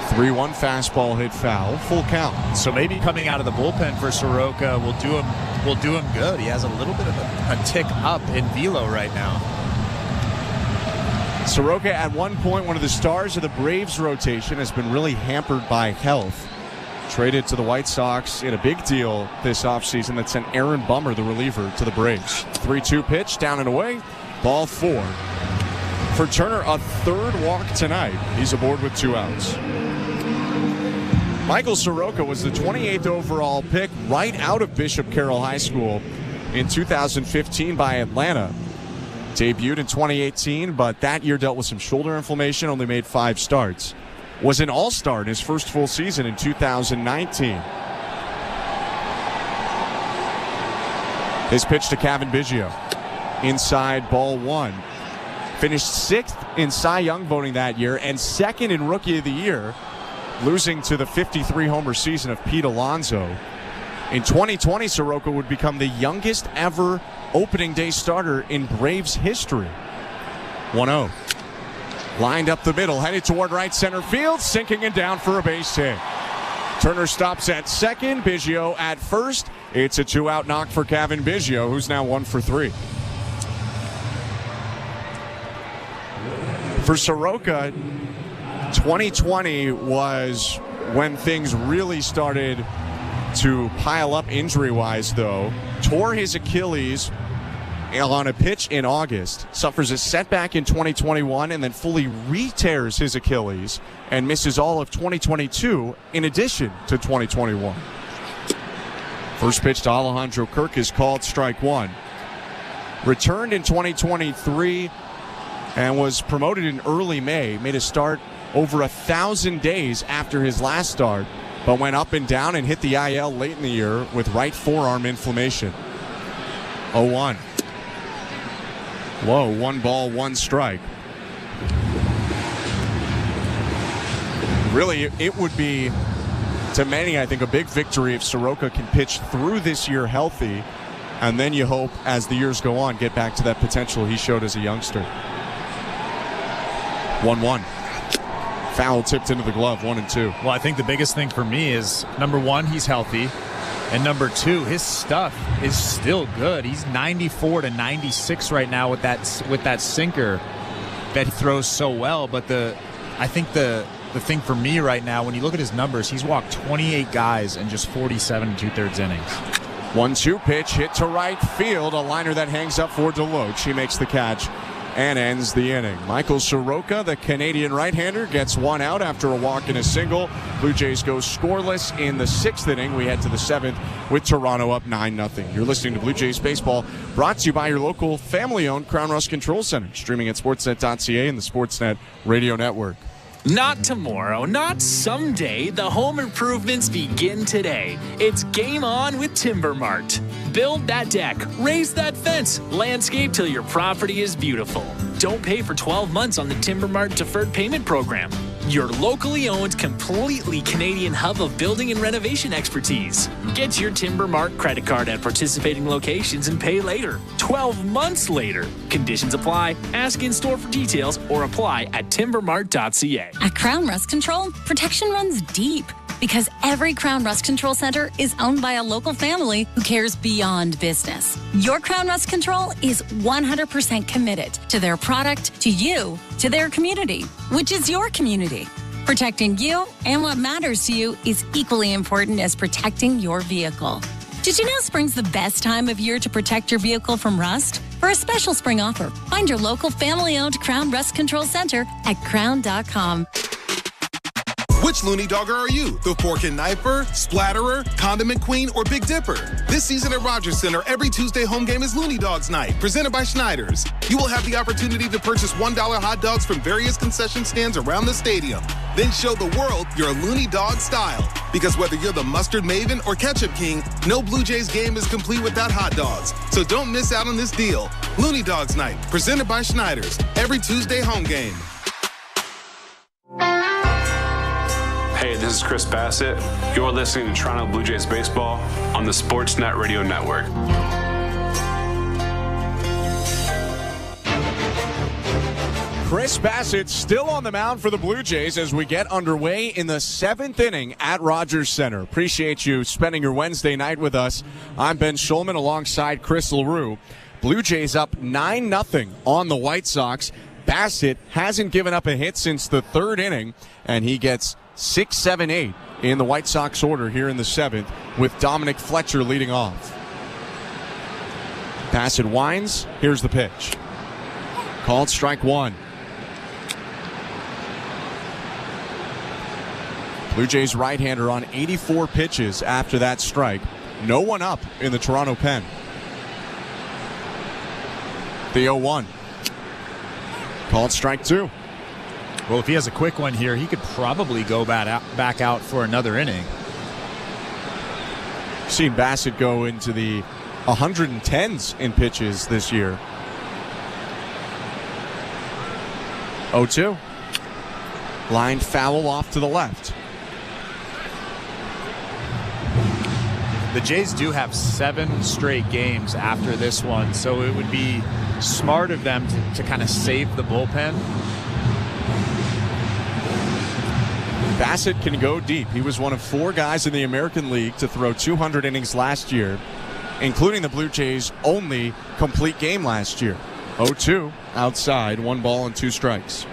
3-1 fastball hit foul, full count. So maybe coming out of the bullpen for Soroka will do him good. He has a little bit of a tick up in velo right now. Soroka, at one point, one of the stars of the Braves rotation, has been really hampered by health. Traded to the White Sox in a big deal this offseason that sent Aaron Bummer, the reliever, to the Braves. 3-2 pitch, down and away, ball 4. For Turner, a 3rd walk tonight. He's aboard with 2 outs. Michael Soroka was the 28th overall pick right out of Bishop Carroll High School in 2015 by Atlanta. Debuted in 2018, but that year dealt with some shoulder inflammation, only made 5 starts. Was an all-star in his first full season in 2019. His pitch to Kevin Biggio. Inside, ball 1. Finished 6th in Cy Young voting that year and 2nd in Rookie of the Year, losing to the 53-homer season of Pete Alonso. In 2020, Soroka would become the youngest ever opening day starter in Braves history. 1-0. Lined up the middle, headed toward right center field, sinking and down for a base hit. Turner stops at 2nd, Biggio at 1st. It's a 2-out knock for Kevin Biggio, who's now 1 for 3. For Soroka, 2020 was when things really started to pile up injury-wise, though. Tore his Achilles on a pitch in August, suffers a setback in 2021, and then fully re-tears his Achilles and misses all of 2022 in addition to 2021. First pitch to Alejandro Kirk is called, strike one. Returned in 2023 and was promoted in early May. Made a start over 1,000 days after his last start, but went up and down and hit the IL late in the year with right forearm inflammation. 0-1. Low, 1 ball, 1 strike. Really, it would be, to many, I think, a big victory if Soroka can pitch through this year healthy, and then you hope, as the years go on, get back to that potential he showed as a youngster. 1-1. Foul tipped into the glove, 1-2. Well, I think the biggest thing for me is, number one, he's healthy. And number two, his stuff is still good. He's 94 to 96 right now with that sinker that he throws so well. But I think the thing for me right now, when you look at his numbers, he's walked 28 guys in just 47 2/3 innings. 1-2 pitch hit to right field. A liner that hangs up for Deloach. He makes the catch and ends the inning. Michael Soroka, the Canadian right-hander, gets one out after a walk and a single. Blue Jays go scoreless in the 6th inning. We head to the 7th with Toronto up 9-0. You're listening to Blue Jays Baseball, brought to you by your local family-owned Crown Rust Control Center, streaming at sportsnet.ca and the Sportsnet Radio Network. Not tomorrow, not someday. The home improvements begin today. It's game on with Timber Mart. Build that deck, raise that fence, landscape till your property is beautiful. Don't pay for 12 months on the Timber Mart deferred payment program. Your locally owned, completely Canadian hub of building and renovation expertise. Get your Timber Mart credit card at participating locations and pay later. 12 months later. Conditions apply. Ask in store for details or apply at timbermart.ca. At Crown Rust Control, protection runs deep because every Crown Rust Control Center is owned by a local family who cares beyond business. Your Crown Rust Control is 100% committed to their product, to you, to their community, which is your community. Protecting you and what matters to you is equally important as protecting your vehicle. Did you know spring's the best time of year to protect your vehicle from rust? For a special spring offer, find your local family-owned Crown Rust Control Center at crown.com. Which Looney Dogger are you? The Fork and Knifer, Splatterer, Condiment Queen, or Big Dipper? This season at Rogers Center, every Tuesday home game is Looney Dogs Night, presented by Schneider's. You will have the opportunity to purchase $1 hot dogs from various concession stands around the stadium. Then show the world your Looney Dog style. Because whether you're the mustard maven or ketchup king, no Blue Jays game is complete without hot dogs. So don't miss out on this deal. Looney Dogs Night, presented by Schneider's, every Tuesday home game. Hey, this is Chris Bassitt. You're listening to Toronto Blue Jays Baseball on the Sportsnet Radio Network. Chris Bassitt still on the mound for the Blue Jays as we get underway in the 7th inning at Rogers Center. Appreciate you spending your Wednesday night with us. I'm Ben Schulman alongside Chris LaRue. Blue Jays up 9-0 on the White Sox. Bassitt hasn't given up a hit since the 3rd inning, and he gets 6, 7, 8 in the White Sox order here in the 7th with Dominic Fletcher leading off. Bassitt winds. Here's the pitch. Called strike one. Blue Jays right-hander on 84 pitches after that strike. No one up in the Toronto pen. The 0-1. Called strike two. Well, if he has a quick one here, he could probably go back out for another inning. Seen Bassitt go into the 110s in pitches this year. 0-2. Line foul off to the left. The Jays do have 7 straight games after this one, so it would be smart of them to kind of save the bullpen. Bassitt can go deep. He was one of 4 guys in the American League to throw 200 innings last year, including the Blue Jays' only complete game last year. 0-2 outside, 1 ball and 2 strikes.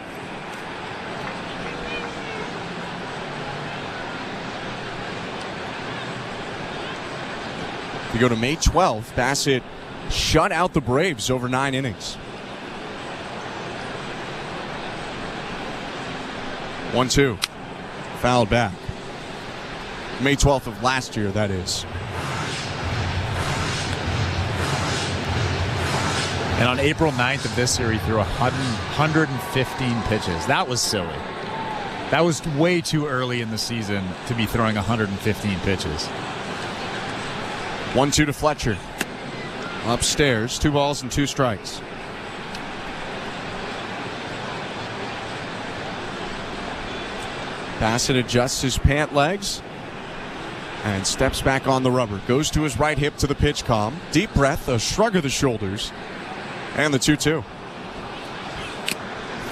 We go to May 12th. Bassitt shut out the Braves over 9 innings. 1-2. Fouled back. May 12th of last year, that is. And on April 9th of this year, he threw 115 pitches. That was silly. That was way too early in the season to be throwing 115 pitches. 1-2 to Fletcher. Upstairs, 2 balls and 2 strikes. Bassitt adjusts his pant legs and steps back on the rubber. Goes to his right hip to the pitch calm. Deep breath, a shrug of the shoulders, and the 2-2.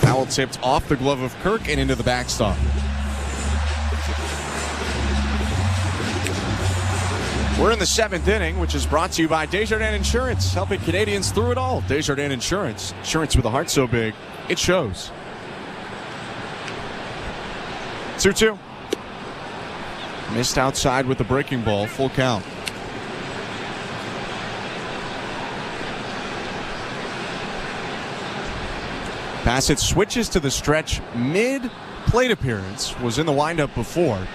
Foul tipped off the glove of Kirk and into the backstop. We're in the 7th inning, which is brought to you by Desjardins Insurance, helping Canadians through it all. Desjardins Insurance. Insurance with a heart so big, it shows. 2-2. Missed outside with the breaking ball. Full count. Bassitt switches to the stretch mid-plate appearance. Was in the windup before.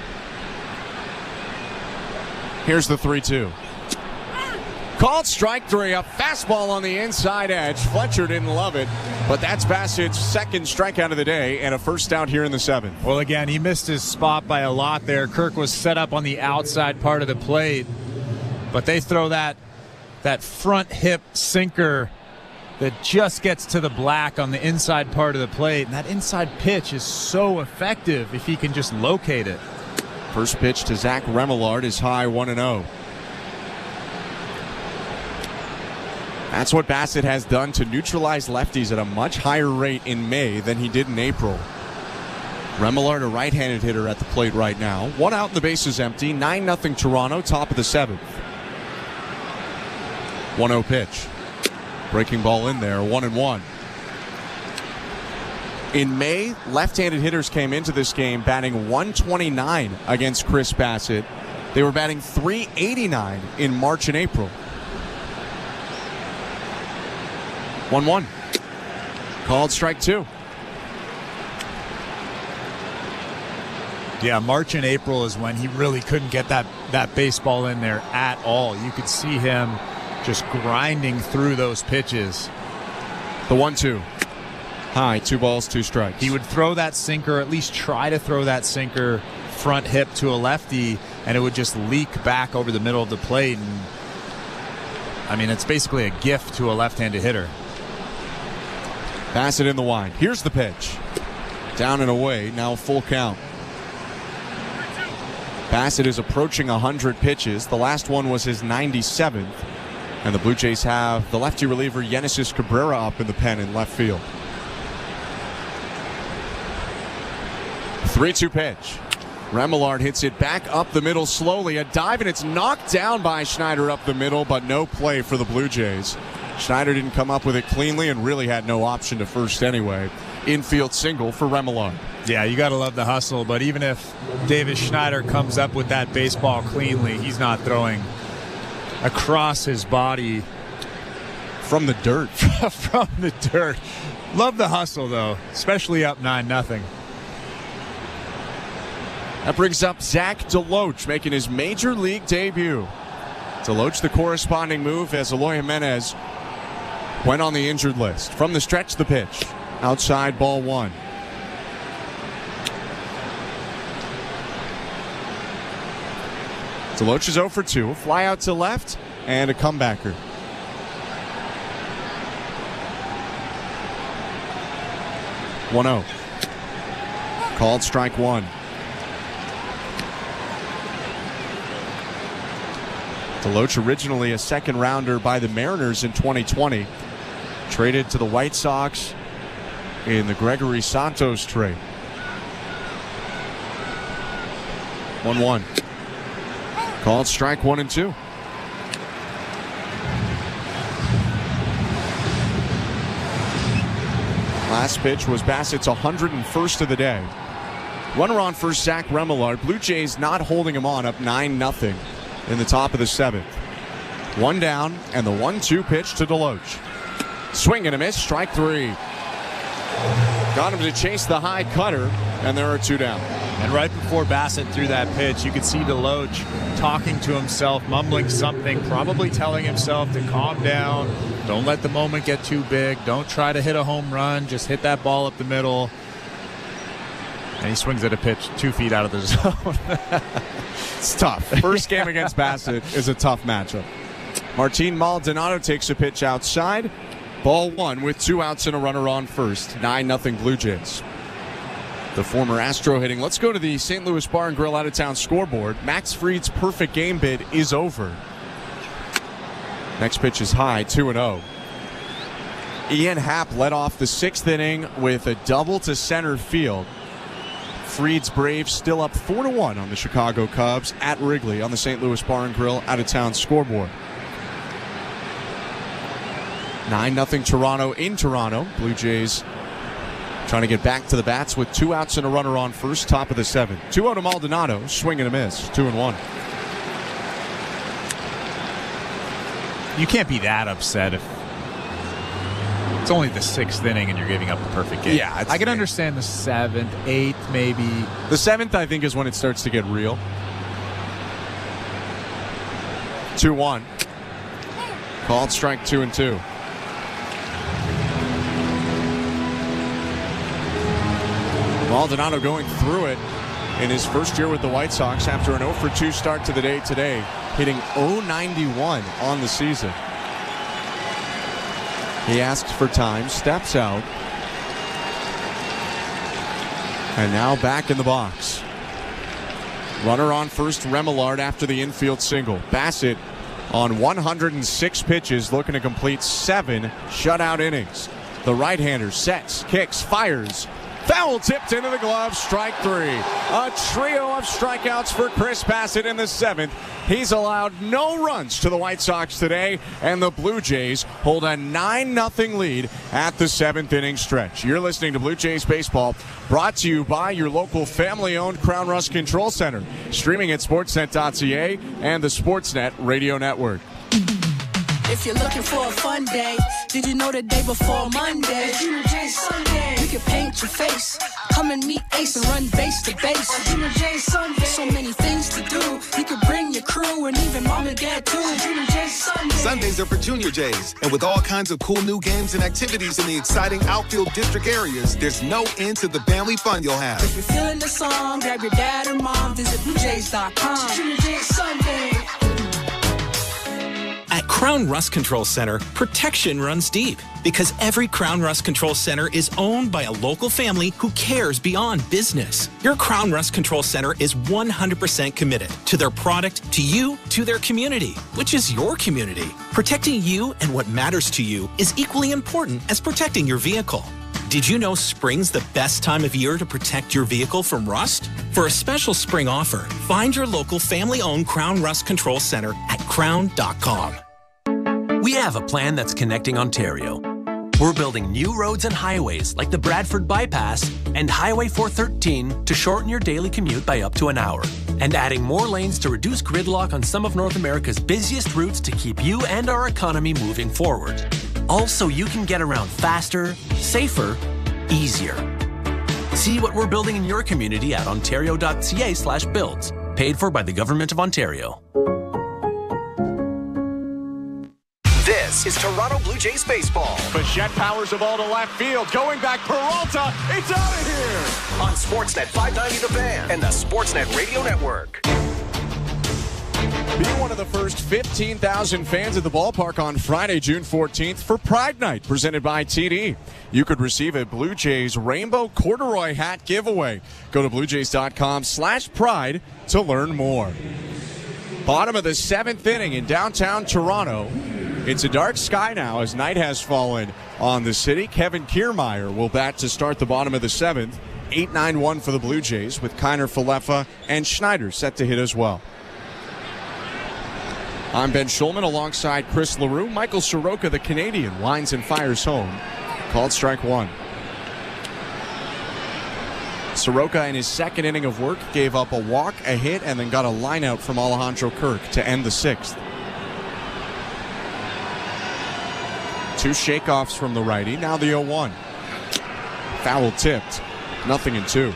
Here's the 3-2. Called strike 3, a fastball on the inside edge. Fletcher didn't love it, but that's Bassitt's second strikeout of the day and a first out here in the 7th. Well, again, he missed his spot by a lot there. Kirk was set up on the outside part of the plate, but they throw that front hip sinker that just gets to the black on the inside part of the plate, and that inside pitch is so effective if he can just locate it. First pitch to Zach Remillard is high, 1-0. That's what Bassitt has done to neutralize lefties at a much higher rate in May than he did in April. Remillard, a right-handed hitter at the plate right now. 1 out and the base is empty. 9-0 Toronto, top of the 7th. 1-0 pitch. Breaking ball in there, 1-1. In May, left-handed hitters came into this game batting 129 against Chris Bassitt. They were batting 389 in March and April. 1-1. Called strike 2. Yeah, March and April is when he really couldn't get that baseball in there at all. You could see him just grinding through those pitches. The 1-2. High, 2 balls, 2 strikes. He would throw that sinker, at least try to throw that sinker front hip to a lefty, and it would just leak back over the middle of the plate. And I mean, it's basically a gift to a left-handed hitter. Bassitt in the wind. Here's the pitch. Down and away, now full count. Bassitt is approaching 100 pitches. The last one was his 97th. And the Blue Jays have the lefty reliever Yenesis Cabrera up in the pen in left field. 3-2 pitch. Remillard hits it back up the middle slowly. A dive, and it's knocked down by Schneider up the middle, but no play for the Blue Jays. Schneider didn't come up with it cleanly and really had no option to first anyway. Infield single for Remillard. Yeah, you got to love the hustle, but even if Davis Schneider comes up with that baseball cleanly, he's not throwing across his body. From the dirt. From the dirt. Love the hustle, though, especially up 9-0. That brings up Zach DeLoach making his major league debut. DeLoach the corresponding move as Eloy Jimenez went on the injured list. From the stretch, the pitch. Outside, ball 1. DeLoach is 0 for 2. Fly out to left and a comebacker. (1-0). Called strike 1. DeLoach, originally a second rounder by the Mariners in 2020, traded to the White Sox in the Gregory Santos trade. 1-1. Called strike 1 and 2. Last pitch was Bassitt's 101st of the day. Runner on first, Zach Remillard. Blue Jays not holding him on, up 9-0 in the top of the 7th. One down, and the 1-2 pitch to Deloach. Swing and a miss, strike 3. Got him to chase the high cutter, and there are 2 down. And right before Bassitt threw that pitch, you could see Deloach talking to himself, mumbling something, probably telling himself to calm down, don't let the moment get too big, don't try to hit a home run, just hit that ball up the middle. And he swings at a pitch 2 feet out of the zone. It's tough. First game against Bassitt is a tough matchup. Martin Maldonado takes a pitch outside. Ball 1 with 2 outs and a runner on first. 9-0 Blue Jays. The former Astro hitting. Let's go to the St. Louis Bar and Grill out-of-town scoreboard. Max Fried's perfect game bid is over. Next pitch is high, 2-0. Ian Happ led off the 6th inning with a double to center field. Fried's Braves still up 4-1 on the Chicago Cubs at Wrigley on the St. Louis Bar and Grill out-of-town scoreboard. 9-0 Toronto in Toronto. Blue Jays trying to get back to the bats with 2 outs and a runner on first, top of the 7th. 2-0 to Maldonado, swing and a miss, 2-1. You can't be that upset if it's only the 6th inning and you're giving up the perfect game. Yeah, I can understand the 7th, 8th, maybe. The 7th, I think, is when it starts to get real. 2-1. Called strike 2-2. Maldonado going through it in his first year with the White Sox after an 0-for-2 start to the day today, hitting .091 on the season. He asks for time, steps out, and now back in the box. Runner on first, Remillard after the infield single. Bassitt on 106 pitches, looking to complete 7 shutout innings. The right-hander sets, kicks, fires. Foul tipped into the glove, strike 3. A trio of strikeouts for Chris Bassitt in the 7th. He's allowed no runs to the White Sox today, and the Blue Jays hold a 9-0 lead at the 7th inning stretch. You're listening to Blue Jays Baseball, brought to you by your local family-owned Crown Rust Control Center, streaming at sportsnet.ca and the Sportsnet Radio Network. If you're looking for a fun day, did you know the day before Monday? Junior J Sunday. You can paint your face, come and meet Ace and run base to base. Junior J Sunday. So many things to do. You could bring your crew and even mom and dad too. Junior J Sunday. Sundays are for Junior Jays, and with all kinds of cool new games and activities in the exciting outfield district areas, there's no end to the family fun you'll have. If you're feeling the song, grab your dad or mom, visit BlueJays.com. Junior J Sunday. At Crown Rust Control Center, protection runs deep because every Crown Rust Control Center is owned by a local family who cares beyond business. Your Crown Rust Control Center is 100% committed to their product, to you, to their community, which is your community. Protecting you and what matters to you is equally important as protecting your vehicle. Did you know spring's the best time of year to protect your vehicle from rust? For a special spring offer, find your local family-owned Crown Rust Control Center at crown.com. We have a plan that's connecting Ontario. We're building new roads and highways like the Bradford Bypass and Highway 413 to shorten your daily commute by up to an hour, and adding more lanes to reduce gridlock on some of North America's busiest routes to keep you and our economy moving forward. Also, you can get around faster, safer, easier. See what we're building in your community at ontario.ca/builds. Paid for by the Government of Ontario. This is Toronto Blue Jays baseball. Bassitt powers the ball to left field. Going back, Peralta. It's out of here. On Sportsnet 590 The Fan and the Sportsnet Radio Network. Be one of the first 15,000 fans at the ballpark on Friday, June 14th for Pride Night, presented by TD. You could receive a Blue Jays rainbow corduroy hat giveaway. Go to bluejays.com/pride to learn more. Bottom of the 7th inning in downtown Toronto. It's a dark sky now as night has fallen on the city. Kevin Kiermaier will bat to start the bottom of the 7th. 8-9-1 for the Blue Jays with Kiner, Falefa, and Schneider set to hit as well. I'm Ben Schulman alongside Chris LaRue. Michael Soroka, the Canadian, lines and fires home. Called strike 1. Soroka in his second inning of work gave up a walk, a hit, and then got a line out from Alejandro Kirk to end the 6th. 2 shakeoffs from the righty. Now the 0-1. Foul tipped. 0-2.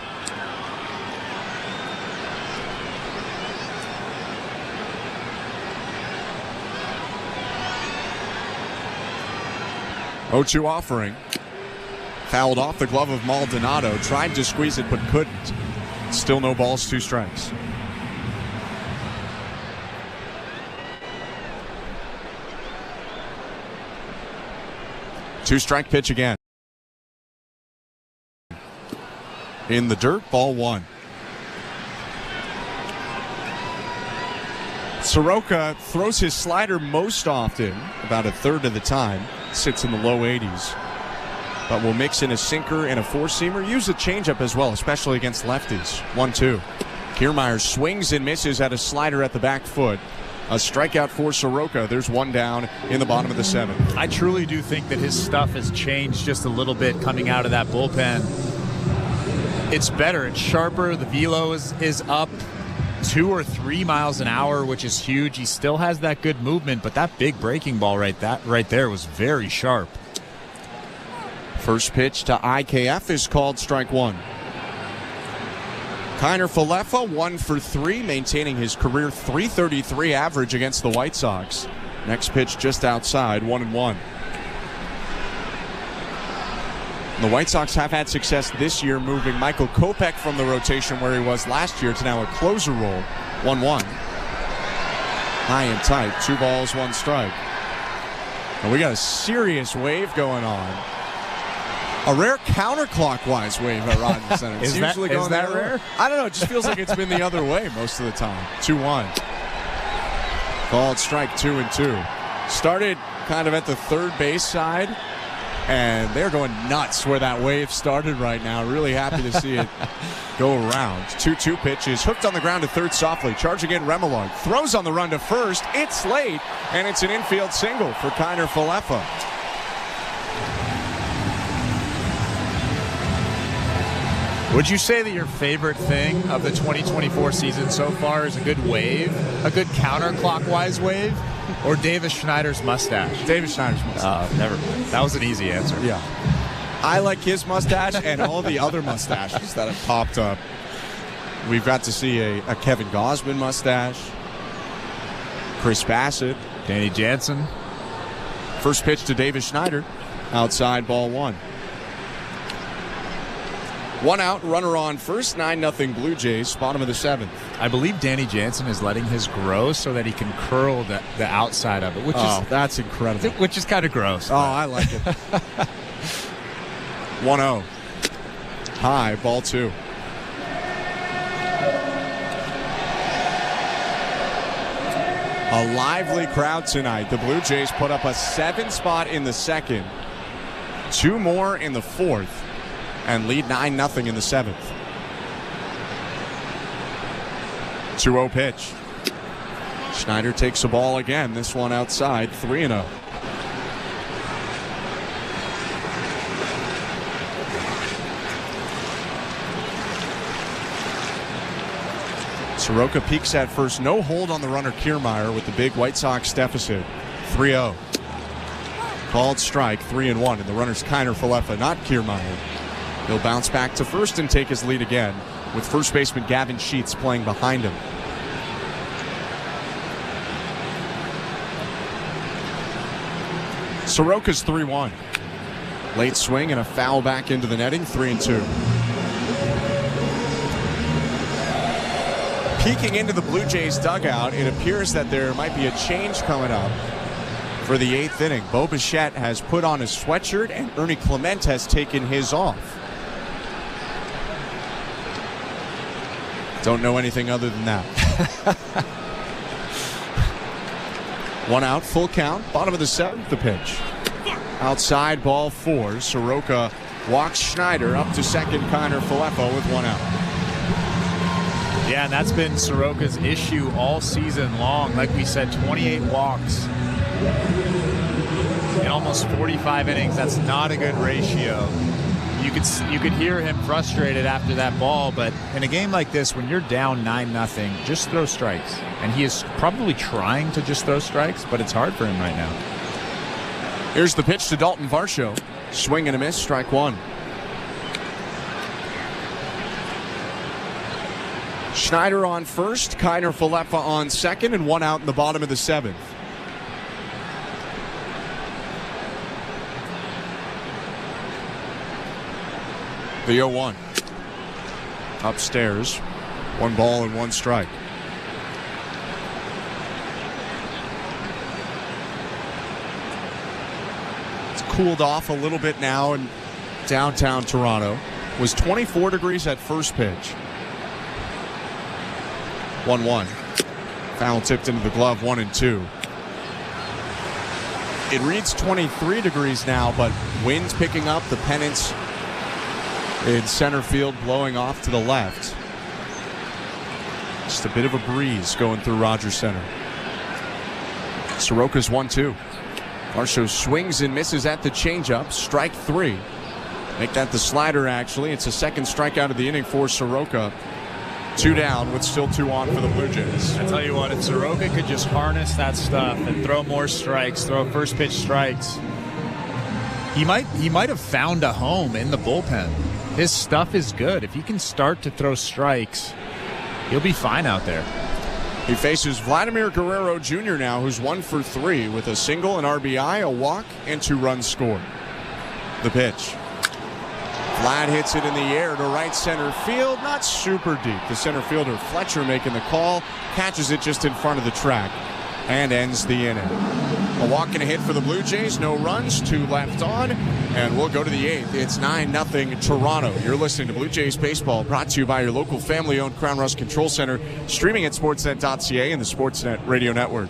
Oh-2 offering. Fouled off the glove of Maldonado. Tried to squeeze it but couldn't. Still no balls, 2 strikes. Two-strike pitch again. In the dirt, ball 1. Soroka throws his slider most often, about a third of the time. Sits in the low 80s. But will mix in a sinker and a four-seamer. Use a changeup as well, especially against lefties. 1-2. Kiermaier swings and misses at a slider at the back foot. A strikeout for Soroka. There's 1 down in the bottom of the 7th. I truly do think that his stuff has changed just a little bit coming out of that bullpen. It's better. It's sharper. The velo is up 2 or 3 miles an hour, which is huge. He still has that good movement, but that big breaking ball right there was very sharp. First pitch to IKF is called strike 1. Kiner Falefa 1 for 3, maintaining his career .333 average against the White Sox. Next pitch just outside, 1-1. The White Sox have had success this year moving Michael Kopech from the rotation where he was last year to now a closer role. 1-1. High and tight, 2 balls, 1 strike. And we got a serious wave going on. A rare counterclockwise wave at Rogers Center. It's usually going that rare? I don't know. It just feels like it's been the other way most of the time. 2-1. Called strike 2-2. Started kind of at the third base side, and they're going nuts where that wave started right now. Really happy to see it go around. 2-2 pitches. Hooked on the ground to third softly. Charging in Remillard. Throws on the run to first. It's late, and it's an infield single for Kiner Falefa. Would you say that your favorite thing of the 2024 season so far is a good wave, a good counterclockwise wave, or Davis Schneider's mustache? Davis Schneider's mustache. Never mind. That was an easy answer. Yeah. I like his mustache and all the other mustaches that have popped up. We've got to see a Kevin Gausman mustache, Chris Bassitt, Danny Jansen. First pitch to Davis Schneider. Outside, ball 1. 1 out, runner on first, 9-0 Blue Jays, bottom of the 7th. I believe Danny Jansen is letting his grow so that he can curl the outside of it, which is that's incredible. Which is kind of gross. Oh, I like it. 1-0. High, ball 2. A lively crowd tonight. The Blue Jays put up a 7 spot in the second, 2 more in the 4th. And lead 9-0 in the 7th. 2-0 pitch. Schneider takes a ball again. This one outside. 3-0. Soroka peeks at first. No hold on the runner Kiermaier with the big White Sox deficit. 3-0. Called strike. 3-1. And the runner's Kiner Falefa, not Kiermaier. He'll bounce back to first and take his lead again, with first baseman Gavin Sheets playing behind him. Soroka's 3-1. Late swing and a foul back into the netting, 3-2. Peeking into the Blue Jays dugout, it appears that there might be a change coming up for the 8th inning. Bo Bichette has put on his sweatshirt and Ernie Clement has taken his off. Don't know anything other than that. 1 out, full count, bottom of the 7th, the pitch. Outside, ball 4. Soroka walks Schneider up to second. Kiner Falefa with 1 out. Yeah, and that's been Soroka's issue all season long. Like we said, 28 walks in almost 45 innings. That's not a good ratio. You could hear him frustrated after that ball, but in a game like this, when you're down 9-0, just throw strikes. And he is probably trying to just throw strikes, but it's hard for him right now. Here's the pitch to Dalton Varsho. Swing and a miss, strike one. Schneider on first, Kiner Falefa on second, and one out in the bottom of the seventh. The 0-1. Upstairs. 1 ball and 1 strike. It's cooled off a little bit now in downtown Toronto. It was 24 degrees at first pitch. 1-1. Foul tipped into the glove, 1-2. It reads 23 degrees now, but wind's picking up. The pennants in center field blowing off to the left. Just a bit of a breeze going through Rogers Center. Soroka's 1-2. Varsho swings and misses at the changeup. Strike 3. Make that the slider, actually. It's a second strikeout of the inning for Soroka. 2 down with still 2 on for the Blue Jays. I tell you what, if Soroka could just harness that stuff and throw more strikes, throw first pitch strikes, he might have found a home in the bullpen. His stuff is good. If he can start to throw strikes, he'll be fine out there. He faces Vladimir Guerrero Jr. now, who's 1 for 3 with a single, an RBI, a walk, and 2 runs scored. The pitch. Vlad hits it in the air to right center field, not super deep. The center fielder Fletcher making the call, catches it just in front of the track, and ends the inning. A walk and a hit for the Blue Jays, no runs, 2 left on, and we'll go to the 8th. It's 9-0 Toronto. You're listening to Blue Jays Baseball, brought to you by your local family-owned Crown Rust Control Center, streaming at sportsnet.ca and the Sportsnet Radio Network.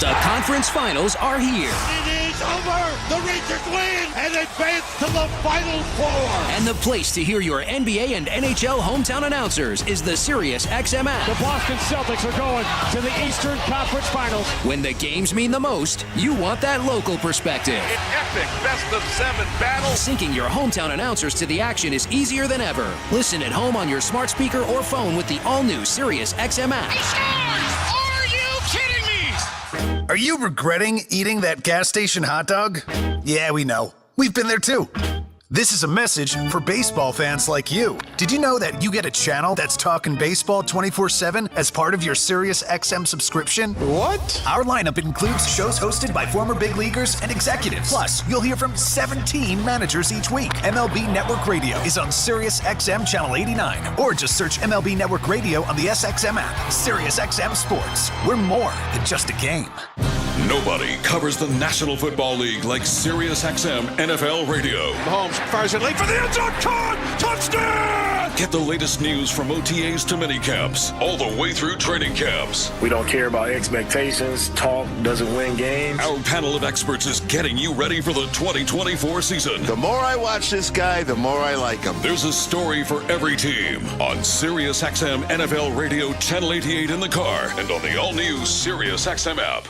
The conference finals are here. It is over. The Rangers win and advance to the Final Four. And the place to hear your NBA and NHL hometown announcers is the Sirius XM app. The Boston Celtics are going to the Eastern Conference Finals. When the games mean the most, you want that local perspective. An epic best-of-7 battle. Syncing your hometown announcers to the action is easier than ever. Listen at home on your smart speaker or phone with the all-new Sirius XM app. Are you kidding me? Are you regretting eating that gas station hot dog? Yeah, we know. We've been there too. This is a message for baseball fans like you. Did you know that you get a channel that's talking baseball 24/7 as part of your Sirius XM subscription? What? Our lineup includes shows hosted by former big leaguers and executives. Plus, you'll hear from 17 managers each week. MLB Network Radio is on Sirius XM Channel 89. Or just search MLB Network Radio on the SXM app. Sirius XM Sports. We're more than just a game. Nobody covers the National Football League like SiriusXM NFL Radio. Mahomes fires it late for the end zone. Caught! Touchdown! Get the latest news from OTAs to minicamps, all the way through training camps. We don't care about expectations. Talk doesn't win games. Our panel of experts is getting you ready for the 2024 season. The more I watch this guy, the more I like him. There's a story for every team on SiriusXM NFL Radio Channel 88 in the car and on the all-new SiriusXM app.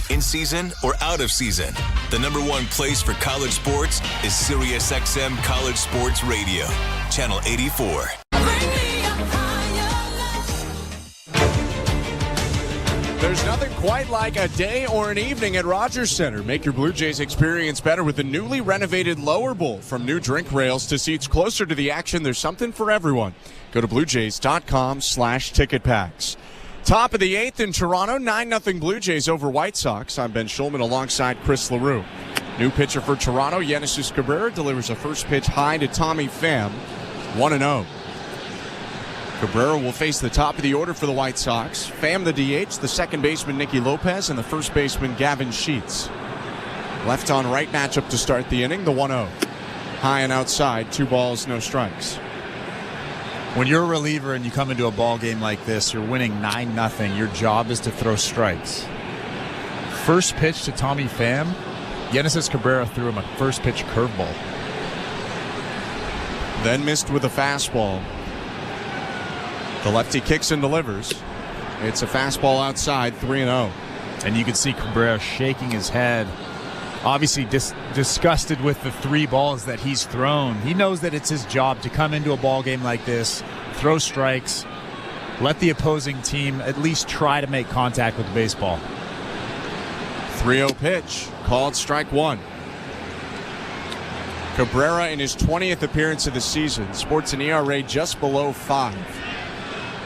In season or out of season, the #1 place for college sports is SiriusXM College Sports Radio, Channel 84. There's nothing quite like a day or an evening at Rogers Center. Make your Blue Jays experience better with the newly renovated Lower Bowl. From new drink rails to seats closer to the action, there's something for everyone. Go to bluejays.com/ticket packs. Top of the 8th in Toronto, 9-0 Blue Jays over White Sox. I'm Ben Schulman alongside Chris LaRue. New pitcher for Toronto, Genesis Cabrera, delivers a first pitch high to Tommy Pham, 1-0. Cabrera will face the top of the order for the White Sox. Pham the DH, the second baseman Nicky Lopez, and the first baseman Gavin Sheets. Left on right matchup to start the inning, the 1-0. High and outside, 2 balls, no strikes. When you're a reliever and you come into a ball game like this, you're winning 9-0. Your job is to throw strikes. First pitch to Tommy Pham, Genesis Cabrera threw him a first pitch curveball. Then missed with a fastball. The lefty kicks and delivers. It's a fastball outside, 3-0. And you can see Cabrera shaking his head. Obviously disgusted with the 3 balls that he's thrown. He knows that it's his job to come into a ball game like this, throw strikes, let the opposing team at least try to make contact with the baseball. 3-0 pitch, called strike one. Cabrera in his 20th appearance of the season sports an ERA just below 5.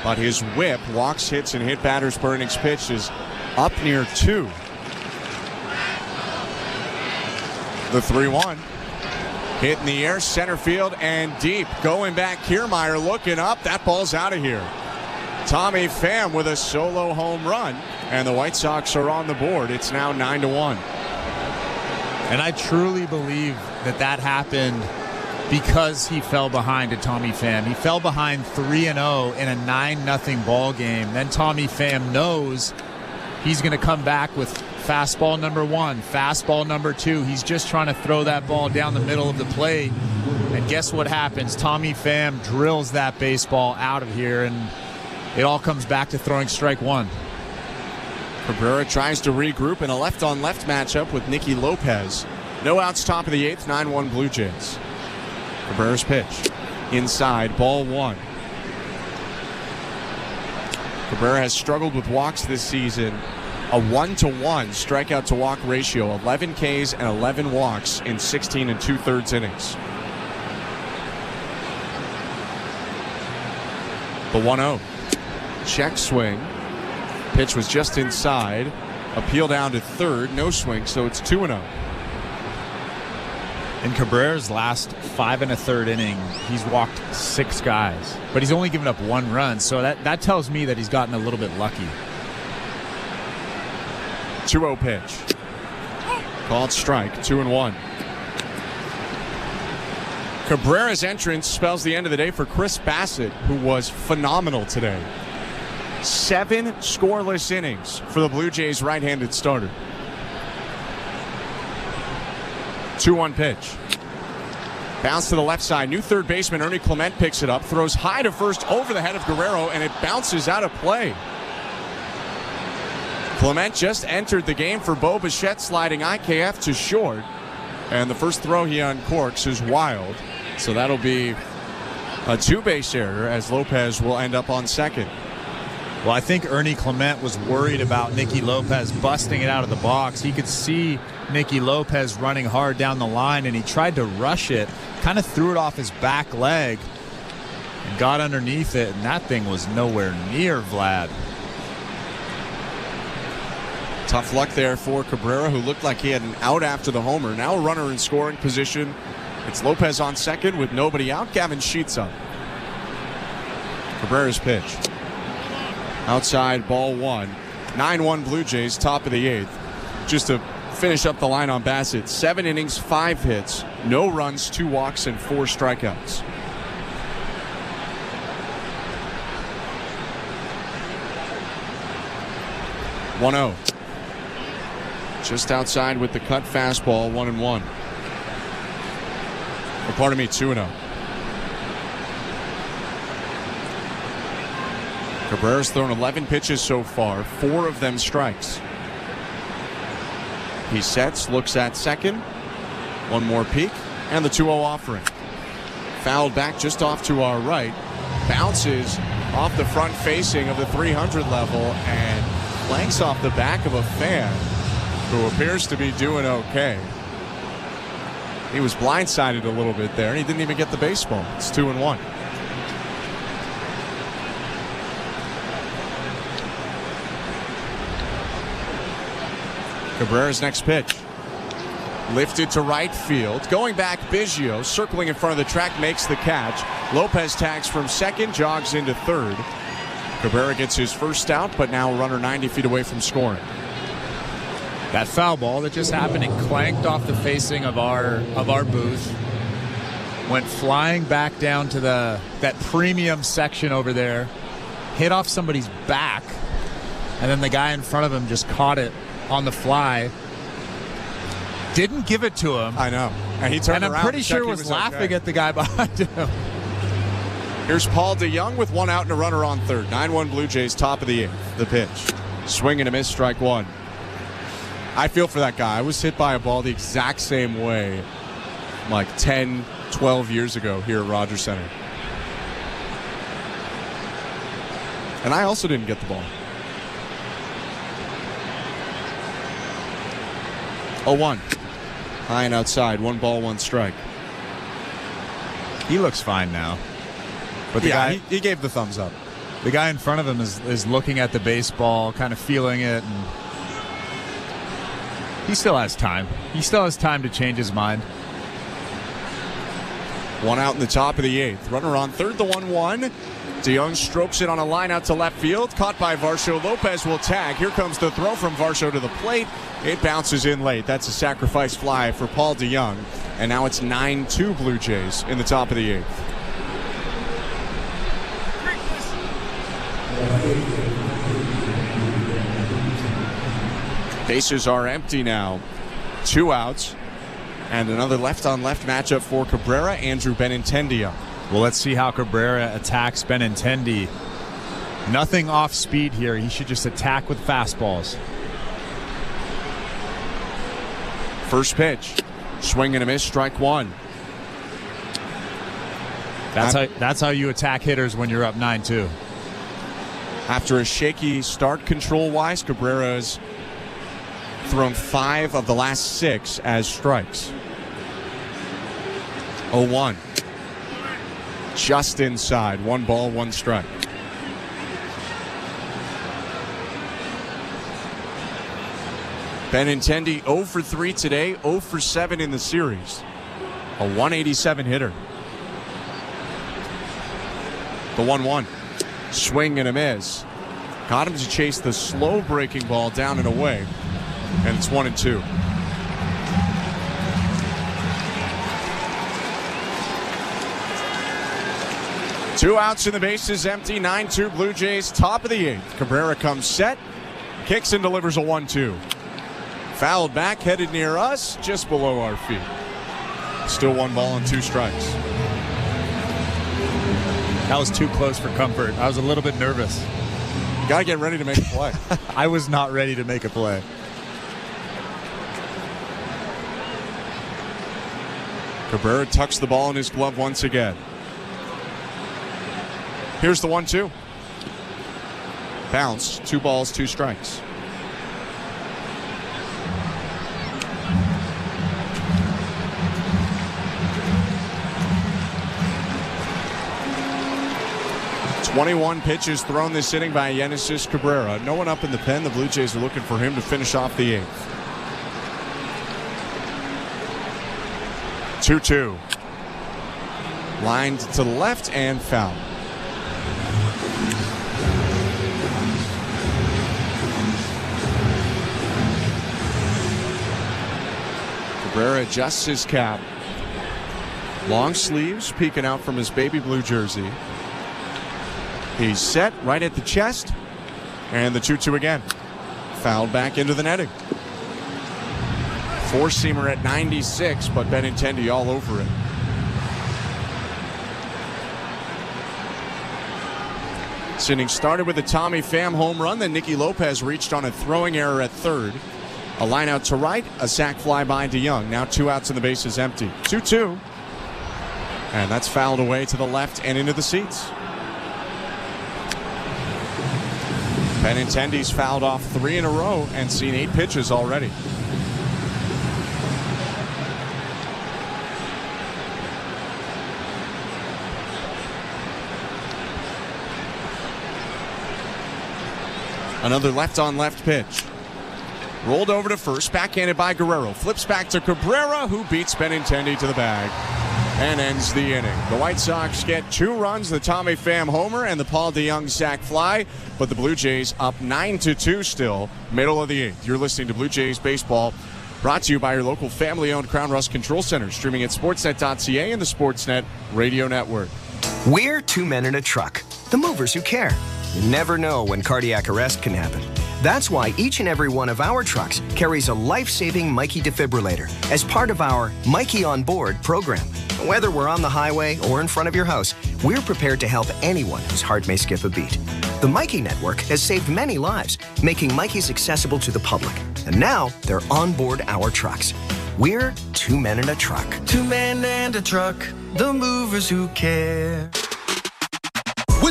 But his whip, walks, hits, and hit batters per innings pitched, is up near 2. The 3-1. Hit in the air, center field, and deep. Going back, Kiermaier looking up. That ball's out of here. Tommy Pham with a solo home run, and the White Sox are on the board. It's now 9-1. And I truly believe that happened because he fell behind to Tommy Pham. He fell behind 3-0 in a 9-0 ball game. Then Tommy Pham knows he's going to come back with fastball number 1, fastball number 2. He's just trying to throw that ball down the middle of the plate. And guess what happens? Tommy Pham drills that baseball out of here, and it all comes back to throwing strike 1. Cabrera tries to regroup in a left-on-left matchup with Nicky Lopez. No outs, top of the 8th, 9-1 Blue Jays. Cabrera's pitch. Inside, ball 1. Cabrera has struggled with walks this season. A 1-to-1 strikeout to walk ratio, 11 Ks and 11 walks in 16 2/3 innings. The 1-0. Check swing. Pitch was just inside. Appeal down to third. No swing, so it's 2-0. In Cabrera's last 5 1/3 inning, he's walked 6 guys, but he's only given up 1 run, so that tells me that he's gotten a little bit lucky. 2-0 pitch. Called strike, 2-1. Cabrera's entrance spells the end of the day for Chris Bassitt, who was phenomenal today. 7 scoreless innings for the Blue Jays right-handed starter. 2-1 pitch. Bounce to the left side. New third baseman Ernie Clement picks it up, throws high to first over the head of Guerrero, and it bounces out of play. Clement just entered the game for Bo Bichette, sliding IKF to short. And the first throw he uncorks is wild. So that'll be a 2-base error as Lopez will end up on second. Well, I think Ernie Clement was worried about Nicky Lopez busting it out of the box. He could see Nicky Lopez running hard down the line, and he tried to rush it, kind of threw it off his back leg and got underneath it, and that thing was nowhere near Vlad. Tough luck there for Cabrera, who looked like he had an out after the homer. Now a runner in scoring position. It's Lopez on second with nobody out. Gavin Sheets up. Cabrera's pitch. Outside, ball 1. 9-1 Blue Jays, top of the 8th. Just to finish up the line on Bassitt. 7 innings, 5 hits, no runs, 2 walks, and 4 strikeouts. One-0. Just outside with the cut fastball, 1-1. Or pardon me, 2-0. Cabrera's thrown 11 pitches so far, 4 of them strikes. He sets, looks at second, 1 more peek, and the 2-0 offering. Fouled back just off to our right, bounces off the front facing of the 300 level and flanks off the back of a fan who appears to be doing okay. He was blindsided a little bit there, and he didn't even get the baseball. It's 2-1. Cabrera's next pitch. Lifted to right field. Going back, Biggio, circling in front of the track, makes the catch. Lopez tags from second, jogs into third. Cabrera gets his first out, but now a runner 90 feet away from scoring. That foul ball that just happened, it clanked off the facing of our booth, went flying back down to that premium section over there, hit off somebody's back, and then the guy in front of him just caught it on the fly. Didn't give it to him. I know. And he turned around. And I'm pretty sure was laughing at the guy behind him. Here's Paul DeYoung with 1 out and a runner on third. 9-1 Blue Jays, top of the 8th. The pitch. Swing and a miss, strike 1. I feel for that guy. I was hit by a ball the exact same way like 10, 12 years ago here at Rogers Center. And I also didn't get the ball. 0-1. High and outside. 1 ball, 1 strike. He looks fine now. But the guy, he gave the thumbs up. The guy in front of him is looking at the baseball, kind of feeling it, and he still has time. He still has time to change his mind. 1 out in the top of the 8th. Runner on third, the 1-1. DeYoung strokes it on a line out to left field. Caught by Varsho. Lopez will tag. Here comes the throw from Varsho to the plate. It bounces in late. That's a sacrifice fly for Paul DeYoung. And now it's 9-2 Blue Jays in the top of the 8th. Bases are empty now. 2 outs. And another left-on-left matchup for Cabrera, Andrew Benintendi. Well, let's see how Cabrera attacks Benintendi. Nothing off speed here. He should just attack with fastballs. First pitch. Swing and a miss, strike 1. That's how you attack hitters when you're up 9-2. After a shaky start control-wise, Cabrera's thrown 5 of the last 6 as strikes. 0-1. Just inside. 1 ball, 1 strike. Benintendi 0 for 3 today, 0 for 7 in the series. A 187 hitter. The 1-1. Swing and a miss. Got him to chase the slow breaking ball down and away. And it's 1-2. Two outs and the bases empty. 9-2 Blue Jays, top of the 8th. Cabrera comes set, kicks and delivers a 1-2. Fouled back, headed near us, just below our feet. Still 1 ball and 2 strikes. That was too close for comfort. I was a little bit nervous. You gotta get ready to make a play. I was not ready to make a play. Cabrera tucks the ball in his glove once again. Here's the 1-2. Bounce, 2 balls, 2 strikes. "21 pitches thrown this inning by Yenesis Cabrera. No one up in the pen. The Blue Jays are looking for him to finish off the 8th. 2-2. Lined to the left and foul. Cabrera adjusts his cap. Long sleeves peeking out from his baby blue jersey. He's set right at the chest. And the 2-2 again. Fouled back into the netting. Four-seamer at 96, but Benintendi all over it. This inning started with a Tommy Pham home run. Then Nicky Lopez reached on a throwing error at third. A line out to right, a sac fly by DeYoung. Now 2 outs and the bases empty. 2-2. And that's fouled away to the left and into the seats. Benintendi's fouled off 3 in a row and seen 8 pitches already. Another left-on-left pitch. Rolled over to first, backhanded by Guerrero. Flips back to Cabrera, who beats Benintendi to the bag and ends the inning. The White Sox get 2 runs, the Tommy Pham homer and the Paul DeYoung sac fly, but the Blue Jays up 9-2 still, middle of the 8th. You're listening to Blue Jays Baseball, brought to you by your local family-owned Crown Rust Control Center, streaming at sportsnet.ca and the Sportsnet Radio Network. We're 2 men in a truck, the movers who care. You never know when cardiac arrest can happen. That's why each and every one of our trucks carries a life-saving Mikey defibrillator as part of our Mikey on Board program. Whether we're on the highway or in front of your house, we're prepared to help anyone whose heart may skip a beat. The Mikey Network has saved many lives, making Mikey's accessible to the public. And now they're on board our trucks. We're 2 men in a truck. 2 men and a truck, the movers who care.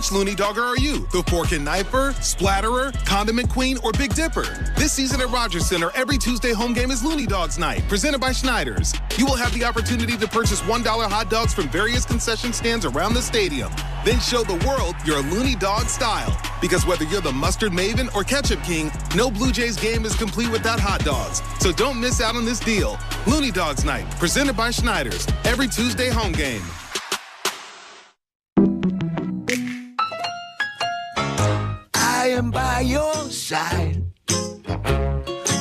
Which Looney Dogger are you? The fork and knifer, splatterer, condiment queen, or Big Dipper? This season at Rogers Center, every Tuesday home game is Looney Dogs Night, presented by Schneiders. You will have the opportunity to purchase $1 hot dogs from various concession stands around the stadium. Then show the world your Looney Dog style. Because whether you're the mustard maven or ketchup king, no Blue Jays game is complete without hot dogs. So don't miss out on this deal. Looney Dogs Night, presented by Schneiders, every Tuesday home game. I am by your side.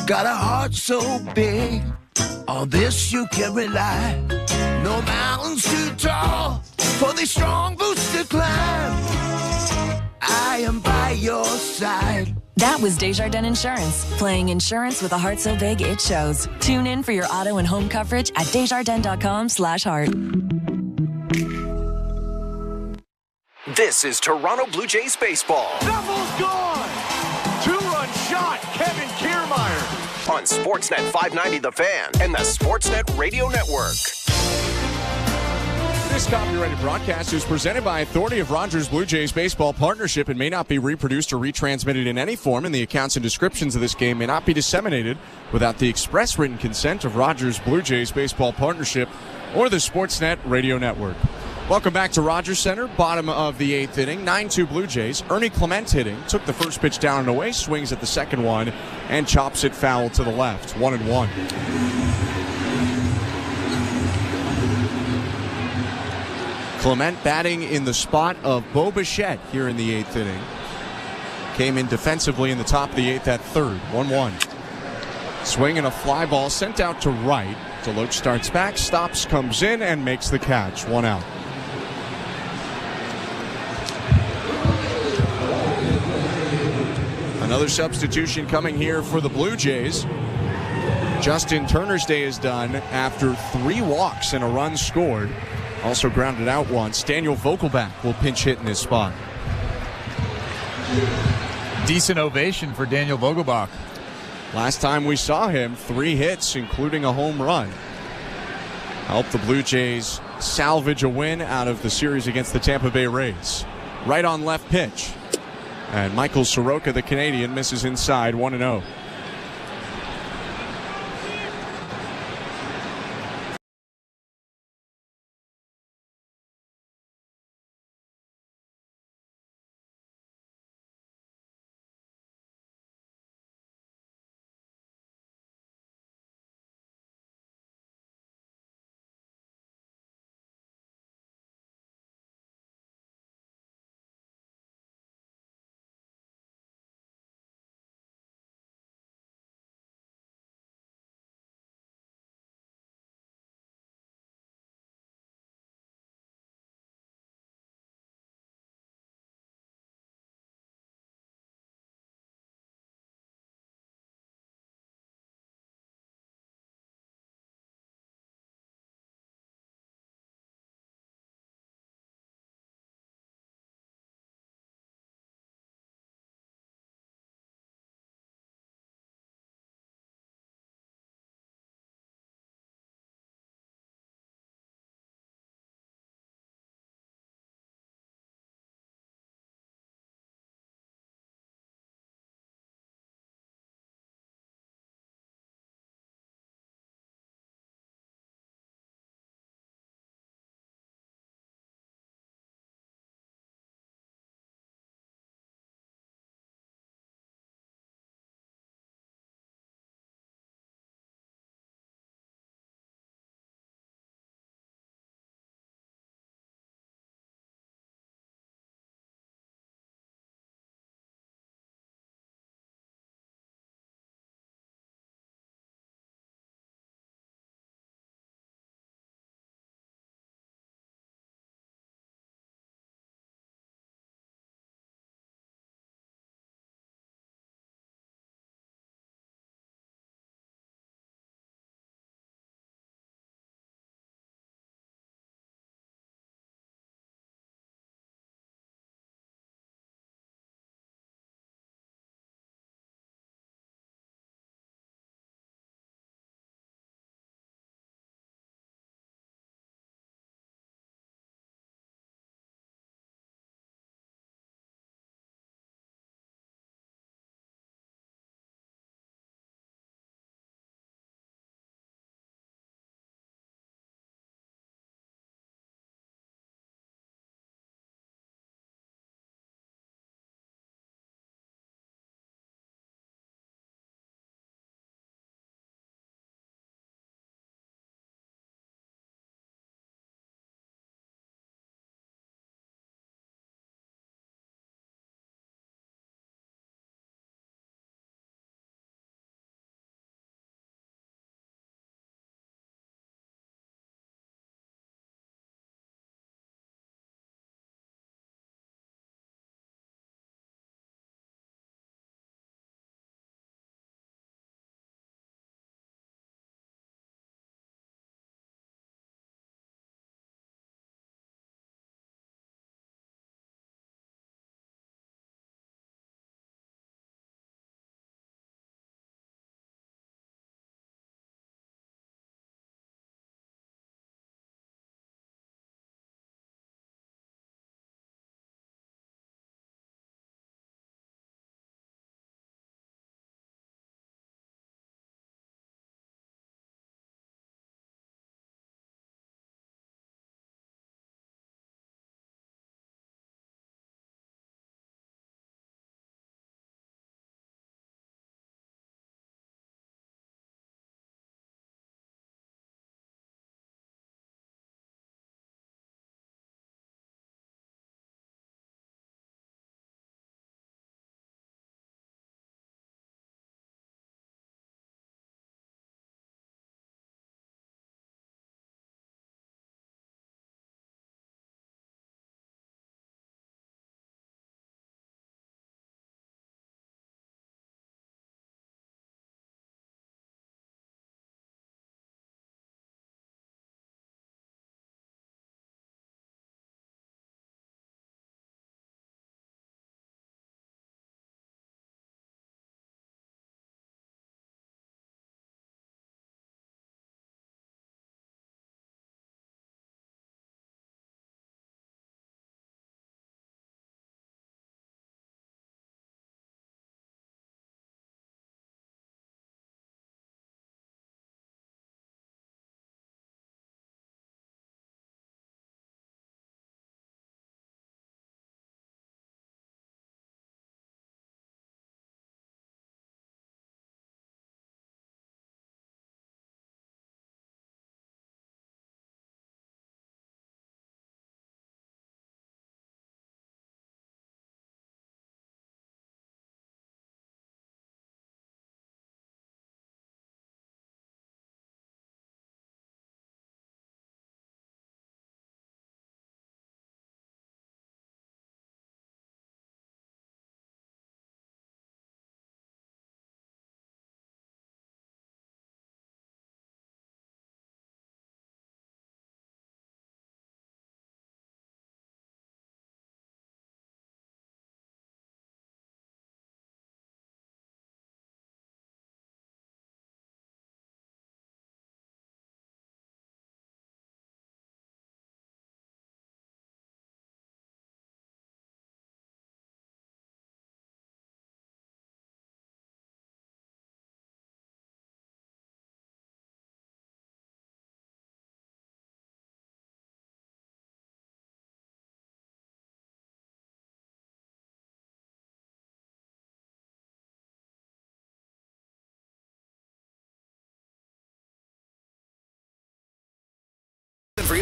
Got a heart so big, on this you can rely. No mountains too tall for the strong boots to climb. I am by your side. That was Desjardins Insurance, playing insurance with a heart so big it shows. Tune in for your auto and home coverage at desjardins.com/heart. This is Toronto Blue Jays baseball. Double's gone! Two-run shot, Kevin Kiermaier. On Sportsnet 590 The Fan and the Sportsnet Radio Network. This copyrighted broadcast is presented by Authority of Rogers Blue Jays Baseball Partnership and may not be reproduced or retransmitted in any form, and the accounts and descriptions of this game may not be disseminated without the express written consent of Rogers Blue Jays Baseball Partnership or the Sportsnet Radio Network. Welcome back to Rogers Center, bottom of the 8th inning. 9-2 Blue Jays. Ernie Clement hitting. Took the first pitch down and away, swings at the second one, and chops it foul to the left. 1-1. Clement batting in the spot of Bo Bichette here in the 8th inning. Came in defensively in the top of the 8th at third. 1-1. Swing and a fly ball sent out to right. Deloach starts back, stops, comes in, and makes the catch. 1 out. Another substitution coming here for the Blue Jays. Justin Turner's day is done after 3 walks and a run scored. Also grounded out once. Daniel Vogelbach will pinch hit in his spot. Decent ovation for Daniel Vogelbach. Last time we saw him, 3 hits, including a home run. Helped the Blue Jays salvage a win out of the series against the Tampa Bay Rays. Right on left pitch. And Michael Soroka, the Canadian, misses inside 1-0.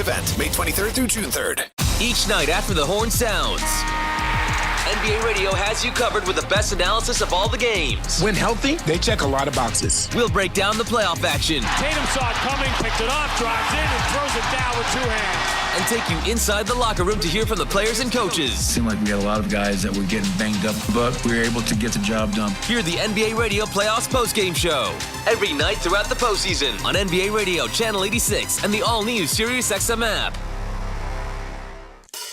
event, May 23rd through June 3rd. Each night after the horn sounds, NBA Radio has you covered with the best analysis of all the games. When healthy, they check a lot of boxes. We'll break down the playoff action. Tatum saw it coming, picked it off, drives in, and throws it down with 2 hands. And take you inside the locker room to hear from the players and coaches. It seemed like we had a lot of guys that were getting banged up, but we were able to get the job done. Hear the NBA Radio Playoffs Postgame Show every night throughout the postseason on NBA Radio Channel 86 and the all-new SiriusXM app.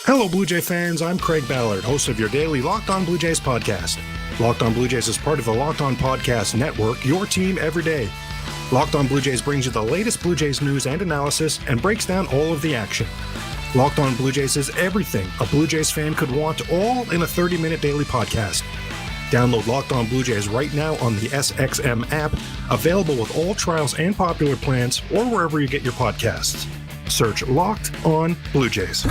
Hello, Blue Jay fans. I'm Craig Ballard, host of your daily Locked On Blue Jays podcast. Locked On Blue Jays is part of the Locked On Podcast Network, your team every day. Locked On Blue Jays brings you the latest Blue Jays news and analysis and breaks down all of the action. Locked On Blue Jays is everything a Blue Jays fan could want, all in a 30-minute daily podcast. Download Locked On Blue Jays right now on the SXM app, available with all trials and popular plans, or wherever you get your podcasts. Search Locked On Blue Jays.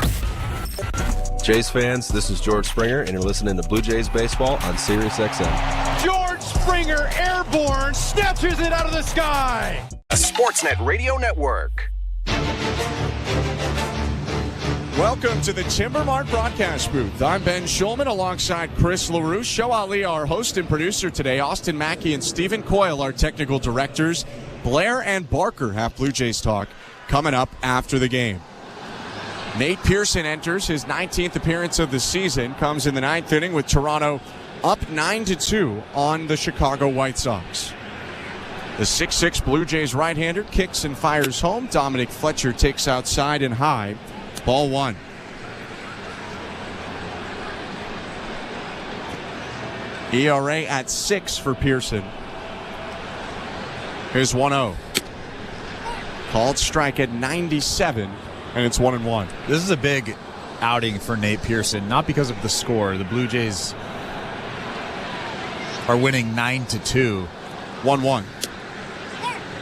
Jays fans, this is George Springer, and you're listening to Blue Jays Baseball on SiriusXM. George Springer, airborne, snatches it out of the sky. A Sportsnet Radio Network. Welcome to the Timbermark broadcast booth. I'm Ben Schulman alongside Chris LaRue. Show Ali, our host and producer today. Austin Mackey and Stephen Coyle, our technical directors. Blair and Barker have Blue Jays talk coming up after the game. Nate Pearson enters his 19th appearance of the season, comes in the 9th inning with Toronto up 9-2 on the Chicago White Sox. The 6'6 Blue Jays right-hander kicks and fires home. Dominic Fletcher takes outside and high. Ball 1. ERA at 6 for Pearson. Here's 1-0. Called strike at 97. And it's 1-1. This is a big outing for Nate Pearson, not because of the score. The Blue Jays are winning 9-2. 1-1.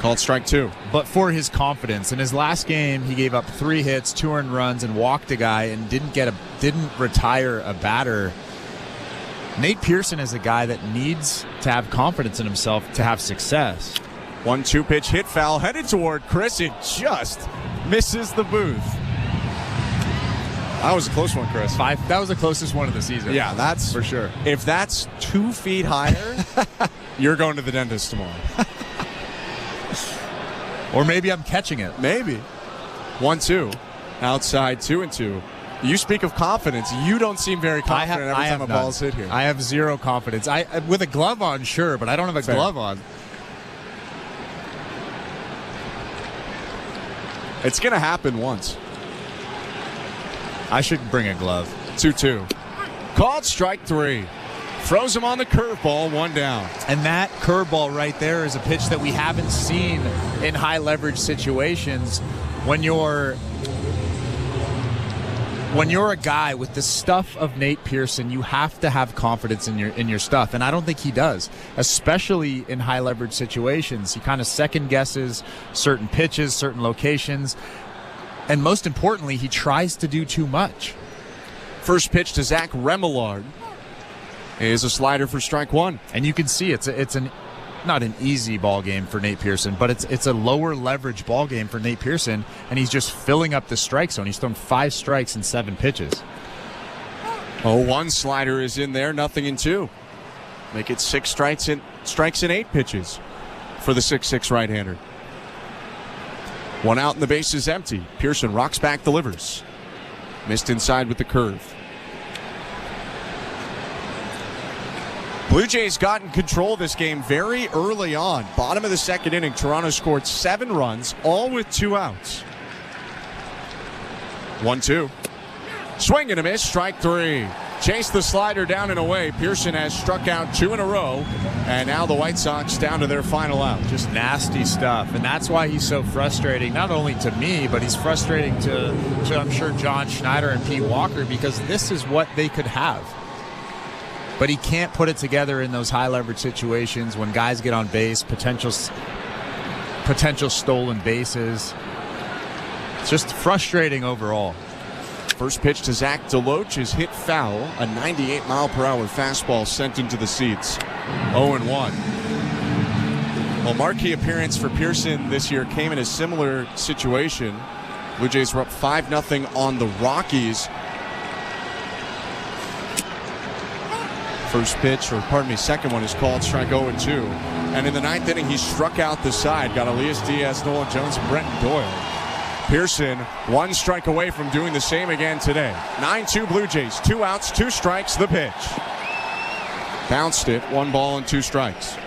Called strike 2. But for his confidence. In his last game, he gave up 3 hits, 2 earned runs, and walked a guy and didn't retire a batter. Nate Pearson is a guy that needs to have confidence in himself to have success. 1-2 pitch hit foul headed toward Chris. It just misses the booth. That was a close one, Chris. That was the closest one of the season. Yeah, that's for sure. If that's 2 feet higher, you're going to the dentist tomorrow. Or maybe I'm catching it. Maybe. 1-2. Outside 2-2. You speak of confidence. You don't seem very confident every time a ball's hit here. I have zero confidence. With a glove on, sure, but I don't have a glove on. It's going to happen once. I should bring a glove. 2-2. Called strike 3. Throws him on the curveball, 1 down. And that curveball right there is a pitch that we haven't seen in high leverage situations. When you're a guy with the stuff of Nate Pearson, you have to have confidence in your stuff, and I don't think he does, especially in high leverage situations. He kind of second guesses certain pitches, certain locations, and most importantly, he tries to do too much. First pitch to Zach Remillard is a slider for strike 1, and you can see it's not an easy ball game for Nate Pearson, but it's a lower leverage ball game for Nate Pearson, and he's just filling up the strike zone. He's thrown 5 strikes in 7 pitches. 0-1 slider is in there, 0-2. Make it 6 strikes in 8 pitches for the 6'6 right-hander. 1 out and the base is empty. Pearson rocks back, delivers. Missed inside with the curve. Blue Jays got in control of this game very early on. Bottom of the 2nd inning, Toronto scored 7 runs, all with 2 outs. 1-2. Swing and a miss, strike 3. Chase the slider down and away. Pearson has struck out 2 in a row, and now the White Sox down to their final out. Just nasty stuff, and that's why he's so frustrating, not only to me, but he's frustrating to I'm sure, John Schneider and Pete Walker, because this is what they could have. But he can't put it together in those high leverage situations when guys get on base, potential stolen bases. It's just frustrating overall. First pitch to Zach DeLoach is hit foul. A 98-mile-per-hour fastball sent into the seats. 0-1. Well, marquee appearance for Pearson this year came in a similar situation. Blue Jays were up 5-0 on the Rockies. Second one is called, strike 0-2. And in the ninth inning, he struck out the side, got Elias Diaz, Nolan Jones, and Brenton Doyle. Pearson, 1 strike away from doing the same again today. 9-2 Blue Jays, 2 outs, 2 strikes, the pitch. Bounced it, 1 ball and 2 strikes.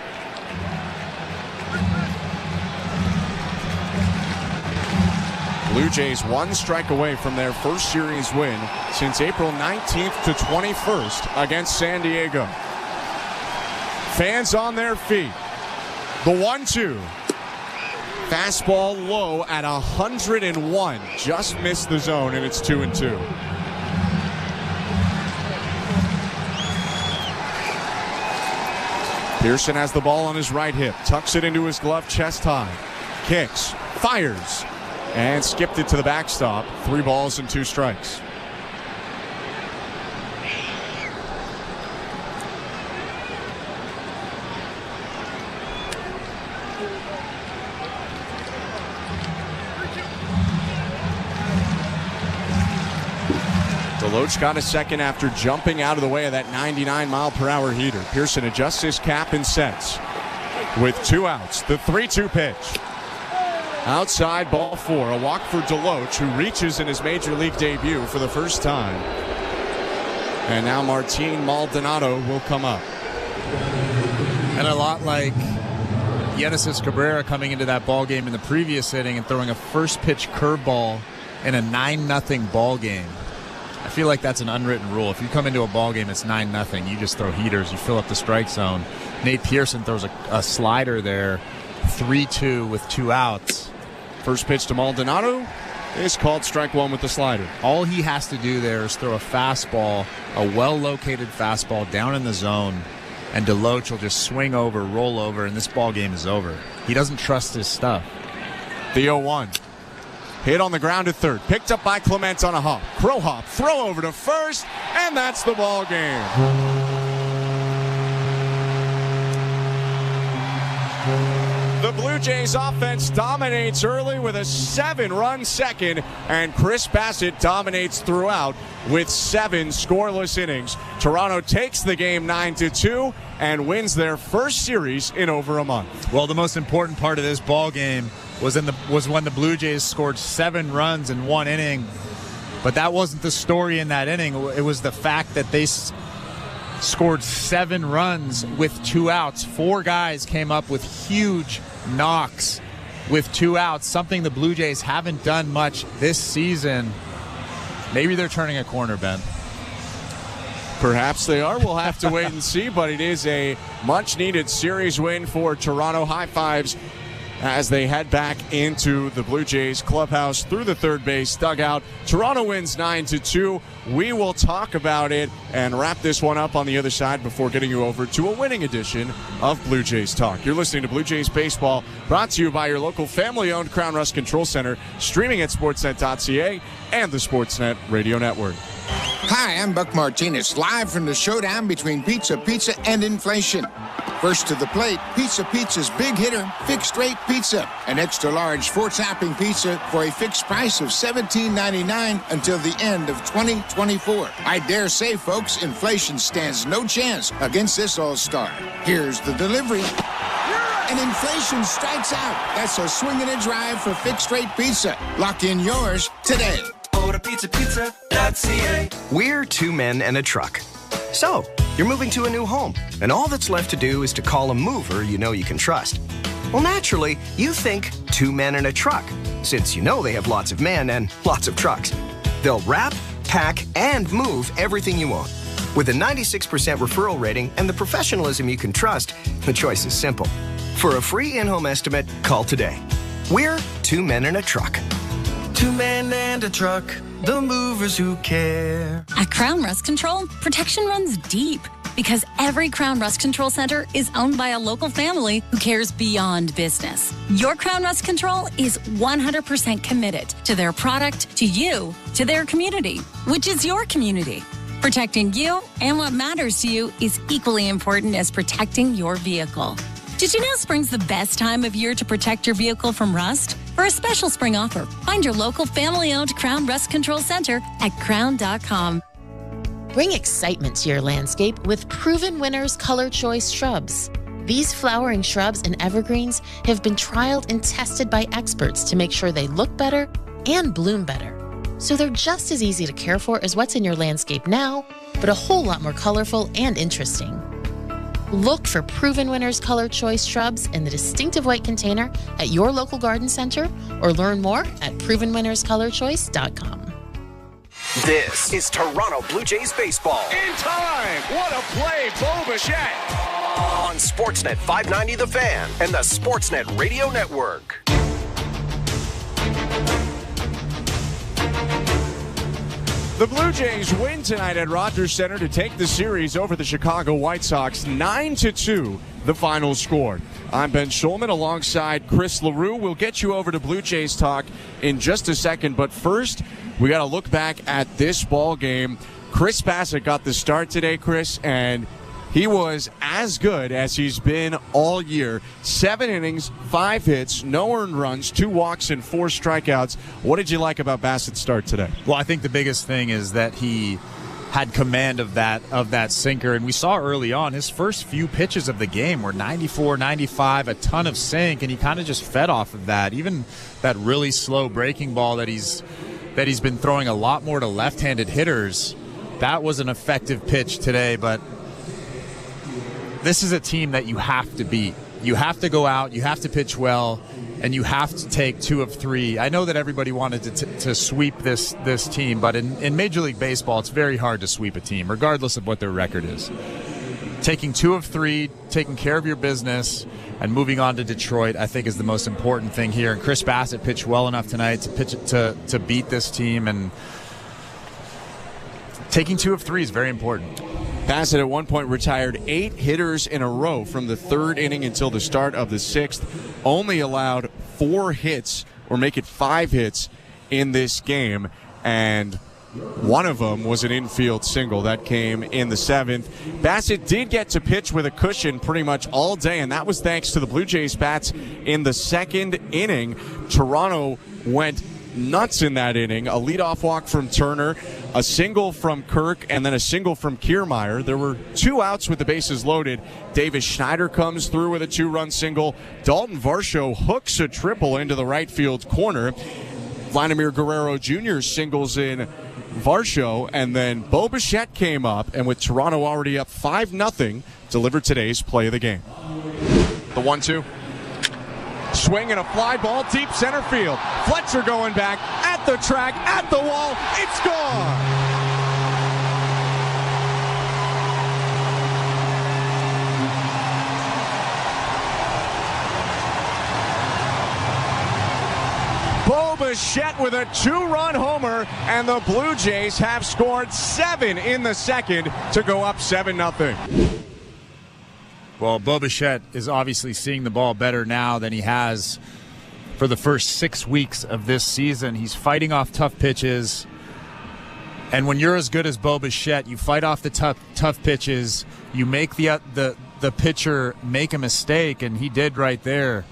Blue Jays 1 strike away from their first series win since April 19th to 21st against San Diego. Fans on their feet. The 1-2. Fastball low at 101. Just missed the zone, and it's 2-2. Pearson has the ball on his right hip. Tucks it into his glove chest high. Kicks. Fires. And skipped it to the backstop. 3 balls and 2 strikes. Deloach got a second after jumping out of the way of that 99-mile-per-hour heater. Pearson adjusts his cap and sets with 2 outs. The 3-2 pitch. Outside, ball 4. A walk for Deloach, who reaches in his major league debut for the first time. And now Martin Maldonado will come up. And a lot like Genesis Cabrera coming into that ball game in the previous inning and throwing a first pitch curveball in a 9-0 ball game. I feel like that's an unwritten rule. If you come into a ball game, it's 9-0. You just throw heaters. You fill up the strike zone. Nate Pearson throws a slider there, 3-2 with 2 outs. First pitch to Maldonado is called strike 1 with the slider. All he has to do there is throw a fastball, a well-located fastball down in the zone, and Deloach will just swing over, roll over, and this ball game is over. He doesn't trust his stuff. The 0-1. Hit on the ground at third. Picked up by Clement on a hop. Crow hop. Throw over to first. And that's the ball game. The Blue Jays offense dominates early with a 7-run second. And Chris Bassitt dominates throughout with 7 scoreless innings. Toronto takes the game 9-2 and wins their first series in over a month. Well, the most important part of this ball game was when the Blue Jays scored 7 runs in 1 inning. But that wasn't the story in that inning. It was the fact that they scored 7 runs with 2 outs. 4 guys came up with huge knocks with 2 outs, something the Blue Jays haven't done much this season. Maybe they're turning a corner, Ben. Perhaps they are. We'll have to wait and see, but it is a much-needed series win for Toronto. High fives as they head back into the Blue Jays clubhouse through the third base dugout. Toronto wins 9-2. We will talk about it and wrap this one up on the other side before getting you over to a winning edition of Blue Jays Talk. You're listening to Blue Jays Baseball, brought to you by your local family-owned Crown Rust Control Center, streaming at sportsnet.ca and the Sportsnet Radio Network. Hi, I'm Buck Martinez, live from the showdown between Pizza and inflation. First to the plate, Pizza's big hitter, fixed rate pizza. An extra large 4-topping pizza for a fixed price of $17.99 until the end of 2024. I dare say, folks, inflation stands no chance against this all-star. Here's the delivery. And inflation strikes out. That's a swing and a drive for fixed rate pizza. Lock in yours today. Order pizza.ca. We're 2 men and a truck. So, you're moving to a new home, and all that's left to do is to call a mover you know you can trust. Well, naturally, you think 2 men and a truck, since you know they have lots of men and lots of trucks. They'll wrap, pack, and move everything you own. With a 96% referral rating and the professionalism you can trust, the choice is simple. For a free in-home estimate, call today. We're 2 men and a truck. 2 men and a truck, the movers who care. At Crown Rust Control, protection runs deep because every Crown Rust Control Center is owned by a local family who cares beyond business. Your Crown Rust Control is 100% committed to their product, to you, to their community, which is your community. Protecting you and what matters to you is equally important as protecting your vehicle. Did you know spring's the best time of year to protect your vehicle from rust? For a special spring offer, find your local family-owned Crown Rust Control Center at crown.com. Bring excitement to your landscape with Proven Winners Color Choice shrubs. These flowering shrubs and evergreens have been trialed and tested by experts to make sure they look better and bloom better. So they're just as easy to care for as what's in your landscape now, but a whole lot more colorful and interesting. Look for Proven Winners Color Choice shrubs in the distinctive white container at your local garden center or learn more at ProvenWinnersColorChoice.com. This is Toronto Blue Jays baseball. In time! What a play, Bo Bichette! On Sportsnet 590 The Fan and the Sportsnet Radio Network. The Blue Jays win tonight at Rogers Center to take the series over the Chicago White Sox, 9-2, the final score. I'm Ben Schulman alongside Chris LaRue. We'll get you over to Blue Jays talk in just a second, but first, we got to look back at this ball game. Chris Bassitt got the start today, Chris, and he was as good as he's been all year. 7 innings, 5 hits, no earned runs, 2 walks, and 4 strikeouts. What did you like about Bassitt's start today? Well, I think the biggest thing is that he had command of that sinker, and we saw early on his first few pitches of the game were 94, 95, a ton of sink, and he kind of just fed off of that. Even that really slow breaking ball that he's been throwing a lot more to left-handed hitters, that was an effective pitch today, but this is a team that you have to beat. You have to go out, you have to pitch well, and you have to take 2 of 3. I know that everybody wanted to sweep this team, but in Major League Baseball, it's very hard to sweep a team, regardless of what their record is. Taking 2 of 3, taking care of your business, and moving on to Detroit, I think is the most important thing here. And Chris Bassitt pitched well enough tonight to beat this team, and taking 2 of 3 is very important. Bassitt at one point retired 8 hitters in a row from the 3rd inning until the start of the 6th. Only allowed 4 hits, or make it 5 hits, in this game. And one of them was an infield single that came in the 7th. Bassitt did get to pitch with a cushion pretty much all day, and that was thanks to the Blue Jays bats in the 2nd inning. Toronto went nuts in that inning. A leadoff walk from Turner, a single from Kirk, and then a single from Kiermaier. There were 2 outs with the bases loaded. Davis Schneider comes through with a 2-run single. Dalton Varsho hooks a triple into the right field corner. Vladimir Guerrero Jr. singles in Varsho, and then Bo Bichette came up, and with Toronto already up 5-0, delivered today's play of the game. The 1-2. Swing and a fly ball deep center field. Fletcher going back at the track, at the wall. It's gone. Bo Bichette with a 2-run homer, and the Blue Jays have scored 7 in the 2nd to go up 7-0. Well, Bo Bichette is obviously seeing the ball better now than he has for the first 6 weeks of this season. He's fighting off tough pitches. And when you're as good as Bo Bichette, you fight off the tough pitches. You make the pitcher make a mistake, and he did right there.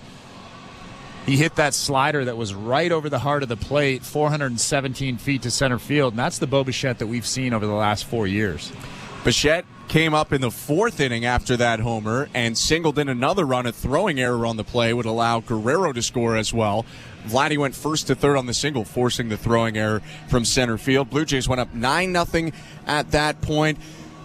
He hit that slider that was right over the heart of the plate, 417 feet to center field, and that's the Bo Bichette that we've seen over the last 4 years. Bichette came up in the 4th inning after that homer and singled in another run. A throwing error on the play would allow Guerrero to score as well. Vladdy went 1st to 3rd on the single, forcing the throwing error from center field. Blue Jays went up 9-0 at that point.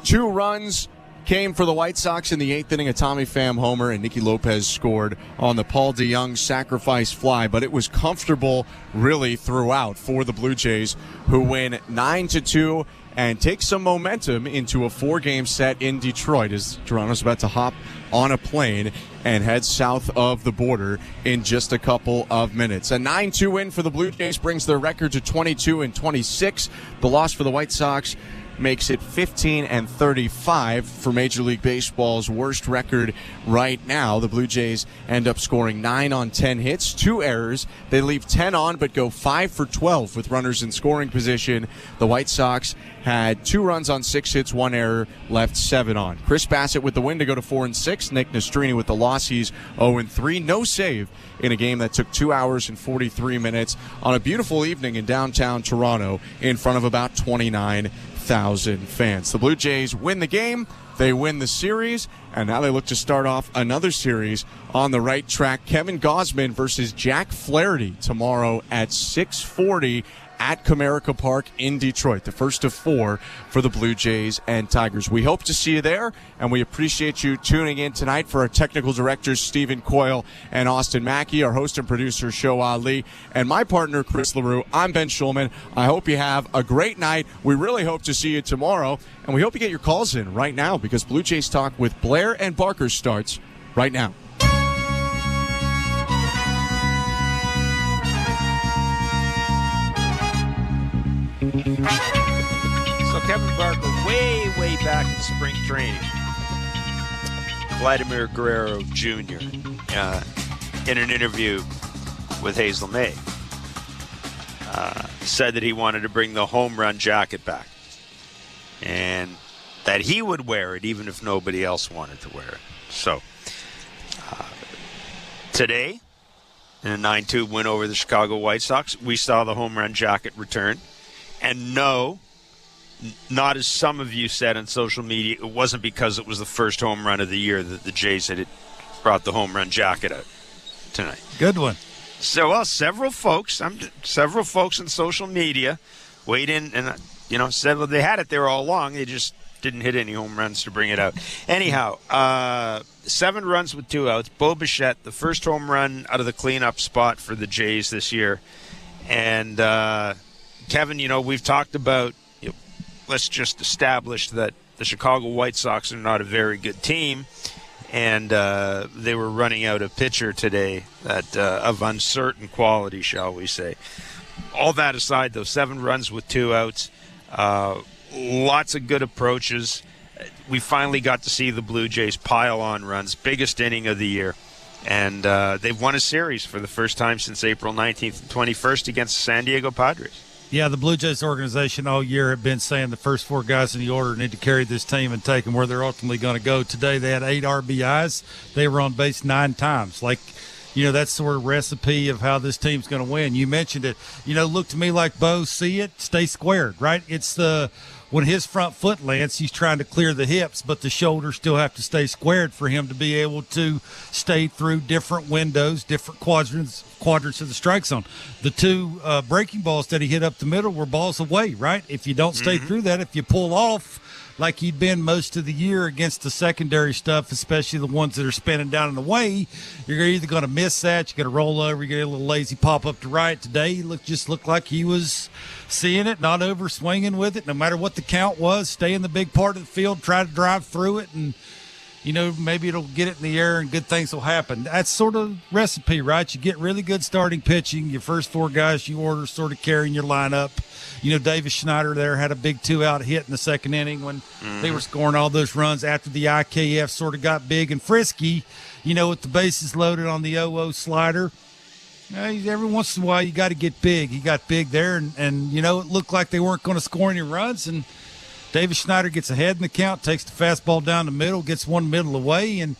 2 runs came for the White Sox in the 8th inning. A Tommy Pham homer, and Nicky Lopez scored on the Paul DeJong sacrifice fly. But it was comfortable really throughout for the Blue Jays, who win 9-2 and take some momentum into a 4-game set in Detroit, as Toronto's about to hop on a plane and head south of the border in just a couple of minutes. A 9-2 win for the Blue Jays brings their record to 22-26. The loss for the White Sox makes it 15-35 for Major League Baseball's worst record right now. The Blue Jays end up scoring 9 on 10 hits, 2 errors. They leave 10 on but go 5 for 12 with runners in scoring position. The White Sox had 2 runs on 6 hits, 1 error, left 7 on. Chris Bassitt with the win to go to 4-6. Nick Nastrini with the loss. He's 0-3. No save in a game that took 2 hours and 43 minutes on a beautiful evening in downtown Toronto in front of about 29,000 fans. The Blue Jays win the game. They win the series, and now they look to start off another series on the right track. Kevin Gausman versus Jack Flaherty tomorrow at 6:40 at Comerica Park in Detroit, the first of 4 for the Blue Jays and Tigers. We hope to see you there, and we appreciate you tuning in tonight. For our technical directors, Stephen Coyle and Austin Mackey, our host and producer, Show Ali, and my partner, Chris LaRue, I'm Ben Schulman. I hope you have a great night. We really hope to see you tomorrow, and we hope you get your calls in right now, because Blue Jays Talk with Blair and Barker starts right now. So Kevin Barker, way back in spring training, Vladimir Guerrero Jr., in an interview with Hazel May, said that he wanted to bring the home run jacket back, and that he would wear it even if nobody else wanted to wear it. So today, in a 9-2 win over the Chicago White Sox, we saw the home run jacket return. And no, not as some of you said on social media, it wasn't because it was the first home run of the year that the Jays had brought the home run jacket out tonight. Good one. So, well, several folks on social media weighed in and, said, well, they had it there all along. They just didn't hit any home runs to bring it out. Anyhow, 7 runs with 2 outs. Bo Bichette, the first home run out of the cleanup spot for the Jays this year. And, Kevin, we've talked about, let's just establish that the Chicago White Sox are not a very good team, and they were running out a pitcher today of uncertain quality, shall we say. All that aside, though, 7 runs with 2 outs, lots of good approaches. We finally got to see the Blue Jays pile on runs, biggest inning of the year. And they've won a series for the first time since April 19th and 21st against the San Diego Padres. Yeah, the Blue Jays organization all year have been saying the first 4 guys in the order need to carry this team and take them where they're ultimately going to go. Today they had 8 RBIs. They were on base 9 times. That's sort of recipe of how this team's going to win. You mentioned it. Look to me like Bo, see it, stay squared, right? It's when his front foot lands, he's trying to clear the hips, but the shoulders still have to stay squared for him to be able to stay through different windows, different quadrants of the strike zone. The 2 breaking balls that he hit up the middle were balls away, right? If you don't stay through that, if you pull off like he'd been most of the year against the secondary stuff, especially the ones that are spinning down in the way, you're either going to miss that, you're going to roll over, you get a little lazy pop up to right. Today he looked like he was seeing it, not over swinging with it, no matter what the count was, stay in the big part of the field, try to drive through it, and maybe it'll get it in the air and good things will happen. That's sort of recipe, right? You get really good starting pitching. Your first 4 guys you order sort of carrying your lineup. Davis Schneider there had a big 2-out hit in the second inning when they were scoring all those runs after the IKF sort of got big and frisky, with the bases loaded on the 0-0 slider. Every once in a while you got to get big. He got big there, and it looked like they weren't going to score any runs, and Davis Schneider gets ahead in the count, takes the fastball down the middle, gets one middle away, and,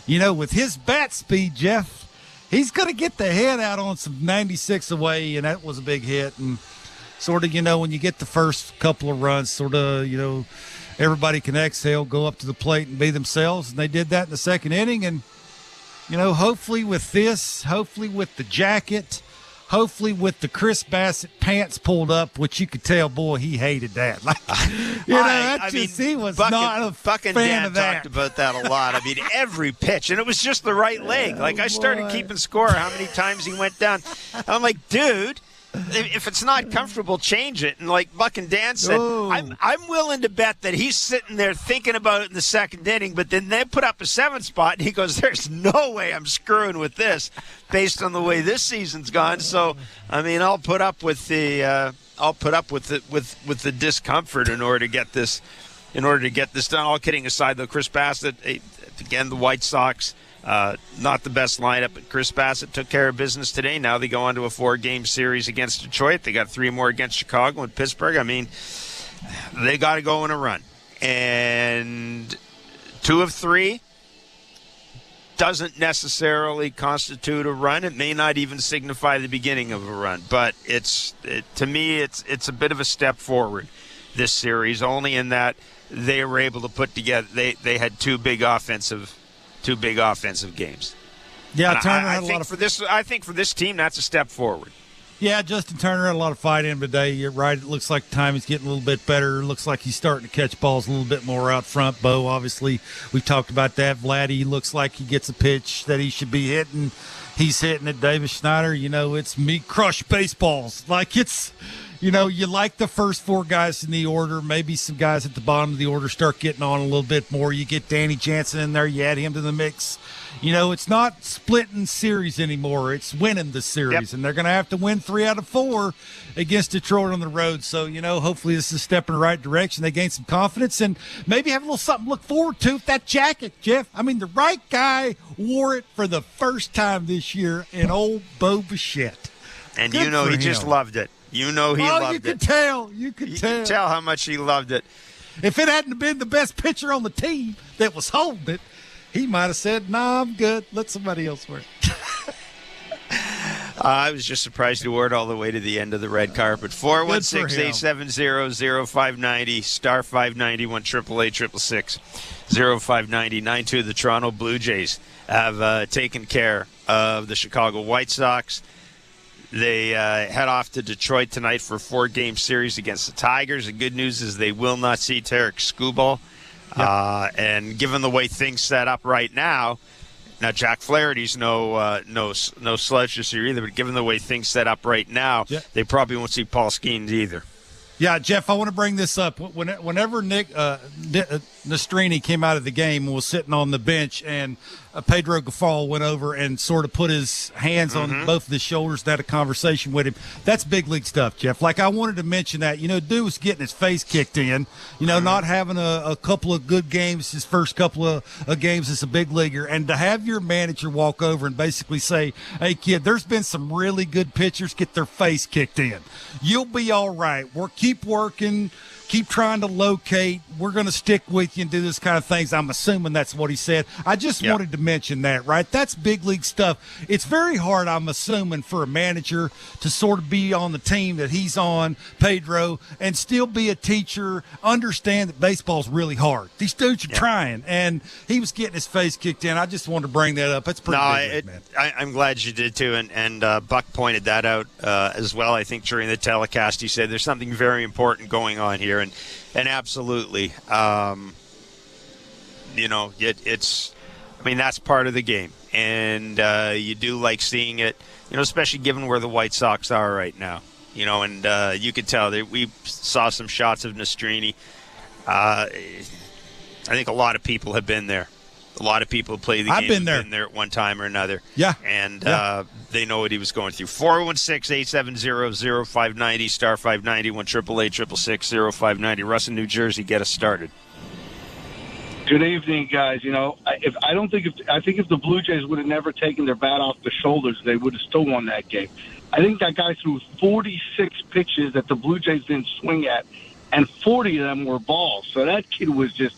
with his bat speed, Jeff, he's going to get the head out on some 96 away, and that was a big hit. And sort of, when you get the first couple of runs, sort of, everybody can exhale, go up to the plate and be themselves, and they did that in the second inning. And, hopefully with this, hopefully with the jacket, hopefully with the Chris Bassitt pants pulled up, which you could tell, boy, he hated that. He was not a fan Dan of that. Talked about that a lot. Every pitch, and it was just the right leg. I started keeping score how many times he went down. I'm like, dude, if it's not comfortable, change it. And like Buck and Dan said, I'm willing to bet that he's sitting there thinking about it in the second inning, but then they put up a 7th spot, and he goes, "There's no way I'm screwing with this, based on the way this season's gone." So, I mean, I'll put up with the with the discomfort in order to get this done. All kidding aside, though, Chris Bassitt, again, the White Sox. Not the best lineup, but Chris Bassitt took care of business today. Now they go on to a 4-game series against Detroit. They got 3 more against Chicago and Pittsburgh. I mean, they got to go on a run. And 2 of 3 doesn't necessarily constitute a run. It may not even signify the beginning of a run. But to me, it's a bit of a step forward, this series, only in that they were able to put together. They had two big offensive games. Yeah, Turner I think for this team, that's a step forward. Yeah, Justin Turner had a lot of fight in him today. You're right. It looks like timing's getting a little bit better. It looks like he's starting to catch balls a little bit more out front. Bo, obviously, we talked about that. Vladdy looks like he gets a pitch that he should be hitting. He's hitting it. Davis Schneider, it's meat crush baseballs. Like it's, you like the first 4 guys in the order. Maybe some guys at the bottom of the order start getting on a little bit more. You get Danny Jansen in there. You add him to the mix. It's not splitting series anymore. It's winning the series. Yep. And they're going to have to win 3 out of 4 against Detroit on the road. So, hopefully this is a step in the right direction. They gain some confidence and maybe have a little something to look forward to with that jacket, Jeff. I mean, the right guy wore it for the first time this year in old Bo Bassitt. And he just loved it. He loved it. You could tell. You could tell how much he loved it. If it hadn't been the best pitcher on the team that was holding it, he might have said, "Nah, I'm good. Let somebody else wear it." I was just surprised he wore it all the way to the end of the red carpet. 416-870-0590, star 590, 1-888-666-0590. 9-2, the Toronto Blue Jays have taken care of the Chicago White Sox. They head off to Detroit tonight for a 4-game series against the Tigers. The good news is they will not see Tarek Skubal. Yep. And given the way things set up right now Jack Flaherty's no slouch this year either, but given the way things set up right now, they probably won't see Paul Skeens either. Yeah, Jeff, I want to bring this up. Whenever Nick Nastrini came out of the game and was sitting on the bench, and Pedro Gaffal went over and sort of put his hands on both of his shoulders and had a conversation with him. That's big league stuff, Jeff. Like, I wanted to mention that. Dude was getting his face kicked in, not having a couple of good games, his first couple of games as a big leaguer, and to have your manager walk over and basically say, "Hey, kid, there's been some really good pitchers get their face kicked in. You'll be all right. Keep working. Keep trying to locate. We're going to stick with you and do this kind of things." I'm assuming that's what he said. I just wanted to mention that, right? That's big league stuff. It's very hard, I'm assuming, for a manager to sort of be on the team that he's on, Pedro, and still be a teacher, understand that baseball's really hard. These dudes are trying, and he was getting his face kicked in. I just wanted to bring that up. That's pretty big, man. I'm glad you did, too, and Buck pointed that out as well. I think during the telecast he said there's something very important going on here. And absolutely, it's. I mean, that's part of the game, and you do like seeing it. Especially given where the White Sox are right now. And you could tell that we saw some shots of Nastrini. I think a lot of people have been there. A lot of people who play the game have been there at one time or another. Yeah. And they know what he was going through. 416-870-0590, star 590, 1-888-666-0590. Russ in New Jersey, get us started. Good evening, guys. I think if the Blue Jays would have never taken their bat off the shoulders, they would have still won that game. I think that guy threw 46 pitches that the Blue Jays didn't swing at, and 40 of them were balls. So that kid was just...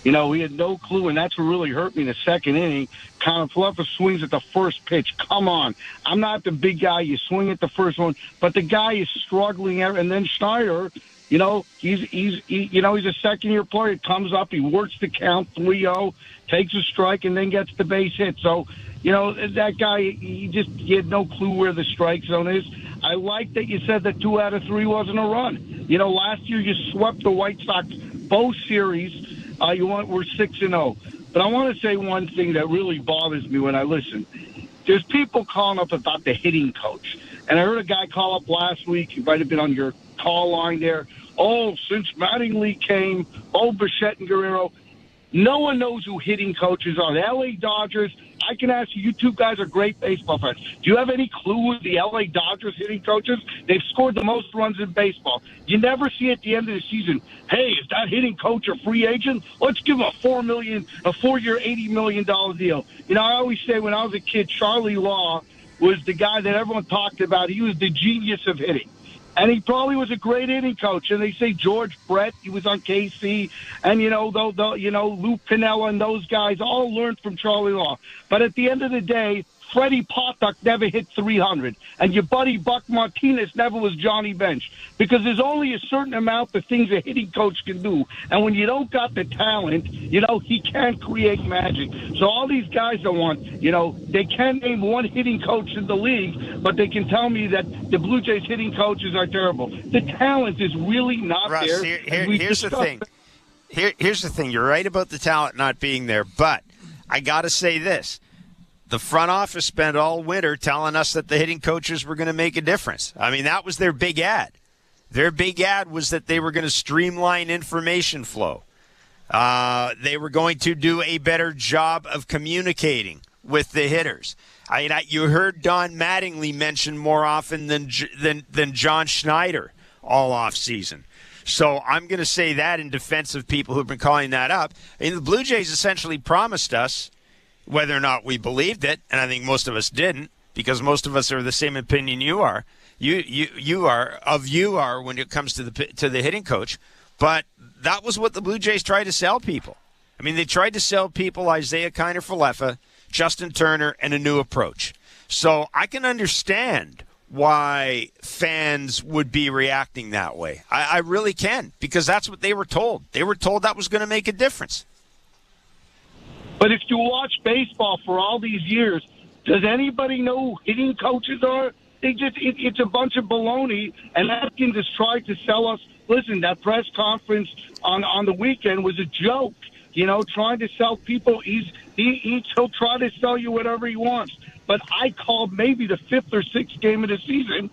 he had no clue, and that's what really hurt me in the second inning. Colin Fluffer swings at the first pitch. Come on. I'm not the big guy. You swing at the first one, but the guy is struggling. And then Schneider, he's a second-year player. Comes up, he works the count, 3-0, takes a strike, and then gets the base hit. So, that guy, he had no clue where the strike zone is. I like that you said that 2 out of 3 wasn't a run. Last year you swept the White Sox both series. We're 6-0. But I want to say one thing that really bothers me when I listen. There's people calling up about the hitting coach. And I heard a guy call up last week. He might have been on your call line there. Oh, since Mattingly came, Bassitt and Guerrero. No one knows who hitting coaches are. The L.A. Dodgers, I can ask you, you two guys are great baseball fans. Do you have any clue who the L.A. Dodgers hitting coaches? They've scored the most runs in baseball. You never see at the end of the season, hey, is that hitting coach a free agent? Let's give him a $4-year, $80 million deal. You know, I always say when I was a kid, Charlie Law was the guy that everyone talked about. He was the genius of hitting. And he probably was a great hitting coach. And they say George Brett, he was on KC, and Lou Piniella and those guys all learned from Charlie Law. But at the end of the day, Freddie Potok never hit 300, and your buddy Buck Martinez never was Johnny Bench, because there's only a certain amount of things a hitting coach can do, and when you don't got the talent, he can't create magic. So all these guys that want, they can't name one hitting coach in the league, but they can tell me that the Blue Jays hitting coaches are terrible. The talent is really not Russ, there. Here's the thing. Here's the thing. You're right about the talent not being there, but I got to say this. The front office spent all winter telling us that the hitting coaches were going to make a difference. I mean, that was their big ad. Their big ad was that they were going to streamline information flow. They were going to do a better job of communicating with the hitters. You heard Don Mattingly mentioned more often than John Schneider all off season. So I'm going to say that in defense of people who've been calling that up. And the Blue Jays essentially promised us, whether or not we believed it, and I think most of us didn't, because most of us are the same opinion you are. You are when it comes to the hitting coach. But that was what the Blue Jays tried to sell people. I mean, they tried to sell people Isaiah Kiner-Falefa, Justin Turner, and a new approach. So I can understand why fans would be reacting that way. I really can, because that's what they were told. They were told that was going to make a difference. But if you watch baseball for all these years, does anybody know who hitting coaches are? It's a bunch of baloney, and Atkins has tried to sell us. Listen, that press conference on the weekend was a joke, trying to sell people. He'll try to sell you whatever he wants. But I called maybe the 5th or 6th game of the season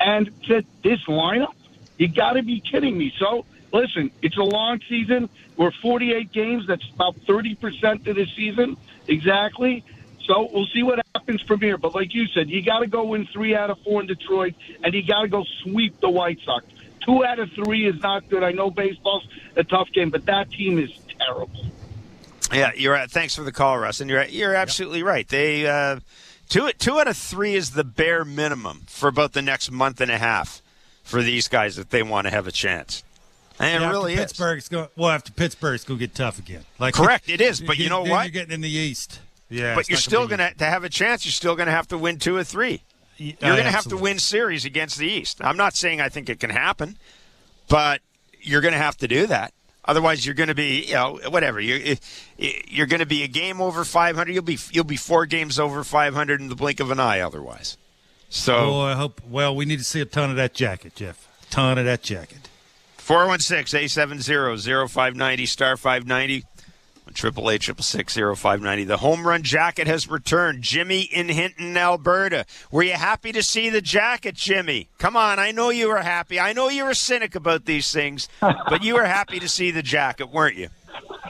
and said, this lineup? You got to be kidding me. So, listen, it's a long season. We're 48 games. That's about 30% of the season, exactly. So we'll see what happens from here. But like you said, you got to go win 3 out of 4 in Detroit, and you got to go sweep the White Sox. 2 out of 3 is not good. I know baseball's a tough game, but that team is terrible. Yeah, you're right. Thanks for the call, Russ. And you're absolutely right. They 2 out of 3 is the bare minimum for about the next month and a half for these guys if they want to have a chance. And it really is. After Pittsburgh's going to get tough again. Correct, it is. But you know what? You're getting in the East. Yeah, but you're still going to have a chance. You're still going to have to win 2 or 3. You're going to have to win series against the East. I'm not saying I think it can happen, but you're going to have to do that. Otherwise, you're going to be, whatever. You're going to be a game over 500. You'll be 4 games over 500 in the blink of an eye. Otherwise, so I hope. Well, we need to see a ton of that jacket, Jeff. A ton of that jacket. 416-870-0590, star 590, 888-666-0590. The home run jacket has returned. Jimmy in Hinton, Alberta. Were you happy to see the jacket, Jimmy? Come on, I know you were happy. I know you were cynic about these things, but you were happy to see the jacket, weren't you?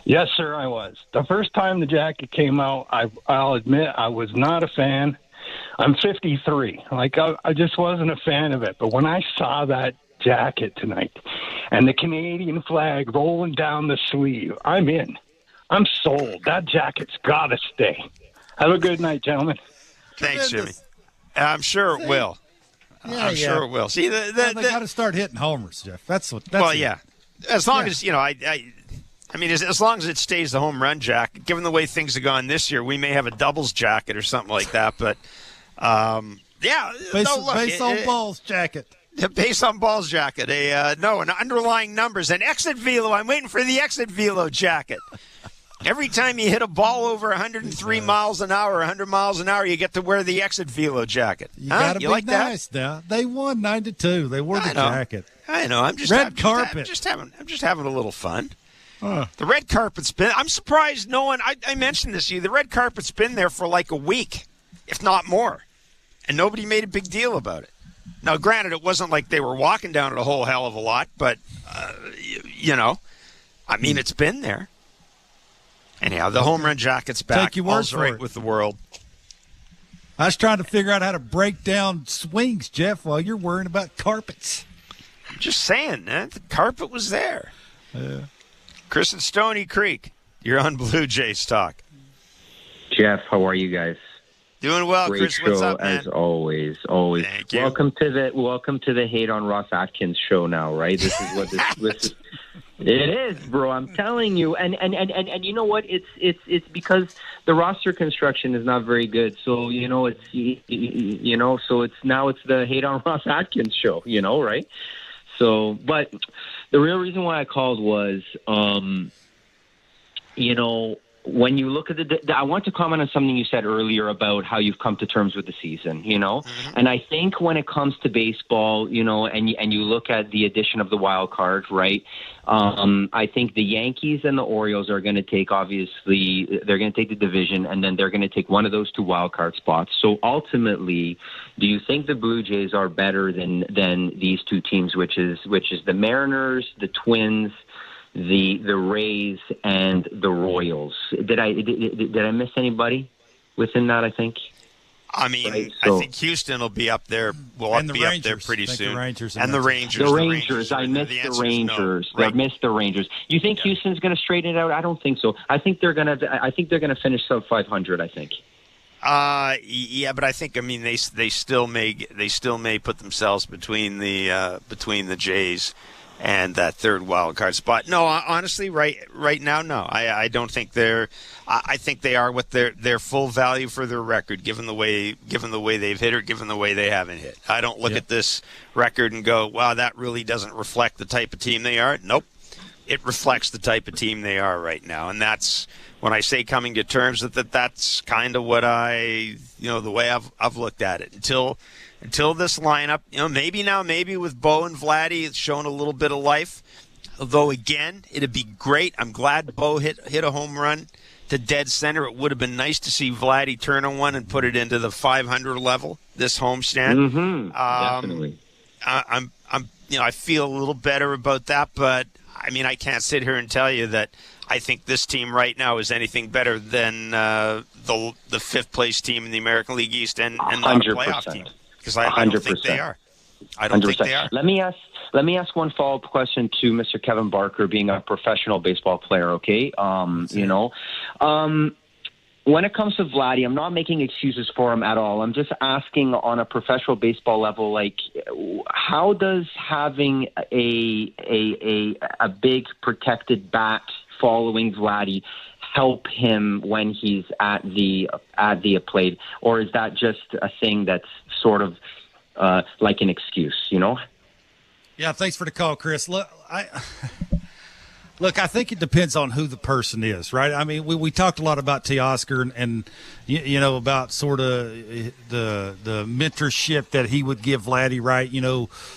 Yes, sir, I was. The first time the jacket came out, I'll admit I was not a fan. I'm 53. I just wasn't a fan of it. But when I saw that jacket tonight and the Canadian flag rolling down the sleeve, I'm in. I'm sold. That jacket's got to stay. Have a good night, gentlemen. Thanks, Jimmy. I'm sure it will. I'm sure it will. See, they got to start hitting homers, Jeff. That's yeah. As long as, as long as it stays the home run jacket, given the way things have gone this year, we may have a doubles jacket or something like that. But, Based on balls jacket. Based on balls jacket. An underlying numbers. An exit velo. I'm waiting for the exit velo jacket. Every time you hit a ball over 103 miles an hour, 100 miles an hour, you get to wear the exit velo jacket. You got to be like nice that? Now. They won 9-2. They wore the jacket. I know. I'm just having a little fun. The red carpet's been. I'm surprised no one. I mentioned this to you. The red carpet's been there for like a week, if not more, and nobody made a big deal about it. Now, granted, it wasn't like they were walking down it a whole hell of a lot, but, I mean, it's been there. Anyhow, the home run jacket's back. Take your word All's for right it. with the world. I was trying to figure out how to break down swings, Jeff, while you're worrying about carpets. I'm just saying, man, the carpet was there. Chris and Stony Creek, you're on Blue Jays Talk. Jeff, how are you guys? Doing well, Great Chris. show, What's up, man? as always. Thank you. Welcome to the Hate on Ross Atkins show now, right? This is what this is. It is, bro. I'm telling you, and you know what? It's because the roster construction is not very good. So it's so it's the Hate on Ross Atkins show, right? So, but the real reason why I called was, when you look at I want to comment on something you said earlier about how you've come to terms with the season, and I think when it comes to baseball, and you look at the addition of the wild card, right? I think the Yankees and the Orioles are going to take, obviously, they're going to take the division, and then they're going to take one of those two wild card spots. So ultimately, do you think the Blue Jays are better than these two teams, which is the Mariners, the Twins, the Rays, and the Royals? Did I miss anybody within that? I think. I mean, right, so, I think Houston will be up there. Will and the be Rangers. Up there pretty soon. The Rangers and the Rangers. The Rangers. I missed the Rangers. No. I missed the Rangers. You think Houston's going to straighten it out? I don't think so. I think they're going to finish sub 500. I think. Yeah, but I think they still may put themselves between the Jays and that third wild card spot. No, honestly, right now, no. I don't think they're. I think they are what their full value for their record, given the way they've hit or given the way they haven't hit. I don't look at this record and go, wow, that really doesn't reflect the type of team they are. Nope, it reflects the type of team they are right now, and that's when I say coming to terms with it. That's kind of what the way I've looked at it until this lineup, maybe with Bo and Vladdy, it's shown a little bit of life. Although, again, it'd be great. I'm glad Bo hit a home run to dead center. It would have been nice to see Vladdy turn on one and put it into the 500 level this homestand. Mm-hmm. Definitely. I feel a little better about that, but I mean, I can't sit here and tell you that I think this team right now is anything better than the fifth place team in the American League East and not a playoff team. Because I don't think they are. I don't think they are. Let me ask one follow-up question to Mr. Kevin Barker, being a professional baseball player, okay? When it comes to Vladdy, I'm not making excuses for him at all. I'm just asking on a professional baseball level, like, how does having a big protected bat following Vladdy help him when he's at the plate, or is that just a thing that's sort of like an excuse, Yeah, thanks for the call, Chris. Look, I think it depends on who the person is, right? I mean, we talked a lot about Teoscar and about sort of the mentorship that he would give Vladdy, right?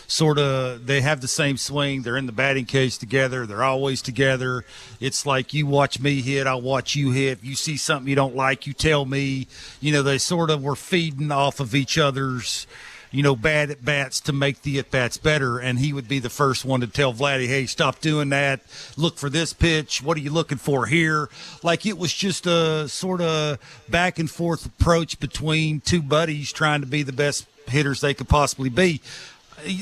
Sort of they have the same swing. They're in the batting cage together. They're always together. It's like you watch me hit, I'll watch you hit. If you see something you don't like, you tell me. They sort of were feeding off of each other's bad at bats to make the at bats better, and he would be the first one to tell Vladdy, "Hey, stop doing that. Look for this pitch. What are you looking for here?" Like it was just a sort of back and forth approach between two buddies trying to be the best hitters they could possibly be.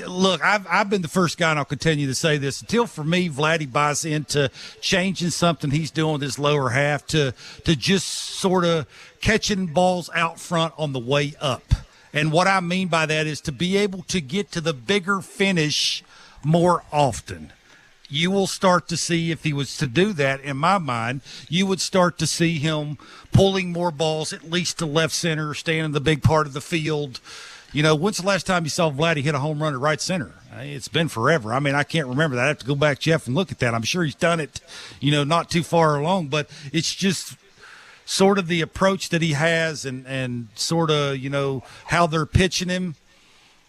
Look, I've been the first guy, and I'll continue to say this until for me, Vladdy buys into changing something he's doing with his lower half to just sort of catching balls out front on the way up. And what I mean by that is to be able to get to the bigger finish more often. You will start to see, if he was to do that, in my mind, you would start to see him pulling more balls, at least to left center, staying in the big part of the field. When's the last time you saw Vladdy hit a home run to right center? It's been forever. I mean, I can't remember that. I have to go back, Jeff, and look at that. I'm sure he's done it, not too far along, but it's just sort of the approach that he has and sort of, how they're pitching him.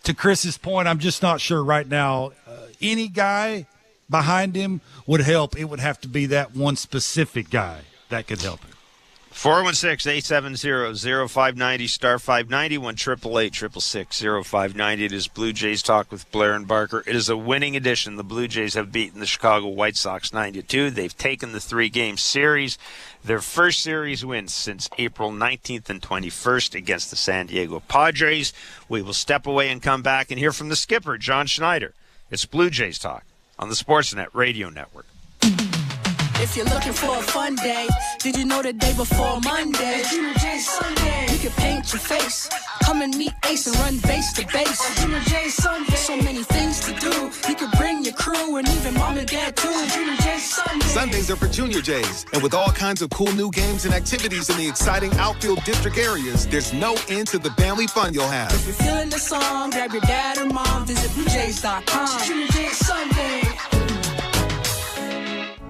To Chris's point, I'm just not sure right now. Any guy behind him would help. It would have to be that one specific guy that could help him. 416-870-0590, star 590, 1-888-866-0590. It is Blue Jays Talk with Blair and Barker. It is a winning edition. The Blue Jays have beaten the Chicago White Sox 9-2. They've taken the 3-game series, their first series win since April 19th and 21st against the San Diego Padres. We will step away and come back and hear from the skipper, John Schneider. It's Blue Jays Talk on the Sportsnet Radio Network. If you're looking for a fun day, did you know the day before Monday? Junior J Sunday. You can paint your face, come and meet Ace and run base to base. Junior J Sunday. So many things to do. You can bring your crew and even mom and dad too. Junior J Sunday. Sundays are for Junior Jays, and with all kinds of cool new games and activities in the exciting outfield district areas, there's no end to the family fun you'll have. If you're feeling the song, grab your dad or mom, visit BlueJays.com. Junior J Sunday.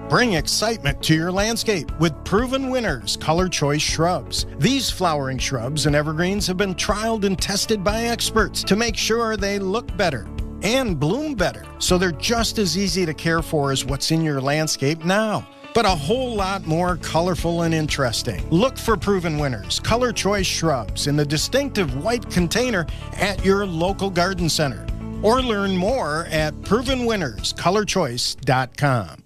Bring excitement to your landscape with Proven Winners Color Choice Shrubs. These flowering shrubs and evergreens have been trialed and tested by experts to make sure they look better and bloom better, so they're just as easy to care for as what's in your landscape now, but a whole lot more colorful and interesting. Look for Proven Winners Color Choice Shrubs in the distinctive white container at your local garden center, or learn more at provenwinnerscolorchoice.com.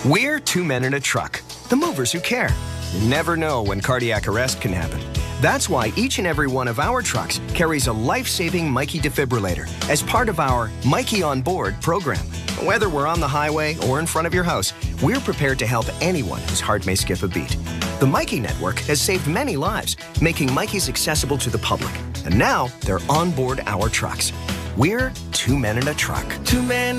We're 2 men in a truck, the movers who care. You never know when cardiac arrest can happen. That's why each and every one of our trucks carries a life-saving Mikey defibrillator as part of our Mikey on Board program. Whether we're on the highway or in front of your house, we're prepared to help anyone whose heart may skip a beat. The Mikey Network has saved many lives, making Mikeys accessible to the public. And now they're on board our trucks. We're 2 men in a truck. 2 men.